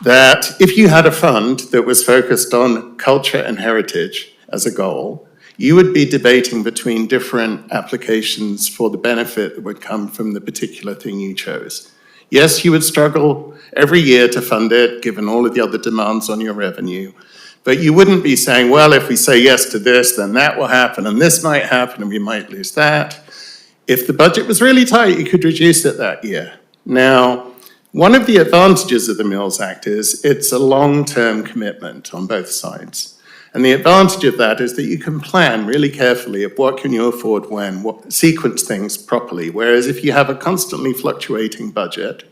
that if you had a fund that was focused on culture and heritage as a goal, you would be debating between different applications for the benefit that would come from the particular thing you chose. Yes, you would struggle every year to fund it, given all of the other demands on your revenue, but you wouldn't be saying, well, if we say yes to this, then that will happen, and this might happen, and we might lose that. If the budget was really tight, you could reduce it that year. Now, one of the advantages of the Mills Act is it's a long-term commitment on both sides. And the advantage of that is that you can plan really carefully of what can you afford when, sequence things properly. Whereas if you have a constantly fluctuating budget,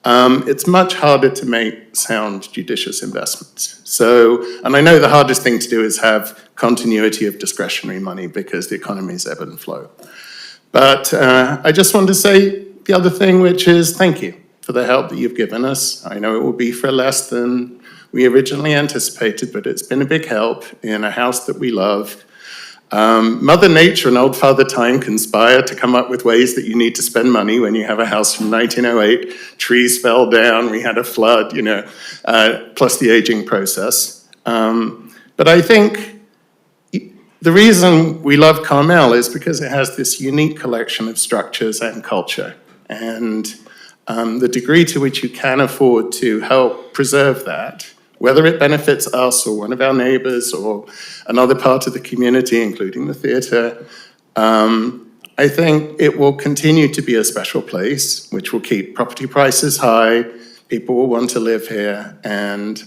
it's much harder to make sound, judicious investments. So, and I know the hardest thing to do is have continuity of discretionary money because the economies ebb and flow. But I just want to say the other thing, which is thank you for the help that you've given us. I know it will be for less than we originally anticipated, but it's been a big help in a house that we love. Mother Nature and Old Father Time conspire to come up with ways that you need to spend money when you have a house from 1908. Trees fell down, we had a flood, plus the aging process. But I think the reason we love Carmel is because it has this unique collection of structures and culture. And the degree to which you can afford to help preserve that, whether it benefits us or one of our neighbors or another part of the community, including the theater, I think it will continue to be a special place, which will keep property prices high, people will want to live here, and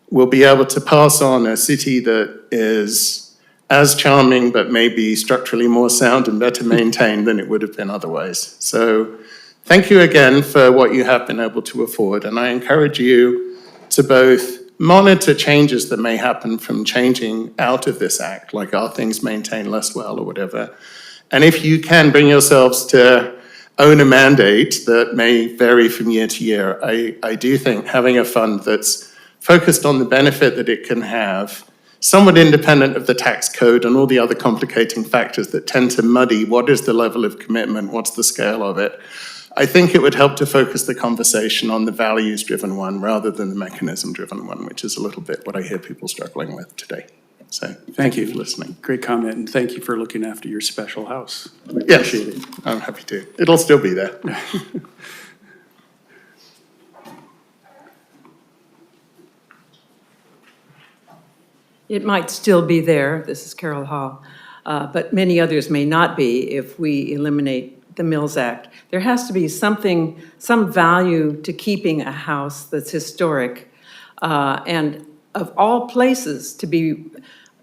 we'll be able to pass on a city that is as charming, but maybe structurally more sound and better maintained than it would have been otherwise. So thank you again for what you have been able to afford, and I encourage you to both monitor changes that may happen from changing out of this act, like are things maintained less well or whatever. And if you can bring yourselves to own a mandate that may vary from year to year, I do think having a fund that's focused on the benefit that it can have, somewhat independent of the tax code and all the other complicating factors that tend to muddy what is the level of commitment, what's the scale of it. I think it would help to focus the conversation on the values-driven one rather than the mechanism-driven one, which is a little bit what I hear people struggling with today. So thank you for listening. Great comment, and thank you for looking after your special house. We Yes, appreciate it. I'm happy to. It'll still be there. It might still be there, this is Carol Hall, but many others may not be if we eliminate the Mills Act. There has to be something, some value to keeping a house that's historic. And of all places to be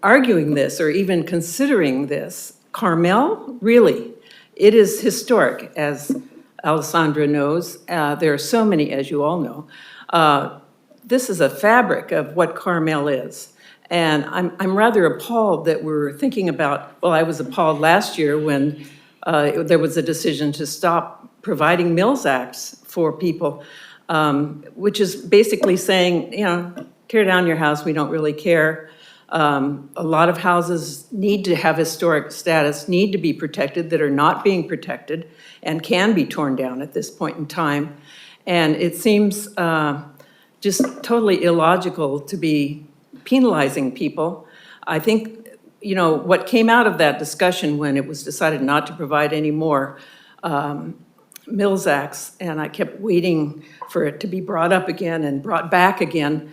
arguing this or even considering this, Carmel, really, it is historic, as Alissandra knows. There are so many, as you all know. This is a fabric of what Carmel is. And I'm rather appalled that we're thinking about, well, I was appalled last year when there was a decision to stop providing Mills Acts for people, which is basically saying, you know, tear down your house, we don't really care. A lot of houses need to have historic status, need to be protected, that are not being protected and can be torn down at this point in time. And it seems just totally illogical to be penalizing people. I think, you know, what came out of that discussion when it was decided not to provide any more Mills Acts, and I kept waiting for it to be brought up again and brought back again,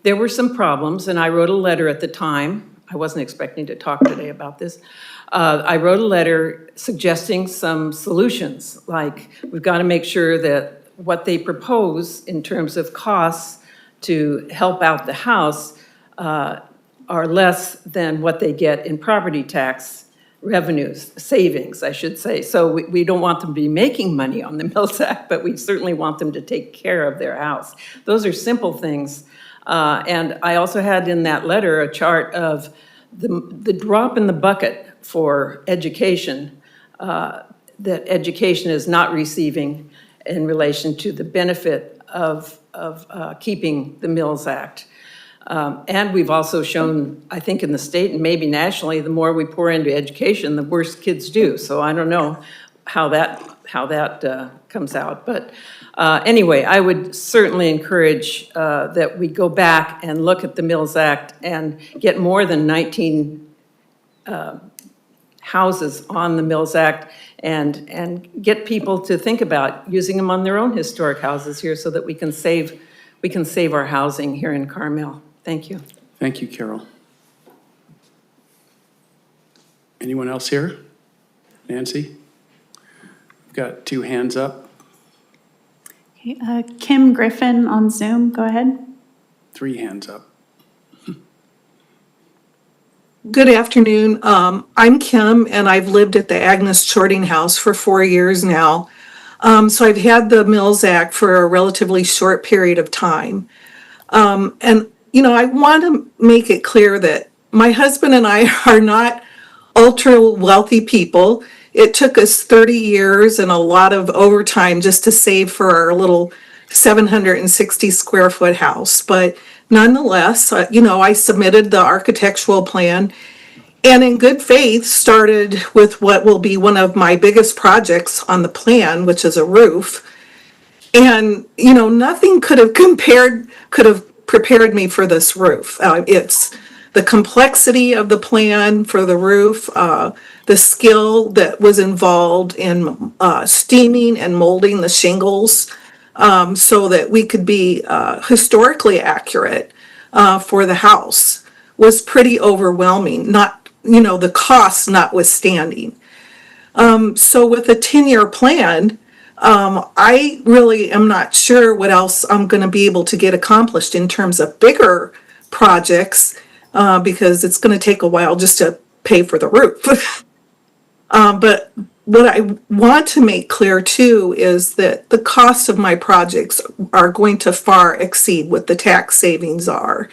there were some problems, and I wrote a letter at the time. I wasn't expecting to talk today about this. I wrote a letter suggesting some solutions, like we've got to make sure that what they propose in terms of costs to help out the house are less than what they get in property tax revenues, savings, I should say. So we don't want them to be making money on the Mills Act, but we certainly want them to take care of their house. Those are simple things. And I also had in that letter a chart of the drop in the bucket for education that education is not receiving in relation to the benefit of keeping the Mills Act. And we've also shown, I think in the state and maybe nationally, the more we pour into education, the worse kids do. So I don't know how that comes out. But anyway, I would certainly encourage that we go back and look at the Mills Act and get more than 19 houses on the Mills Act and get people to think about using them on their own historic houses here so that we can save our housing here in Carmel. Thank you. Thank you, Carol. Anyone else here? Nancy? We've got 2 hands up. Okay, Kim Griffin on Zoom, go ahead. 3 hands up. Good afternoon. I'm Kim, and I've lived at the Agnes Sorting House for 4 years now. So I've had the Mills Act for a relatively short period of time. And, you know, I want to make it clear that my husband and I are not ultra wealthy people. It took us 30 years and a lot of overtime just to save for our little 760 square foot house. But nonetheless, you know, I submitted the architectural plan and in good faith started with what will be one of my biggest projects on the plan, which is a roof. And, you know, nothing could have prepared me for this roof. It's the complexity of the plan for the roof, the skill that was involved in steaming and molding the shingles so that we could be historically accurate for the house was pretty overwhelming, not, you know, the costs notwithstanding. So with a 10-year plan, I really am not sure what else I'm going to be able to get accomplished in terms of bigger projects because it's gonna take a while just to pay for the roof. But what I want to make clear too is that the cost of my projects are going to far exceed what the tax savings are.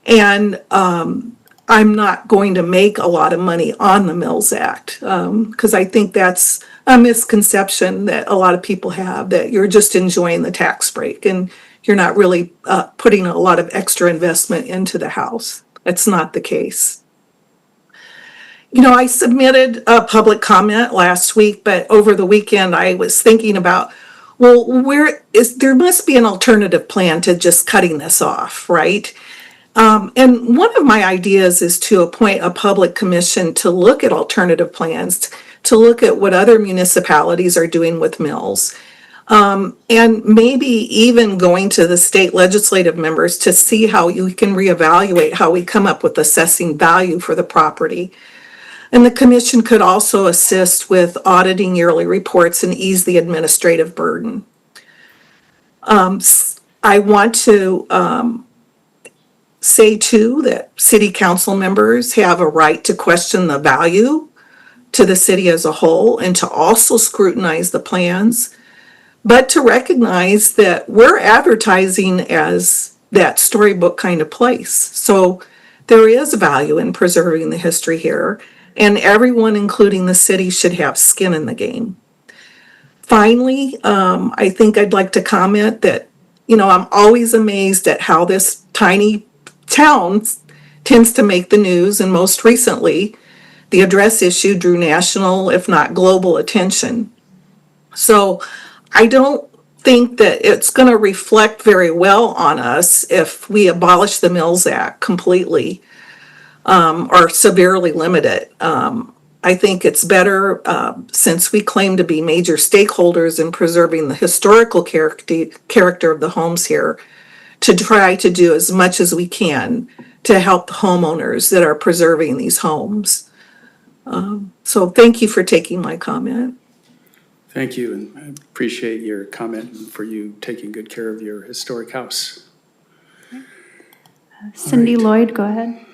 And I'm not going to make a lot of money on the Mills Act, because I think that's a misconception that a lot of people have, that you're just enjoying the tax break and you're not really putting a lot of extra investment into the house. That's not the case. You know, I submitted a public comment last week, but over the weekend I was thinking about, well, there must be an alternative plan to just cutting this off, right? And one of my ideas is to appoint a public commission to look at alternative plans, to look at what other municipalities are doing with mills. And maybe even going to the state legislative members to see how you can reevaluate how we come up with assessing value for the property. And the commission could also assist with auditing yearly reports and ease the administrative burden. I want to say too that city council members have a right to question the value to the city as a whole and to also scrutinize the plans, but to recognize that we're advertising as that storybook kind of place. So there is value in preserving the history here, and everyone, including the city, should have skin in the game. Finally, I think I'd like to comment that, you know, I'm always amazed at how this tiny town tends to make the news, and most recently, the address issue drew national, if not global, attention. So I don't think that it's going to reflect very well on us if we abolish the Mills Act completely, or severely limit it. I think it's better, since we claim to be major stakeholders in preserving the historical character of the homes here, to try to do as much as we can to help the homeowners that are preserving these homes. So thank you for taking my comment. Thank you, and I appreciate your comment and for you taking good care of your historic house. Cindy Lloyd, go ahead.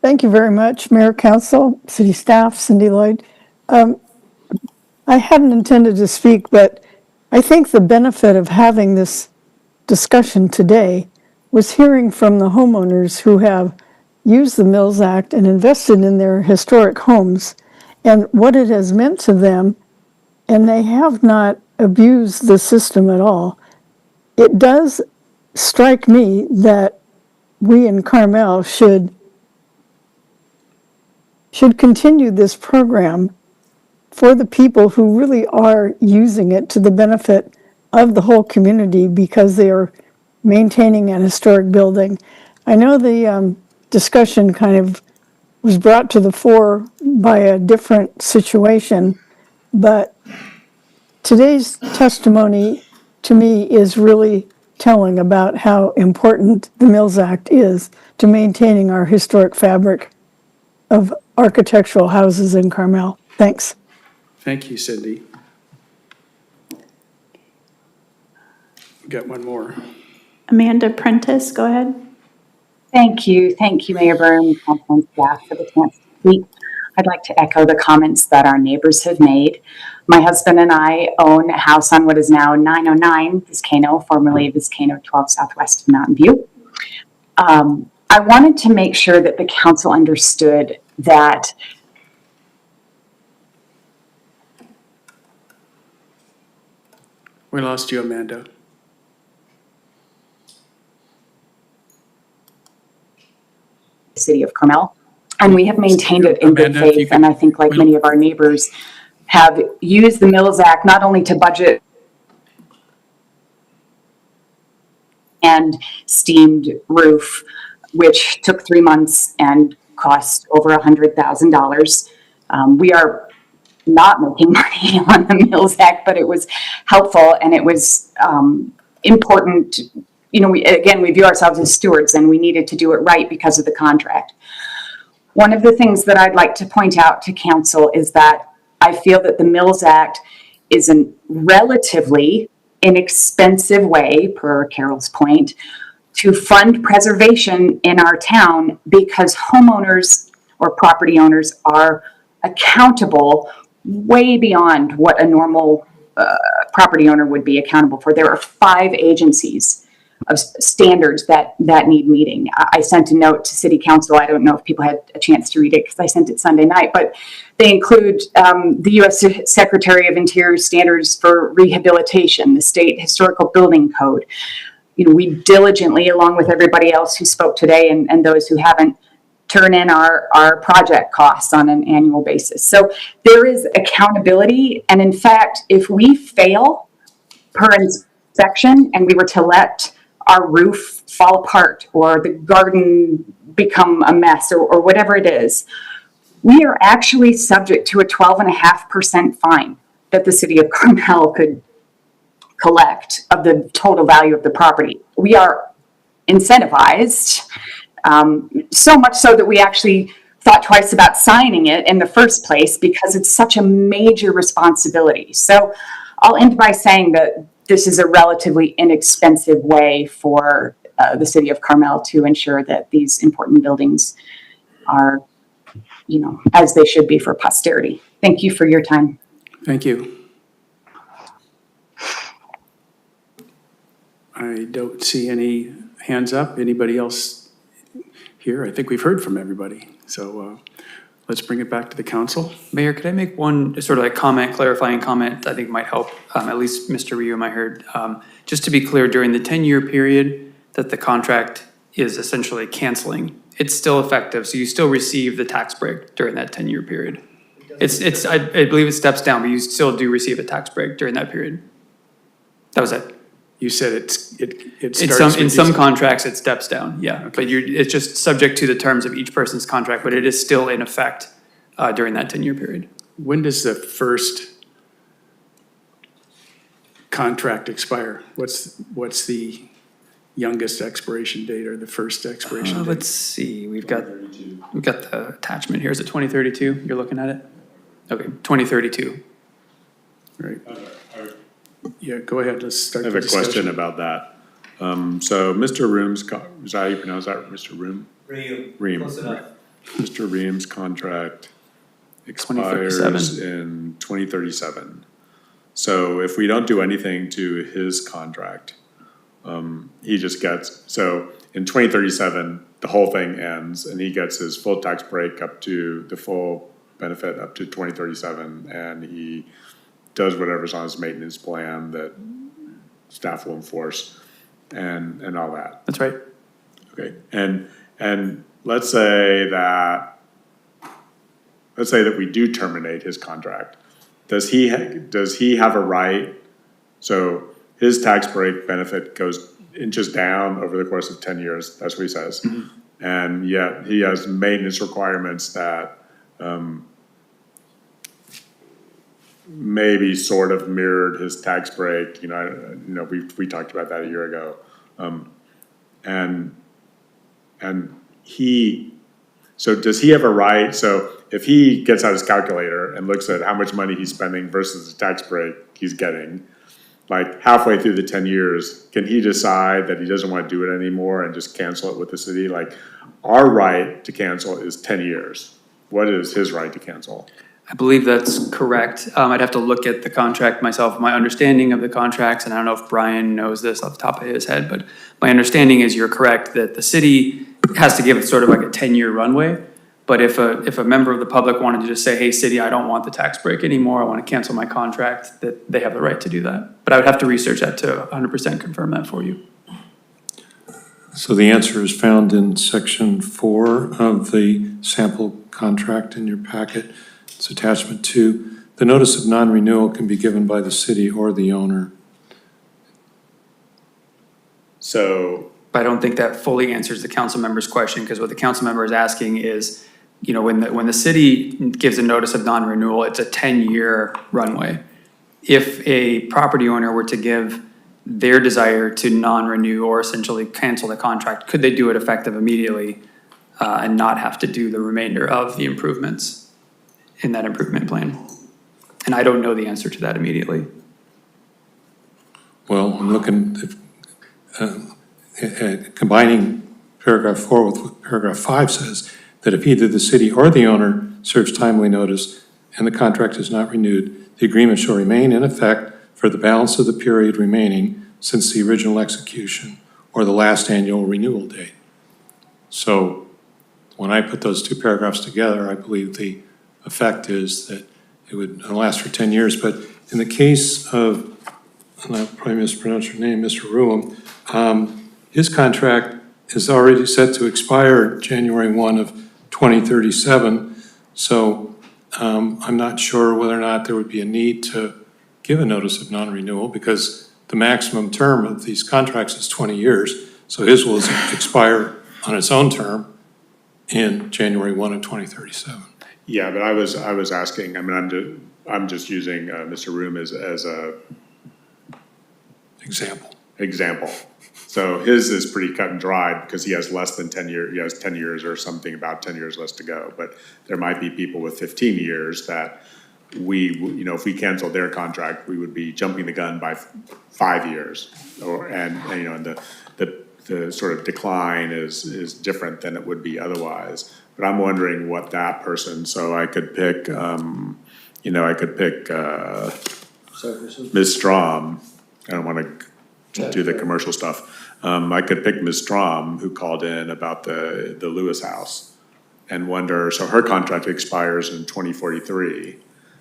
Thank you very much, Mayor, Council, City Staff, Cindy Lloyd. I hadn't intended to speak, but I think the benefit of having this discussion today was hearing from the homeowners who have used the Mills Act and invested in their historic homes and what it has meant to them, and they have not abused the system at all. It does strike me that we in Carmel should continue this program for the people who really are using it to the benefit of the whole community because they are maintaining an historic building. I know the discussion kind of was brought to the fore by a different situation, but today's testimony to me is really telling about how important the Mills Act is to maintaining our historic fabric of architectural houses in Carmel. Thanks. Thank you, Cindy. We got one more. Amanda Prentice, go ahead. Thank you, Mayor Byrne, council and staff for the chance to speak. I'd like to echo the comments that our neighbors have made. My husband and I own a house on what is now 909 Viscano, formerly Viscano 12 Southwest of Mountain View. I wanted to make sure that the council understood that We lost you, Amanda. city of Carmel, and we have maintained it in good Amanda, faith, and I think like many of our neighbors have used the Mills Act not only to budget and steamed roof, which took 3 months and cost over $100,000. We are not making money on the Mills Act, but it was helpful and it was important. You know, we view ourselves as stewards and we needed to do it right because of the contract. One of the things that I'd like to point out to council is that I feel that the Mills Act is a relatively inexpensive way, per Carol's point, to fund preservation in our town because homeowners or property owners are accountable way beyond what a normal property owner would be accountable for. There are 5 agencies of standards that need meeting. I sent a note to City Council. I don't know if people had a chance to read it because I sent it Sunday night, but they include the U.S. Secretary of Interior standards for rehabilitation, the State Historical Building Code. You know, we diligently, along with everybody else who spoke today and those who haven't, turn in our project costs on an annual basis. So there is accountability. And in fact, if we fail per inspection and we were to let our roof fall apart or the garden become a mess or whatever it is, we are actually subject to a 12.5% fine that the city of Carmel could collect of the total value of the property. We are incentivized, so much so that we actually thought twice about signing it in the first place because it's such a major responsibility. So I'll end by saying that this is a relatively inexpensive way for the city of Carmel to ensure that these important buildings are, you know, as they should be for posterity. Thank you for your time. Thank you. I don't see any hands up. Anybody else here? I think we've heard from everybody. So let's bring it back to the council. Mayor, could I make one sort of like comment, clarifying comment I think might help, at least Mr. Rium, I heard. Just to be clear, during the 10-year period that the contract is essentially canceling, it's still effective, so you still receive the tax break during that 10-year period. I believe it steps down, but you still do receive a tax break during that period. That was it. You said it starts in some contracts, it steps down, yeah. But it's just subject to the terms of each person's contract, but it is still in effect during that 10-year period. When does the first contract expire? What's the youngest expiration date or the first expiration date? Let's see, we've got the attachment here. Is it 2032? You're looking at it? Okay, 2032. Right. Yeah, go ahead, let's start I the have a question discussion. about that. So Mr. Ream's, is that how you pronounce that, Mr. Ream? Ream. Close enough. Mr. Ream's contract expires 2037. in 2037. So if we don't do anything to his contract, he just gets, so in 2037, the whole thing ends and he gets his full tax break up to the full benefit up to 2037, and he does whatever's on his maintenance plan that staff will enforce and all that. That's right. Okay, and let's say that we do terminate his contract. Does he have a right? So his tax break benefit inches down over the course of 10 years. That's what he says. Mm-hmm. And yet he has maintenance requirements that maybe sort of mirrored his tax break. We talked about that a year ago. So does he have a right? So if he gets out his calculator and looks at how much money he's spending versus the tax break he's getting, like halfway through the 10 years, can he decide that he doesn't want to do it anymore and just cancel it with the city? Like, our right to cancel is 10 years. What is his right to cancel? I believe that's correct. I'd have to look at the contract myself. My understanding of the contracts, and I don't know if Brian knows this off the top of his head, but my understanding is you're correct that the city has to give it sort of like a 10-year runway. But if a member of the public wanted to just say, hey, city, I don't want the tax break anymore, I want to cancel my contract, that they have the right to do that. But I would have to research that to 100% confirm that for you. So the answer is found in section 4 of the sample contract in your packet. It's attachment 2. The notice of non-renewal can be given by the city or the owner. So, But I don't think that fully answers the council member's question, because what the council member is asking is, when the city gives a notice of non-renewal, it's a 10-year runway. If a property owner were to give their desire to non-renew or essentially cancel the contract, could they do it effective immediately and not have to do the remainder of the improvements in that improvement plan? And I don't know the answer to that immediately. Well, I'm looking, combining paragraph 4 with what paragraph 5 says, that if either the city or the owner serves timely notice and the contract is not renewed, the agreement shall remain in effect for the balance of the period remaining since the original execution or the last annual renewal date. So when I put those two paragraphs together, I believe the effect is that it would last for 10 years. But in the case of, and I'll probably mispronounce your name, Mr. Ruum, his contract is already set to expire January 1 of 2037. So I'm not sure whether or not there would be a need to give a notice of non-renewal because the maximum term of these contracts is 20 years. So his will expire on its own term in January 1 of 2037. Yeah, but I was asking, I mean, I'm just using Mr. Room as a example. So his is pretty cut and dried because he has less than 10 years, he has 10 years or something, about 10 years less to go. But there might be people with 15 years that we, you know, if we canceled their contract, we would be jumping the gun by 5 years. And you know, and the sort of decline is different than it would be otherwise. But I'm wondering what that person, so I could pick, you know, I could pick Ms. Strom. I don't want to do the commercial stuff. I could pick Ms. Strom, who called in about the Lewis house, and wonder, so her contract expires in 2043.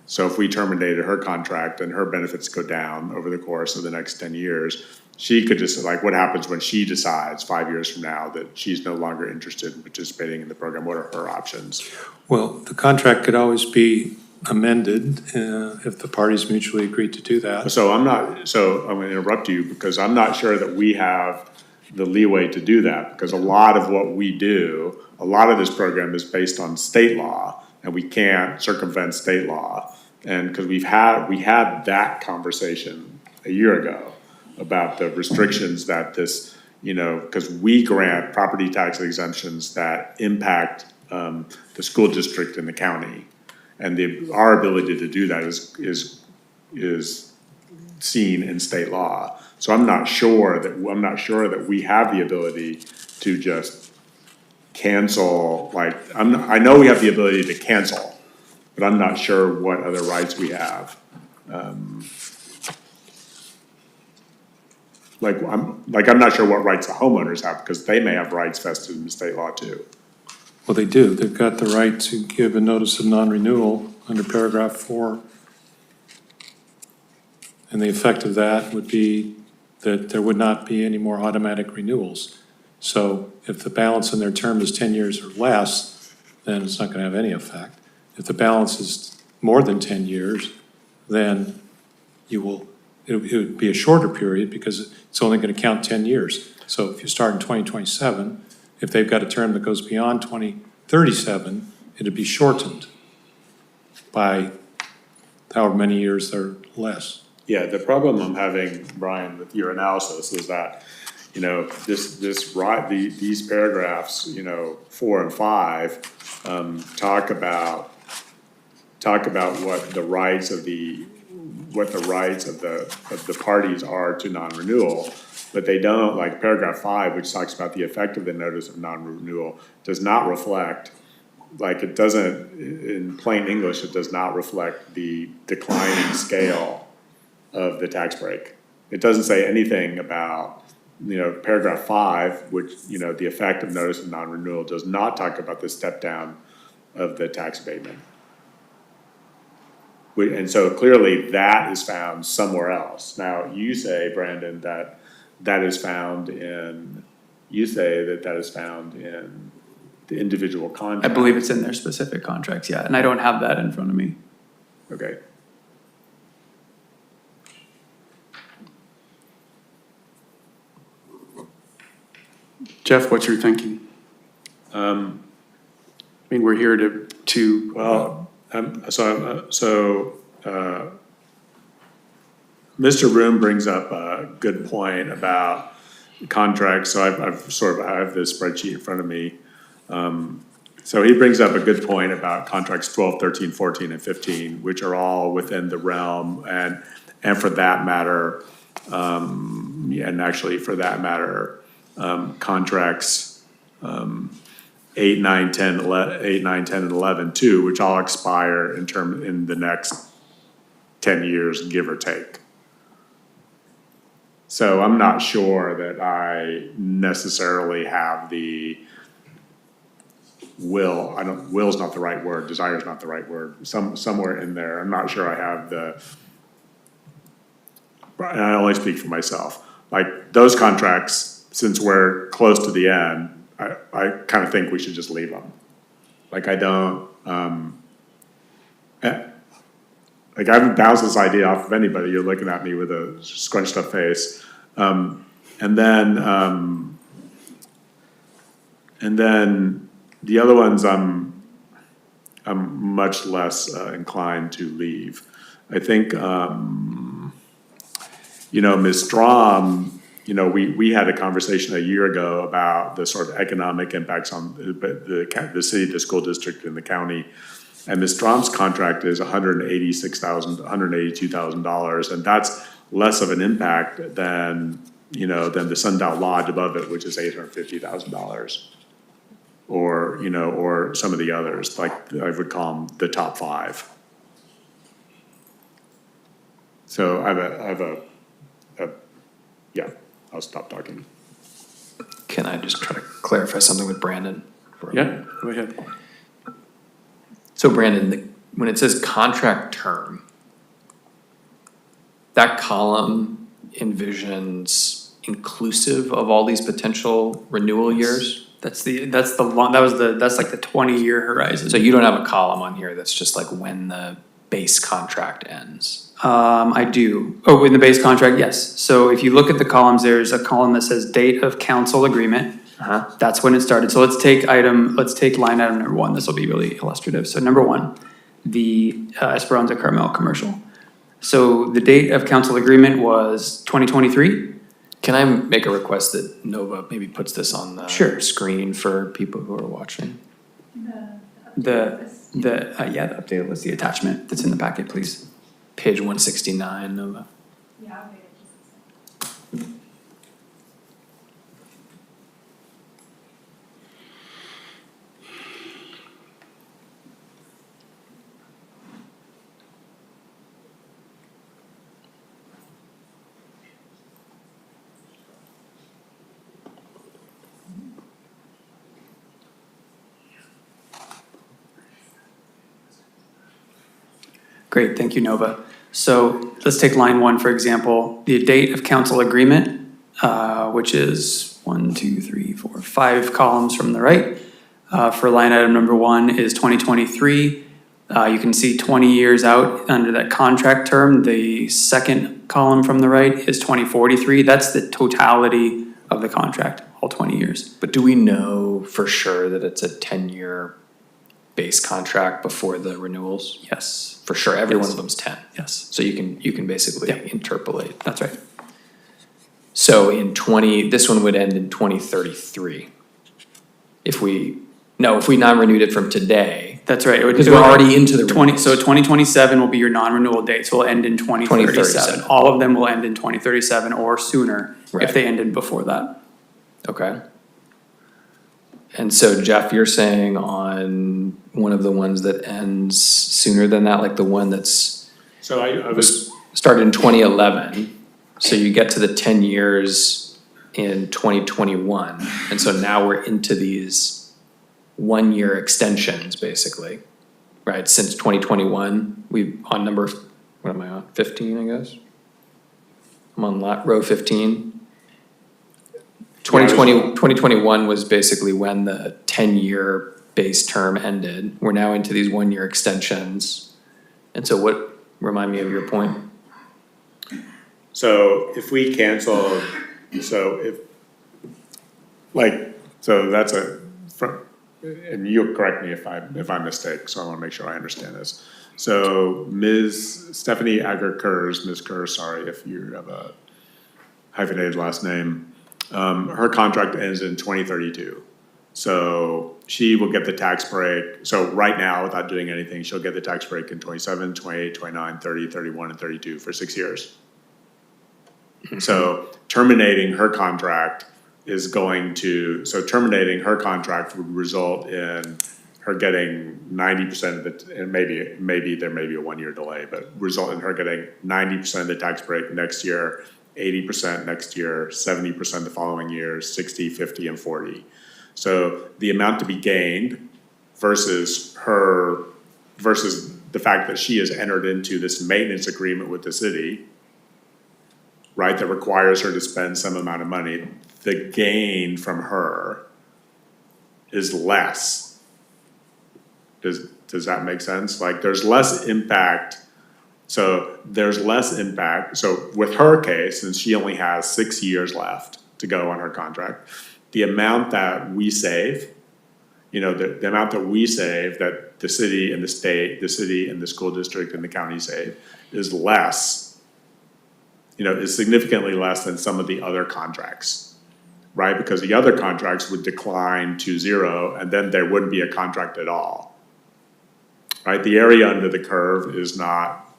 So if we terminated her contract and her benefits go down over the course of the next 10 years, she could just, like, what happens when she decides 5 years from now that she's no longer interested in participating in the program? What are her options? Well, the contract could always be amended if the parties mutually agreed to do that. So I'm going to interrupt you because I'm not sure that we have the leeway to do that, because a lot of what we do, a lot of this program is based on state law, and we can't circumvent state law. And because we had that conversation a year ago about the restrictions that this, you know, because we grant property tax exemptions that impact the school district and the county. And our ability to do that is seen in state law. So I'm not sure that we have the ability to just cancel. Like I know we have the ability to cancel, but I'm not sure what other rights we have. I'm not sure what rights the homeowners have, because they may have rights vested in the state law too. Well, they do. They've got the right to give a notice of non-renewal under paragraph 4. And the effect of that would be that there would not be any more automatic renewals. So if the balance in their term is 10 years or less, then it's not going to have any effect. If the balance is more than 10 years, then it would be a shorter period because it's only going to count 10 years. So if you start in 2027, if they've got a term that goes beyond 2037, it'd be shortened by however many years or less. Yeah, the problem I'm having, Brian, with your analysis is that, you know, these paragraphs, you know, 4 and 5, talk about what the rights of the parties are to non-renewal, but they don't, like paragraph 5, which talks about the effect of the notice of non-renewal, does not reflect, like it doesn't, in plain English, it does not reflect the declining scale of the tax break. It doesn't say anything about, you know, paragraph 5, which, you know, the effect of notice of non-renewal does not talk about the step down of the tax abatement. And so clearly that is found somewhere else. Now, you say, Brandon, that is found in, that is found in the individual contract. I believe it's in their specific contracts, yeah, and I don't have that in front of me. Okay. Jeff, what's your thinking? I mean, we're here to Well, Mr. Room brings up a good point about contracts. So I have this spreadsheet in front of me. So he brings up a good point about contracts 12, 13, 14, and 15, which are all within the realm, and for that matter, contracts, 8, 9, 10, and 11 too, which all expire in the next 10 years, give or take. So I'm not sure that I necessarily have the will, will's not the right word, desire's not the right word, somewhere in there, I'm not sure I have and I only speak for myself, like, those contracts, since we're close to the end, I kind of think we should just leave them. Like, I don't, like, I haven't bounced this idea off of anybody, you're looking at me with a scrunched up face. And then the other ones I'm much less inclined to leave. I think, Ms. Strom, we had a conversation a year ago about the sort of economic impacts on the city, the school district, and the county. And Ms. Strom's contract is $182,000, and that's less of an impact than the Sundown Lodge above it, which is $850,000. Or some of the others, like I would call them the top 5. So yeah, I'll stop talking. Can I just try to clarify something with Brandon? Yeah, go ahead. So Brandon, when it says contract term, that column envisions inclusive of all these potential renewal years? That's like the 20-year horizon. So you don't have a column on here that's just like when the base contract ends? I do. Oh, in the base contract, yes. So if you look at the columns, there's a column that says date of council agreement. That's when it started. So let's take line item number 1. This will be really illustrative. So number 1, the Esperanza Carmel commercial. So the date of council agreement was 2023. Can I make a request that Nova maybe puts this on the screen for people who are watching? The updated list, the attachment that's in the packet, please. Page 169, Nova. Great, thank you, Nova. So let's take line 1, for example. The date of council agreement, which is 1, 2, 3, 4, 5 columns from the right. For line item number 1 is 2023. You can see 20 years out under that contract term. The second column from the right is 2043. That's the totality of the contract, all 20 years. But do we know for sure that it's a 10-year base contract before the renewals? Yes. For sure, every one of them's 10. Yes. So you can basically interpolate. That's right. So this one would end in 2033. If we non-renewed it from today. That's right. Because we're already into the renewals. So 2027 will be your non-renewal date, so it'll end in 2037. All of them will end in 2037 or sooner if they ended before that. Okay. And so Jeff, you're saying on one of the ones that ends sooner than that, like the one that's So I was started in 2011, so you get to the 10 years in 2021, and so now we're into these 1-year extensions, basically, right? Since 2021, on number, what am I on, 15, I guess? I'm on row 15. 2021 was basically when the 10-year base term ended. We're now into these 1-year extensions. And so remind me of your point. So if we cancel, that's and you'll correct me if I mistake, so I wanna make sure I understand this. So Ms. Stephanie Agar-Kurz, Ms. Kurz, sorry if you have a hyphenated last name, her contract ends in 2032. So she will get the tax break. So right now, without doing anything, she'll get the tax break in 27, 28, 29, 30, 31, and 32 for 6 years. So terminating her contract is going to, so terminating her contract would result in her getting 90% of it, and maybe there may be a 1 year delay, but result in her getting 90% of the tax break next year, 80% next year, 70% the following year, 60, 50, and 40. So the amount to be gained versus the fact that she has entered into this maintenance agreement with the city, right, that requires her to spend some amount of money, the gain from her is less. Does that make sense? Like, there's less impact. So there's less impact. So with her case, since she only has 6 years left to go on her contract, the amount that we save, you know, the amount that we save, that the city and the state, the city and the school district and the county save, is less, you know, is significantly less than some of the other contracts, right? Because the other contracts would decline to 0, and then there wouldn't be a contract at all. Right, the area under the curve is not,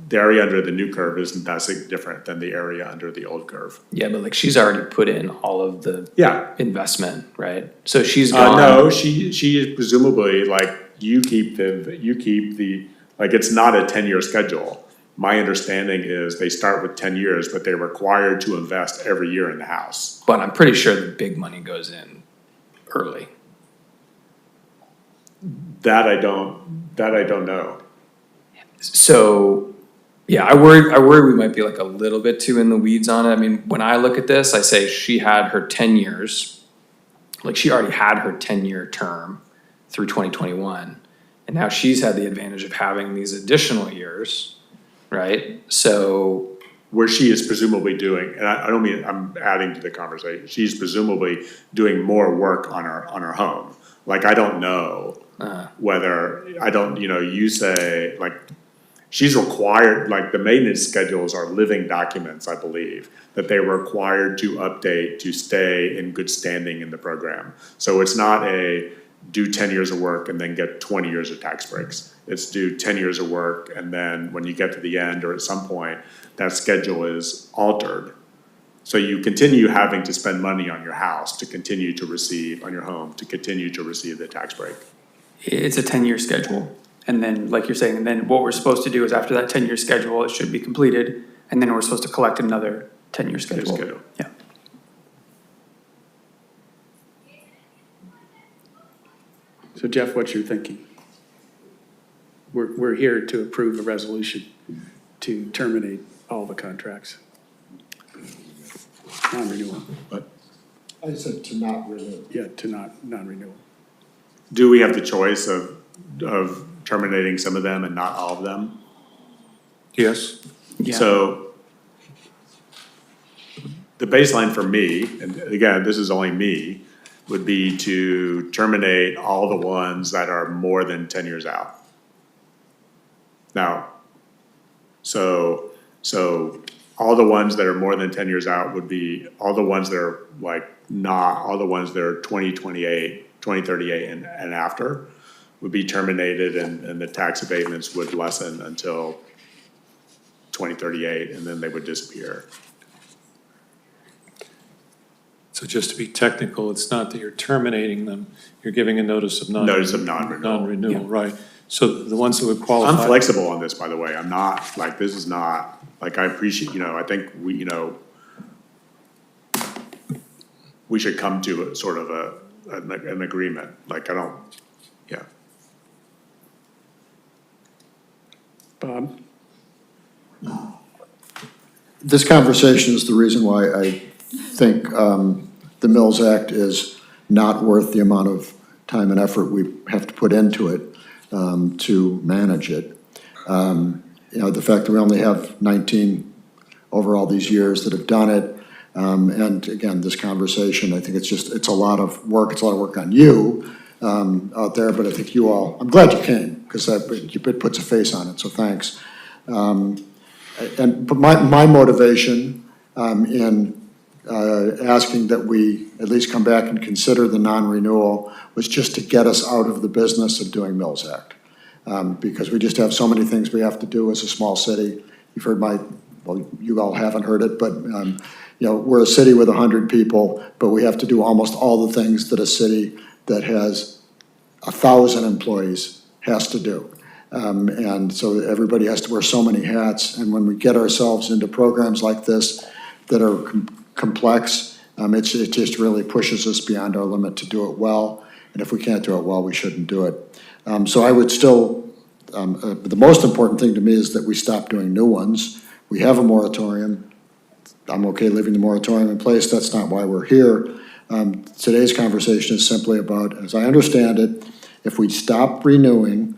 the area under the new curve isn't that different than the area under the old curve. Yeah, but like she's already put in all of the investment, right? So she's gone. No, she is presumably, like, you keep the, like, it's not a 10-year schedule. My understanding is they start with 10 years, but they're required to invest every year in the house. But I'm pretty sure the big money goes in early. That I don't know. So, yeah, I worry we might be like a little bit too in the weeds on it. I mean, when I look at this, I say she had her 10 years, like she already had her 10-year term through 2021. And now she's had the advantage of having these additional years, right? So where she is presumably doing, and I don't mean, I'm adding to the conversation, she's presumably doing more work on her home. Like, I don't know whether, you know, you say, like, she's required, like, the maintenance schedules are living documents, I believe, that they were required to update to stay in good standing in the program. So it's not a do 10 years of work and then get 20 years of tax breaks. It's do 10 years of work, and then when you get to the end or at some point, that schedule is altered. So you continue having to spend money on your house to continue to receive, on your home, to continue to receive the tax break. It's a 10-year schedule. And then, like you're saying, and then what we're supposed to do is after that 10-year schedule, it should be completed, and then we're supposed to collect another 10-year schedule. Yeah. So Jeff, what's your thinking? We're here to approve a resolution to terminate all the contracts. Non-renewal. But I said to not renew. Yeah, to non-renewal. Do we have the choice of terminating some of them and not all of them? Yes. Yeah. So the baseline for me, and again, this is only me, would be to terminate all the ones that are more than 10 years out. Now, so all the ones that are more than 10 years out would be all the ones that are like not, all the ones that are 2028, 2038 and after would be terminated, and the tax abatements would lessen until 2038, and then they would disappear. So just to be technical, it's not that you're terminating them, you're giving a notice of non-renewal. Non-renewal, right. So the ones that would qualify. I'm flexible on this, by the way. I'm not, like, this is not, like, I appreciate, you know, I think we, you know, we should come to a sort of an agreement. Like, I don't, yeah. Bob? This conversation is the reason why I think the Mills Act is not worth the amount of time and effort we have to put into it to manage it. You know, the fact that we only have 19 over all these years that have done it, and again, this conversation, I think it's a lot of work. It's a lot of work on you out there, but I think you all, I'm glad you came, because it puts a face on it, so thanks. But my motivation in asking that we at least come back and consider the non-renewal was just to get us out of the business of doing Mills Act. Because we just have so many things we have to do as a small city. You've heard well, you all haven't heard it, but You know, we're a city with 100 people, but we have to do almost all the things that a city that has 1,000 employees has to do. And so everybody has to wear so many hats, and when we get ourselves into programs like this that are complex, it just really pushes us beyond our limit to do it well, and if we can't do it well, we shouldn't do it. So I would still, the most important thing to me is that we stop doing new ones. We have a moratorium. I'm okay leaving the moratorium in place, that's not why we're here. Today's conversation is simply about, as I understand it, if we stop renewing,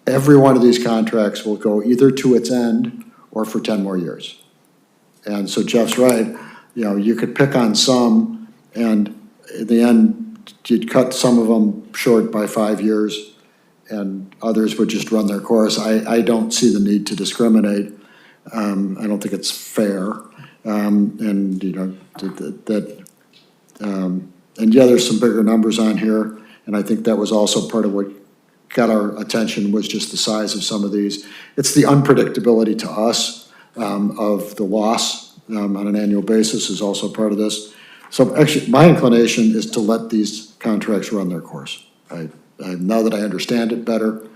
every one of these contracts will go either to its end or for 10 more years. And so Jeff's right, you know, you could pick on some, and in the end, you'd cut some of them short by 5 years, and others would just run their course. I don't see the need to discriminate. I don't think it's fair. And, you know, and yeah, there's some bigger numbers on here, and I think that was also part of what got our attention, was just the size of some of these. It's the unpredictability to us of the loss on an annual basis is also part of this. So actually, my inclination is to let these contracts run their course. Now that I understand it better,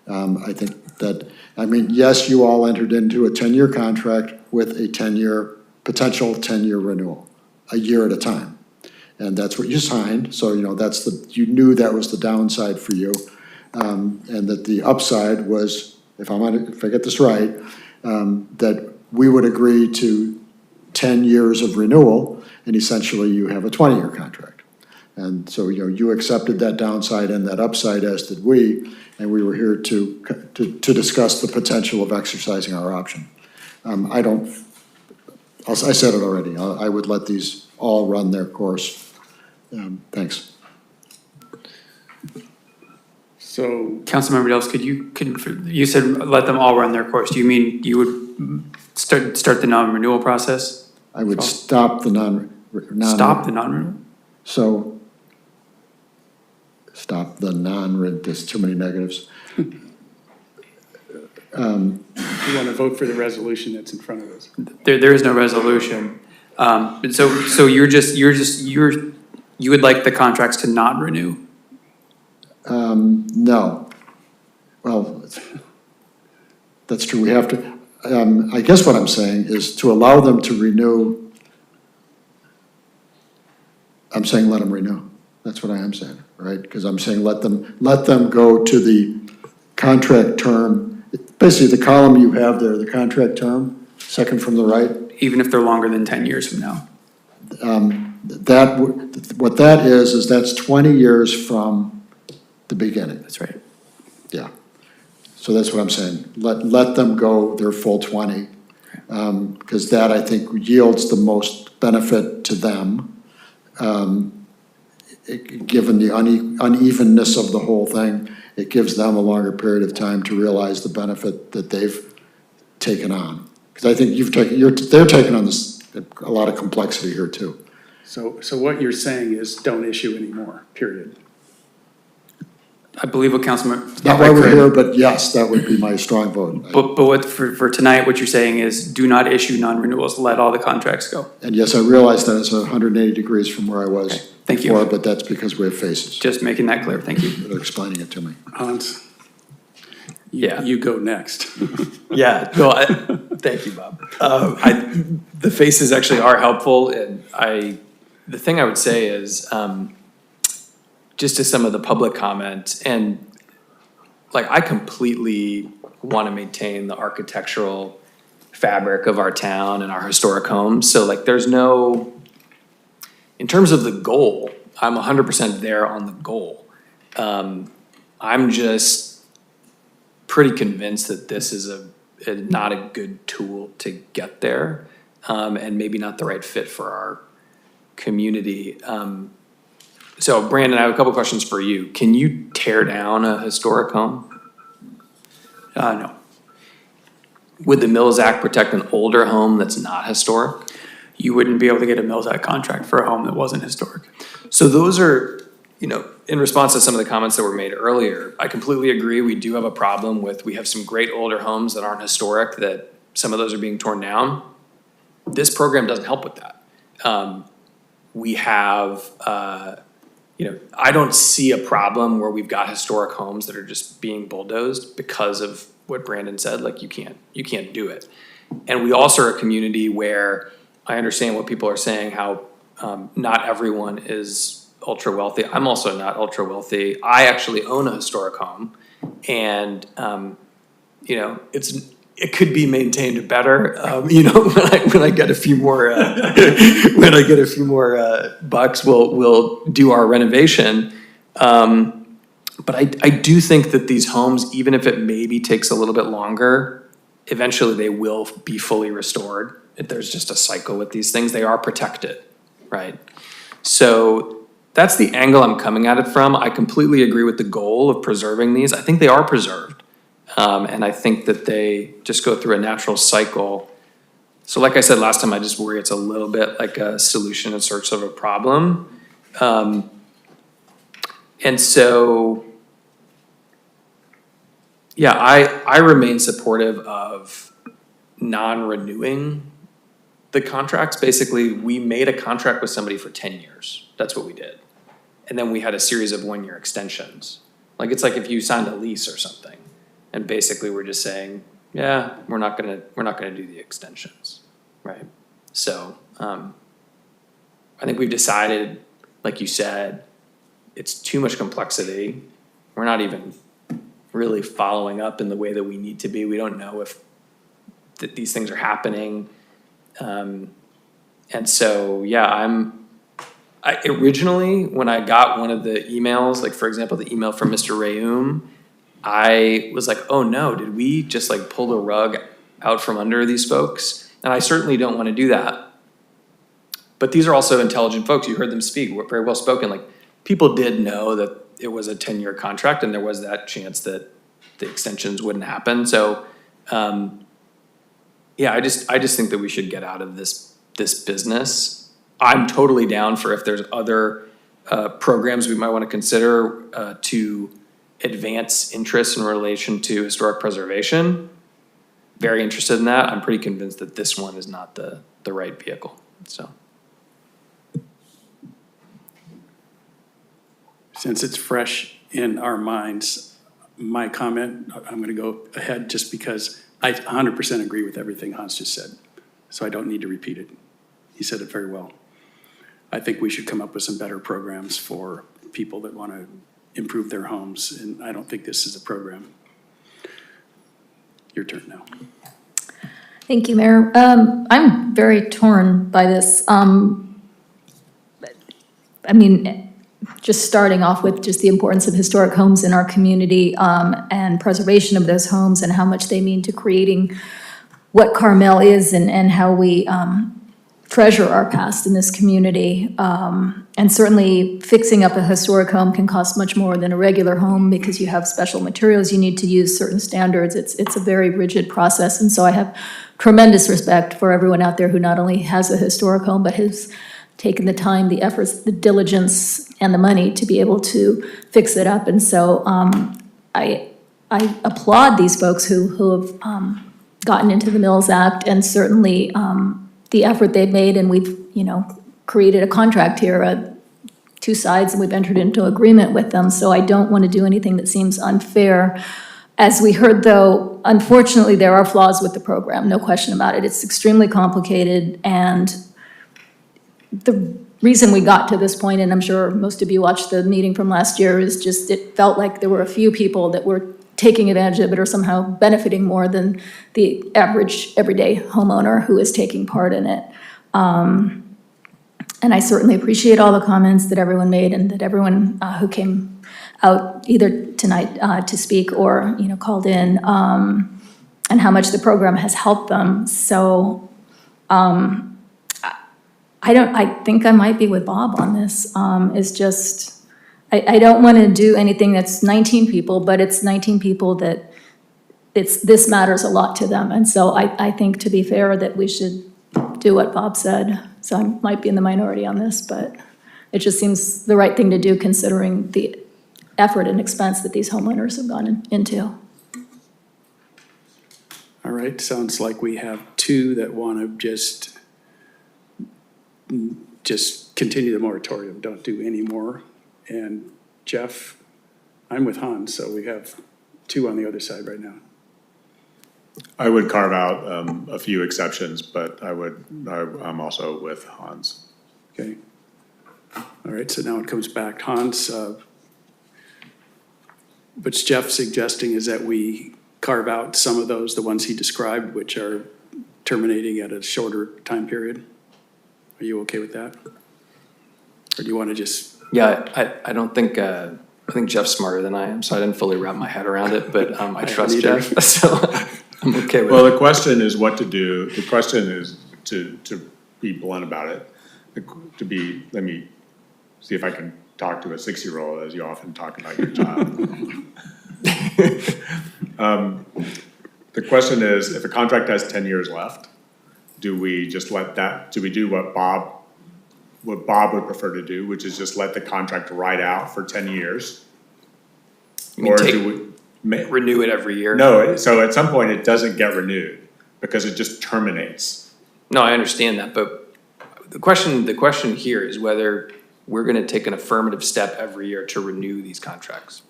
I think that, I mean, yes, you all entered into a 10-year contract with a potential 10-year renewal, a year at a time. And that's what you signed, so, you know, you knew that was the downside for you. And that the upside was, if I get this right, that we would agree to 10 years of renewal, and essentially you have a 20-year contract. And so, you know, you accepted that downside and that upside, as did we, and we were here to discuss the potential of exercising our option. I said it already, I would let these all run their course. Thanks. So, Councilmember Dels, you said let them all run their course. Do you mean you would start the non-renewal process? I would stop the Stop the non-renewal? So, stop the there's too many negatives. you want to vote for the resolution that's in front of us? There is no resolution. So you would like the contracts to not renew? No. Well, that's true, we have to, I guess what I'm saying is to allow them to renew, I'm saying let them renew. That's what I am saying, right? Because I'm saying let them go to the contract term. Basically, the column you have there, the contract term, second from the right. Even if they're longer than 10 years from now? What that is that's 20 years from the beginning. That's right. Yeah. So that's what I'm saying. Let them go their full 20, because that, I think, yields the most benefit to them, given the unevenness of the whole thing. It gives them a longer period of time to realize the benefit that they've taken on. Because I think they're taking on a lot of complexity here too. So what you're saying is don't issue anymore, period. I believe what Councilman. Not why we're here, but yes, that would be my strong vote. But what, for tonight, what you're saying is do not issue non-renewals, let all the contracts go. And yes, I realize that it's 180 degrees from where I was Thank you. before, but that's because we have faces. Just making that clear, thank you. They're explaining it to me. Hans, Yeah. you go next. Yeah, no, thank you, Bob. The faces actually are helpful, and the thing I would say is, just to some of the public comment, and like I completely want to maintain the architectural fabric of our town and our historic homes. So like there's no, in terms of the goal, I'm 100% there on the goal. I'm just pretty convinced that this is not a good tool to get there, and maybe not the right fit for our community. So Brandon, I have a couple questions for you. Can you tear down a historic home? No. Would the Mills Act protect an older home that's not historic? You wouldn't be able to get a Mills Act contract for a home that wasn't historic. So those are, in response to some of the comments that were made earlier, I completely agree. We do have a problem we have some great older homes that aren't historic, that some of those are being torn down. this program doesn't help with that. We have, I don't see a problem where we've got historic homes that are just being bulldozed because of what Brandon said, like you can't do it. And we also are a community where I understand what people are saying, how not everyone is ultra wealthy. I'm also not ultra wealthy. I actually own a historic home, and it could be maintained better. When I get a few more bucks, we'll do our renovation. But I do think that these homes, even if it maybe takes a little bit longer, eventually they will be fully restored. If there's just a cycle with these things, they are protected, right? So that's the angle I'm coming at it from. I completely agree with the goal of preserving these. I think they are preserved. And I think that they just go through a natural cycle. So like I said last time, I just worry it's a little bit like a solution in search of a problem. And so, yeah, I remain supportive of non-renewing the contracts. Basically, we made a contract with somebody for 10 years. That's what we did. And then we had a series of 1-year extensions. Like, it's like if you signed a lease or something. And basically, we're just saying, yeah, we're not gonna do the extensions, right? So I think we've decided, like you said, it's too much complexity. We're not even really following up in the way that we need to be. We don't know if these things are happening, and so yeah, I originally when I got one of the emails, like for example, the email from Mr. Rayum. I was like, oh no, did we just like pull the rug out from under these folks? And I certainly don't want to do that. But these are also intelligent folks. You heard them speak, very well spoken. Like people did know that it was a 10-year contract and there was that chance that the extensions wouldn't happen. So yeah, I just think that we should get out of this business. I'm totally down for if there's other programs we might want to consider to advance interest in relation to historic preservation. Very interested in that. I'm pretty convinced that this one is not the right vehicle, so. Since it's fresh in our minds, my comment, I'm gonna go ahead just because I 100% agree with everything Hans just said. So I don't need to repeat it. He said it very well. I think we should come up with some better programs for people that wanna improve their homes, and I don't think this is a program. Your turn now. Thank you, Mayor. I'm very torn by this. I mean, just starting off with just the importance of historic homes in our community and preservation of those homes and how much they mean to creating what Carmel is and how we treasure our past in this community. And certainly fixing up a historic home can cost much more than a regular home because you have special materials you need to use, certain standards. It's a very rigid process. And so I have tremendous respect for everyone out there who not only has a historic home, but has taken the time, the efforts, the diligence, and the money to be able to fix it up. And so I applaud these folks who have gotten into the Mills Act and certainly the effort they've made, and we've, created a contract here, 2 sides, and we've entered into agreement with them, so I don't want to do anything that seems unfair. As we heard, though, unfortunately, there are flaws with the program, no question about it. It's extremely complicated, and the reason we got to this point, and I'm sure most of you watched the meeting from last year, is just it felt like there were a few people that were taking advantage of it or somehow benefiting more than the average everyday homeowner who is taking part in it. And I certainly appreciate all the comments that everyone made and that everyone who came out either tonight to speak or, called in, and how much the program has helped them. So I think I might be with Bob on this. It's just, I don't want to do anything that's 19 people, but it's 19 people that this matters a lot to them. And so I think, to be fair, that we should do what Bob said. So I might be in the minority on this, but it just seems the right thing to do considering the effort and expense that these homeowners have gone into. All right, sounds like we have 2 that want to just just continue the moratorium, don't do any more. And Jeff, I'm with Hans, so we have two on the other side right now. I would carve out a few exceptions, but I'm also with Hans. Okay. All right, so now it comes back. Hans, what Jeff's suggesting is that we carve out some of those, the ones he described, which are terminating at a shorter time period. Are you okay with that? Or do you want to just? Yeah, I don't think, I think Jeff's smarter than I am, so I didn't fully wrap my head around it, but I trust Jeff, so I'm okay with it. Well, the question is what to do. The question is to be blunt about it. Let me see if I can talk to a 6-year-old as you often talk about your child. The question is, if a contract has 10 years left, do we just do what Bob would prefer to do, which is just let the contract ride out for 10 years? Or do we renew it every year? No, so at some point it doesn't get renewed because it just terminates. No, I understand that, but the question here is whether we're gonna take an affirmative step every year to renew these contracts.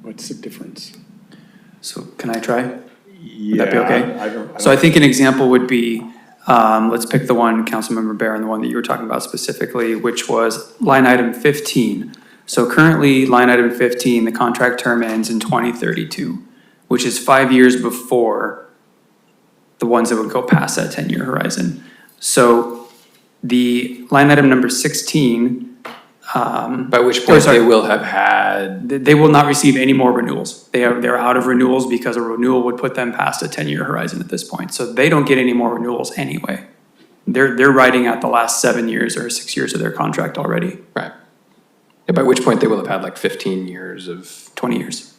What's the difference? So can I try? Would that be okay? So I think an example would be, let's pick the one, Councilmember Byrne, the one that you were talking about specifically, which was line item 15. So currently, line item 15, the contract term ends in 2032, which is 5 years before the ones that would go past that 10-year horizon. So the line item number 16, by which point they will have had. they will not receive any more renewals. They're out of renewals because a renewal would put them past a 10-year horizon at this point. So they don't get any more renewals anyway. They're riding out the last 7 years or 6 years of their contract already. Right. Yeah, by which point they will have had like 15 years of. 20 years,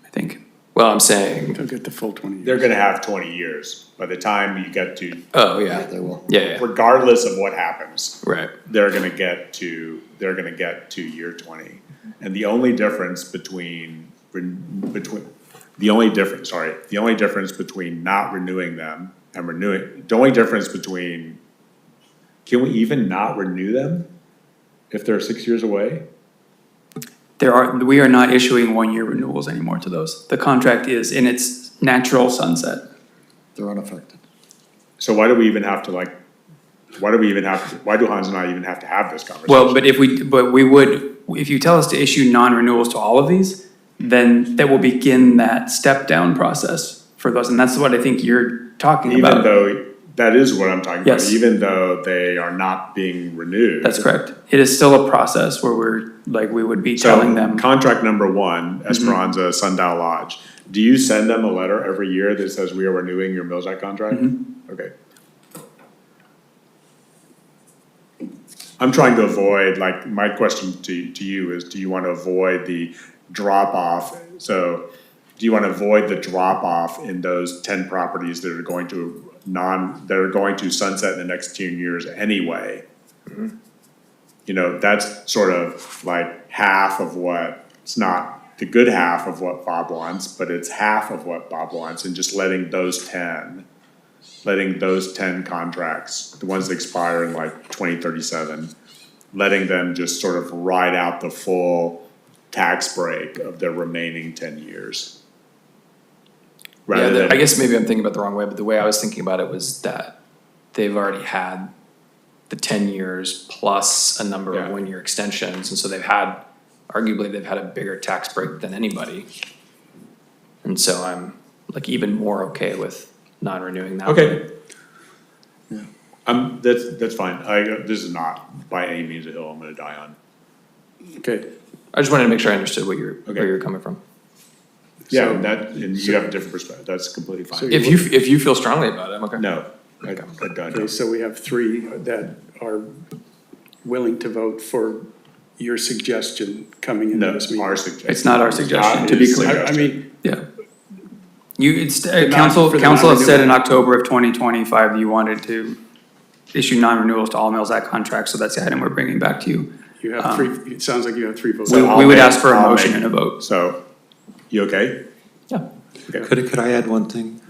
I think. Well, I'm saying. They'll get the full 20 years. They're gonna have 20 years by the time you get to. Oh, yeah. They will. Yeah. Regardless of what happens. Right. They're gonna get to year 20. And the only difference between not renewing them and renewing, the only difference between, can we even not renew them if they're 6 years away? We are not issuing 1-year renewals anymore to those. The contract is in its natural sunset. They're unaffected. So why do we even have to why do Hans and I even have to have this conversation? Well, but if you tell us to issue non-renewals to all of these, then that will begin that step down process for those. And that's what I think you're talking about. Even though, that is what I'm talking about, Yes. even though they are not being renewed. That's correct. It is still a process where we would be telling them. Contract number 1, Esperanza Sundial Lodge, do you send them a letter every year that says we are renewing your Mills Act contract? Okay. I'm trying to avoid, my question to you is, do you want to avoid the drop off? So do you want to avoid the drop off in those 10 properties that are going to sunset in the next 10 years anyway? You know, that's sort of like half of what, it's not the good half of what Bob wants, but it's half of what Bob wants, and just letting those 10 contracts, the ones that expire in 2037, letting them just sort of ride out the full tax break of their remaining 10 years. I guess maybe I'm thinking about it the wrong way, but the way I was thinking about it was that they've already had the 10 years plus a number of 1-year extensions, and so arguably they've had a bigger tax break than anybody. And so I'm even more okay with non-renewing that. Okay. That's fine. This is not by any means a hill I'm gonna die on. Okay. I just wanted to make sure I understood where you're coming from. Yeah, and you have a different perspective. That's completely fine. If you feel strongly about it, I'm okay. No, I don't. Okay, so we have 3 that are willing to vote for your suggestion coming into this meeting. Our suggestion. It's not our suggestion, to be clear. I mean, Yeah. Council had said in October of 2025, you wanted to issue non-renewals to all Mills Act contracts, so that's the item we're bringing back to you. you have 3, it sounds like you have 3 votes. We would ask for a motion and a vote. So, you okay? Yeah. Okay. Could I add one thing?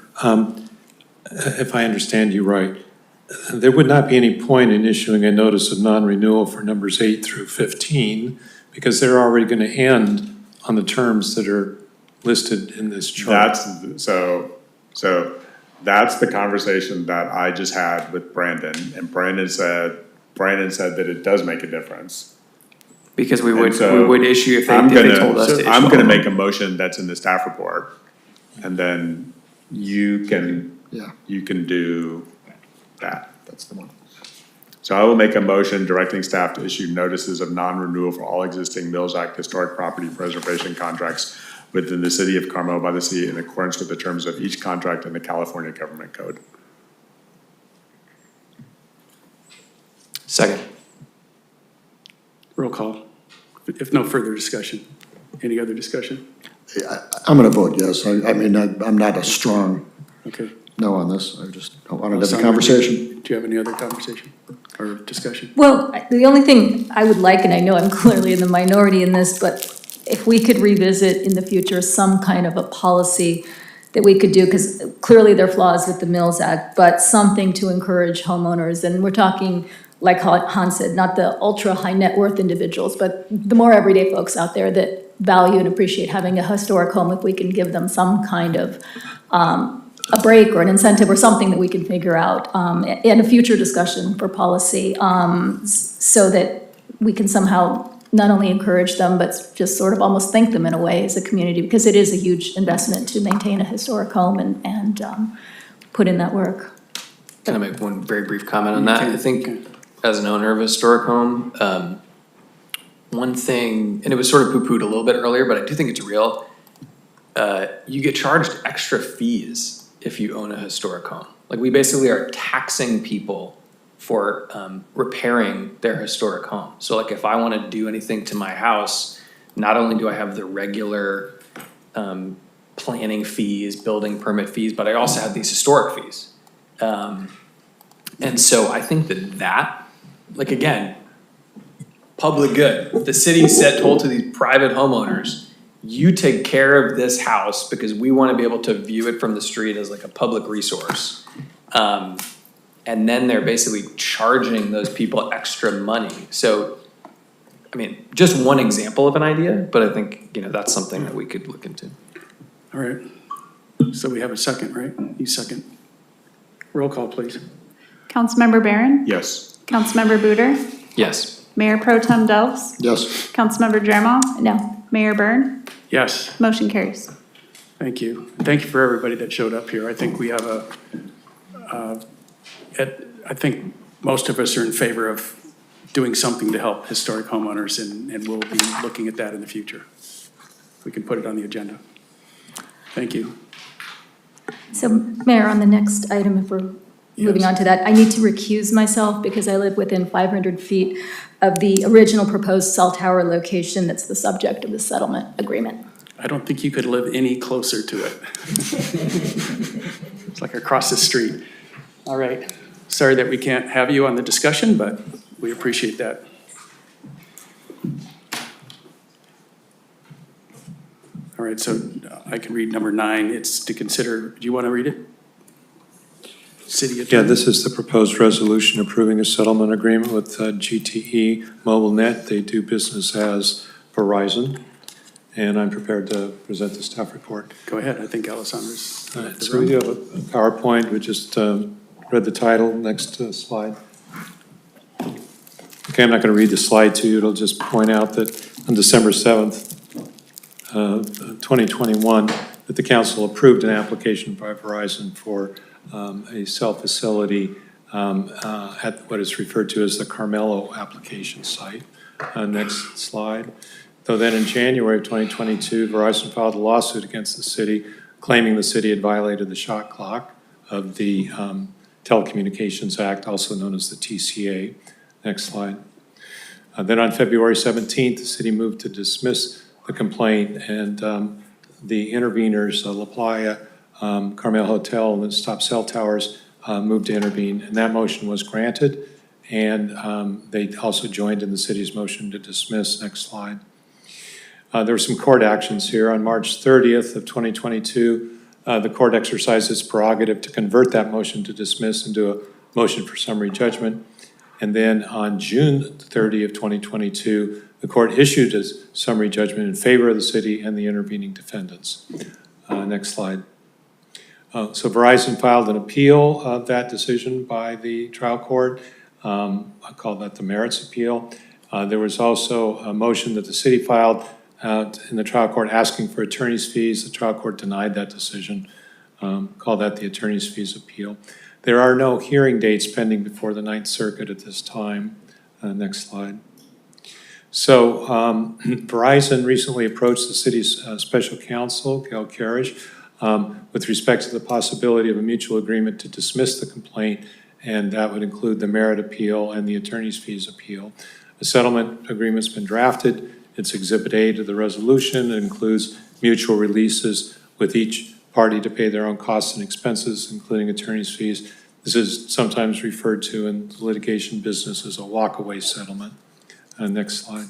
if I understand you right, there would not be any point in issuing a notice of non-renewal for numbers 8 through 15, because they're already going to end on the terms that are listed in this chart. So that's the conversation that I just had with Brandon, and Brandon said that it does make a difference. Because we would issue if I'm they told us to issue. I'm gonna make a motion that's in the staff report, and then you can do that. That's the one. So I will make a motion directing staff to issue notices of non-renewal for all existing Mills Act historic property preservation contracts within the city of Carmel-by-the-Sea in accordance with the terms of each contract in the California Government Code. Second. Roll call. If no further discussion. Any other discussion? I'm going to vote yes. I mean, I'm not a strong Okay. no on this. I just wanted to have a Alissandra, conversation. Do you have any other conversation or discussion? Well, the only thing I would like, and I know I'm clearly in the minority in this, but if we could revisit in the future some kind of a policy that we could do, because clearly there are flaws with the Mills Act, but something to encourage homeowners, and we're talking, like Han said, not the ultra high net worth individuals, but the more everyday folks out there that value and appreciate having a historic home, if we can give them some kind of a break or an incentive or something that we can figure out, and a future discussion for policy, so that we can somehow not only encourage them, but just sort of almost thank them in a way as a community, because it is a huge investment to maintain a historic home and put in that work. Can I make one very brief comment on that? I think as an owner of a historic home, one thing, and it was sort of poo-pooed a little bit earlier, but I do think it's real. You get charged extra fees if you own a historic home. Like, we basically are taxing people for repairing their historic home. So like, if I want to do anything to my house, not only do I have the regular planning fees, building permit fees, but I also have these historic fees. And so I think that, like, again, public good. The city told to these private homeowners, you take care of this house because we want to be able to view it from the street as like a public resource. And then they're basically charging those people extra money. So, I mean, just one example of an idea, but I think, that's something that we could look into. All right. So we have a second, right? You second. Roll call, please. Councilmember Byrne? Yes. Councilmember Buder? Yes. Mayor Pro Tem Delves? Yes. Councilmember Dramov? No. Mayor Byrne? Yes. Motion carries. Thank you. Thank you for everybody that showed up here. I think we have I think most of us are in favor of doing something to help historic homeowners, and we'll be looking at that in the future. We can put it on the agenda. Thank you. So, Mayor, on the next item, if we're moving on to that, I need to recuse myself because I live within 500 feet of the original proposed cell tower location that's the subject of the settlement agreement. I don't think you could live any closer to it. It's like across the street. All right. Sorry that we can't have you on the discussion, but we appreciate that. All right, so I can read number 9. It's to consider, do you want to read it? City attorney. Yeah, this is the proposed resolution approving a settlement agreement with GTE MobileNet. They do business as Verizon, and I'm prepared to present the staff report. Go ahead, I think Allissandra's. So we do have a PowerPoint. We just read the title. Next slide. Okay, I'm not going to read the slide to you. It'll just point out that on December 7th, 2021, that the council approved an application by Verizon for a cell facility at what is referred to as the Carmelo application site. Next slide. So then in January of 2022, Verizon filed a lawsuit against the city, claiming the city had violated the shot clock of the Telecommunications Act, also known as the TCA. Next slide. Then on February 17th, the city moved to dismiss the complaint, and the interveners, La Playa, Carmel Hotel, and the Stop Cell Towers moved to intervene, and that motion was granted, and they also joined in the city's motion to dismiss. Next slide. There were some court actions here. On March 30th of 2022, the court exercised its prerogative to convert that motion to dismiss into a motion for summary judgment. And then on June 30 of 2022, the court issued a summary judgment in favor of the city and the intervening defendants. Next slide. So Verizon filed an appeal of that decision by the trial court. I call that the merits appeal. There was also a motion that the city filed in the trial court asking for attorney's fees. The trial court denied that decision. Call that the attorney's fees appeal. There are no hearing dates pending before the Ninth Circuit at this time. Next slide. So Verizon recently approached the city's special counsel, Gail Karish, with respect to the possibility of a mutual agreement to dismiss the complaint, and that would include the merit appeal and the attorney's fees appeal. A settlement agreement's been drafted. It's Exhibit A to the resolution. It includes mutual releases with each party to pay their own costs and expenses, including attorney's fees. This is sometimes referred to in the litigation business as a walk-away settlement. Next slide.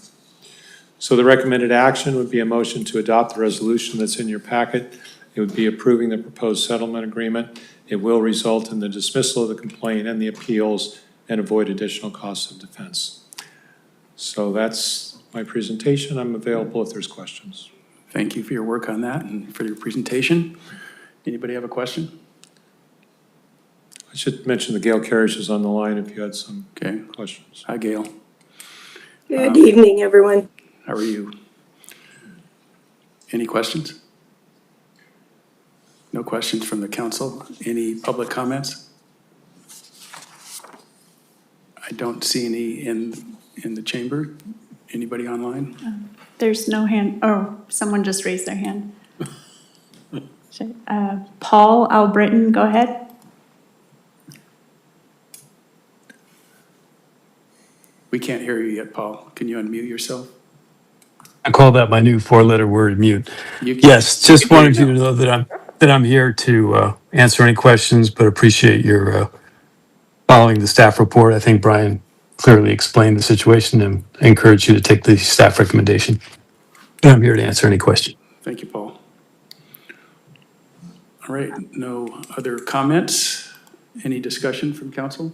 So the recommended action would be a motion to adopt the resolution that's in your packet. It would be approving the proposed settlement agreement. It will result in the dismissal of the complaint and the appeals and avoid additional costs of defense. So that's my presentation. I'm available if there's questions. Thank you for your work on that and for your presentation. Anybody have a question? I should mention that Gail Karish is on the line if you had some questions. Hi, Gail. Good evening, everyone. How are you? Any questions? No questions from the council? Any public comments? I don't see any in the chamber. Anybody online? There's no hand, oh, someone just raised their hand. Paul Albritton, go ahead. We can't hear you yet, Paul. Can you unmute yourself? I call that my new four-letter word, mute. You can- Yes, just wanted you to know that I'm here to answer any questions, but appreciate your following the staff report. I think Brian clearly explained the situation and I encourage you to take the staff recommendation. I'm here to answer any question. Thank you, Paul. All right, no other comments? Any discussion from council?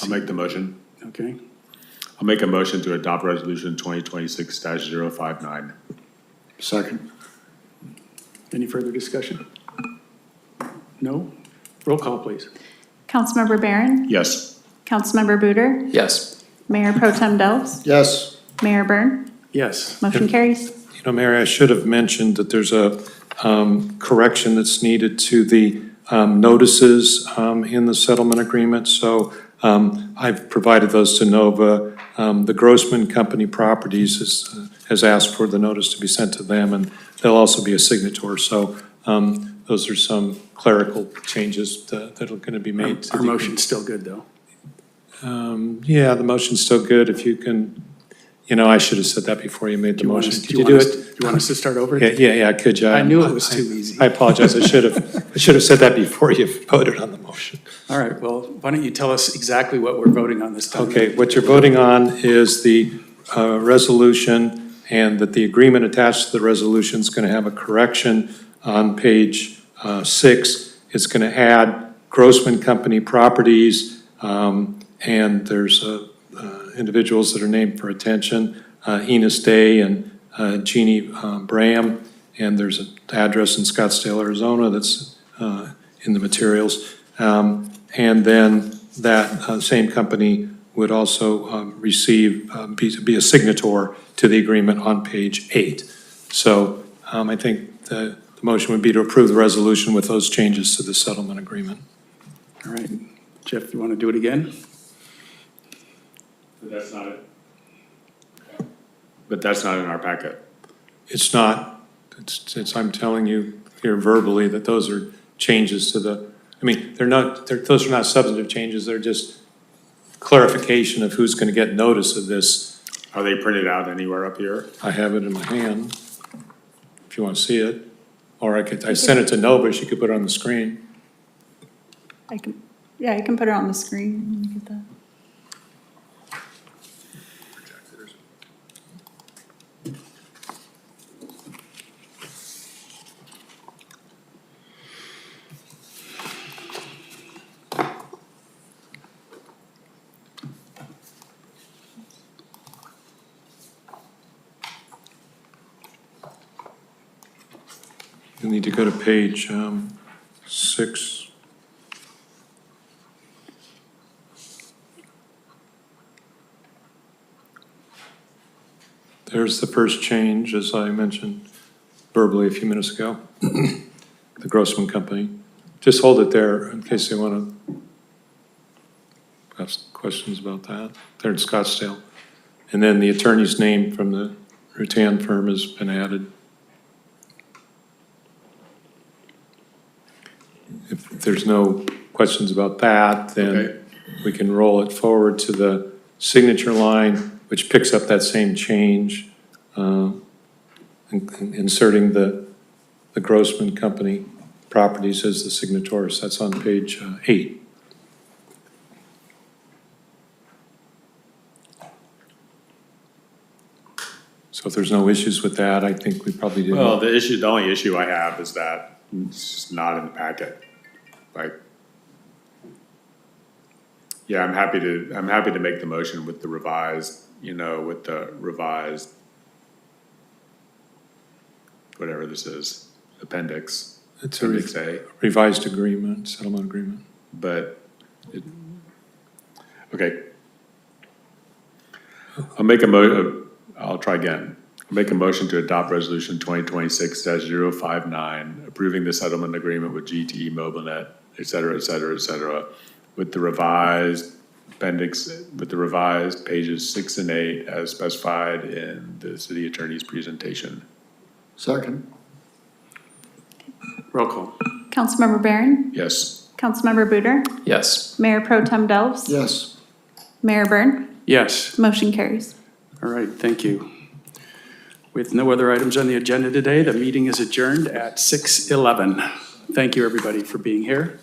I'll make the motion. Okay. I'll make a motion to adopt resolution 2026-059. Second. Any further discussion? No? Roll call, please. Councilmember Byrne? Yes. Councilmember Buder? Yes. Mayor Pro Tem Dels? Yes. Mayor Byrne? Yes. Motion carries. You know, Mary, I should have mentioned that there's a correction that's needed to the notices in the settlement agreement. So I've provided those to Nova. The Grossman Company Properties has asked for the notice to be sent to them, and they'll also be a signator. So those are some clerical changes that are going to be made. Our motion's still good, though. Yeah, the motion's still good. If you can, you know, I should have said that before you made the motion. Could you do it? Do you want us to start over? Yeah, could you? I knew it was too easy. I apologize. I should have said that before you voted on the motion. All right, well, why don't you tell us exactly what we're voting on this time? Okay, what you're voting on is the resolution, and that the agreement attached to the resolution is going to have a correction on page 6. It's going to add Grossman Company Properties, and there's individuals that are named for attention, Enos Day and Jeannie Braham, and there's an address in Scottsdale, Arizona that's in the materials. And then that same company would also be a signator to the agreement on page 8. So I think the motion would be to approve the resolution with those changes to the settlement agreement. All right, Jeff, you want to do it again? That's not it. But that's not in our packet. It's not. It's I'm telling you here verbally that those are changes to the, I mean, those are not substantive changes. They're just clarification of who's going to get notice of this. Are they printed out anywhere up here? I have it in my hand, if you want to see it. Or I sent it to Nova, she could put it on the screen. I can put it on the screen. Let me get that. You need to go to page 6. There's the first change, as I mentioned verbally a few minutes ago, the Grossman Company. Just hold it there in case they want to have some questions about that. They're in Scottsdale. And then the attorney's name from the Rutan firm has been added. If there's no questions about that, then we can roll it forward to the signature line, which picks up that same change, inserting the Grossman Company properties as the signatories. That's on page 8. So if there's no issues with that, I think we probably did. Well, the only issue I have is that it's just not in the packet. Like, yeah, I'm happy to make the motion with the revised, with the revised, whatever this is, appendix. It's Appendix A. revised agreement, settlement agreement. But, okay. I'll try again. I'll make a motion to adopt resolution 2026-059, approving the settlement agreement with GTE MobileNet, et cetera, with the revised appendix, with the revised pages 6 and 8 as specified in the city attorney's presentation. Second. Roll call. Councilmember Byrne? Yes. Councilmember Buder? Yes. Mayor Pro Tem Delves? Yes. Mayor Byrne? Yes. Motion carries. All right, thank you. With no other items on the agenda today, the meeting is adjourned at 6:11. Thank you, everybody, for being here.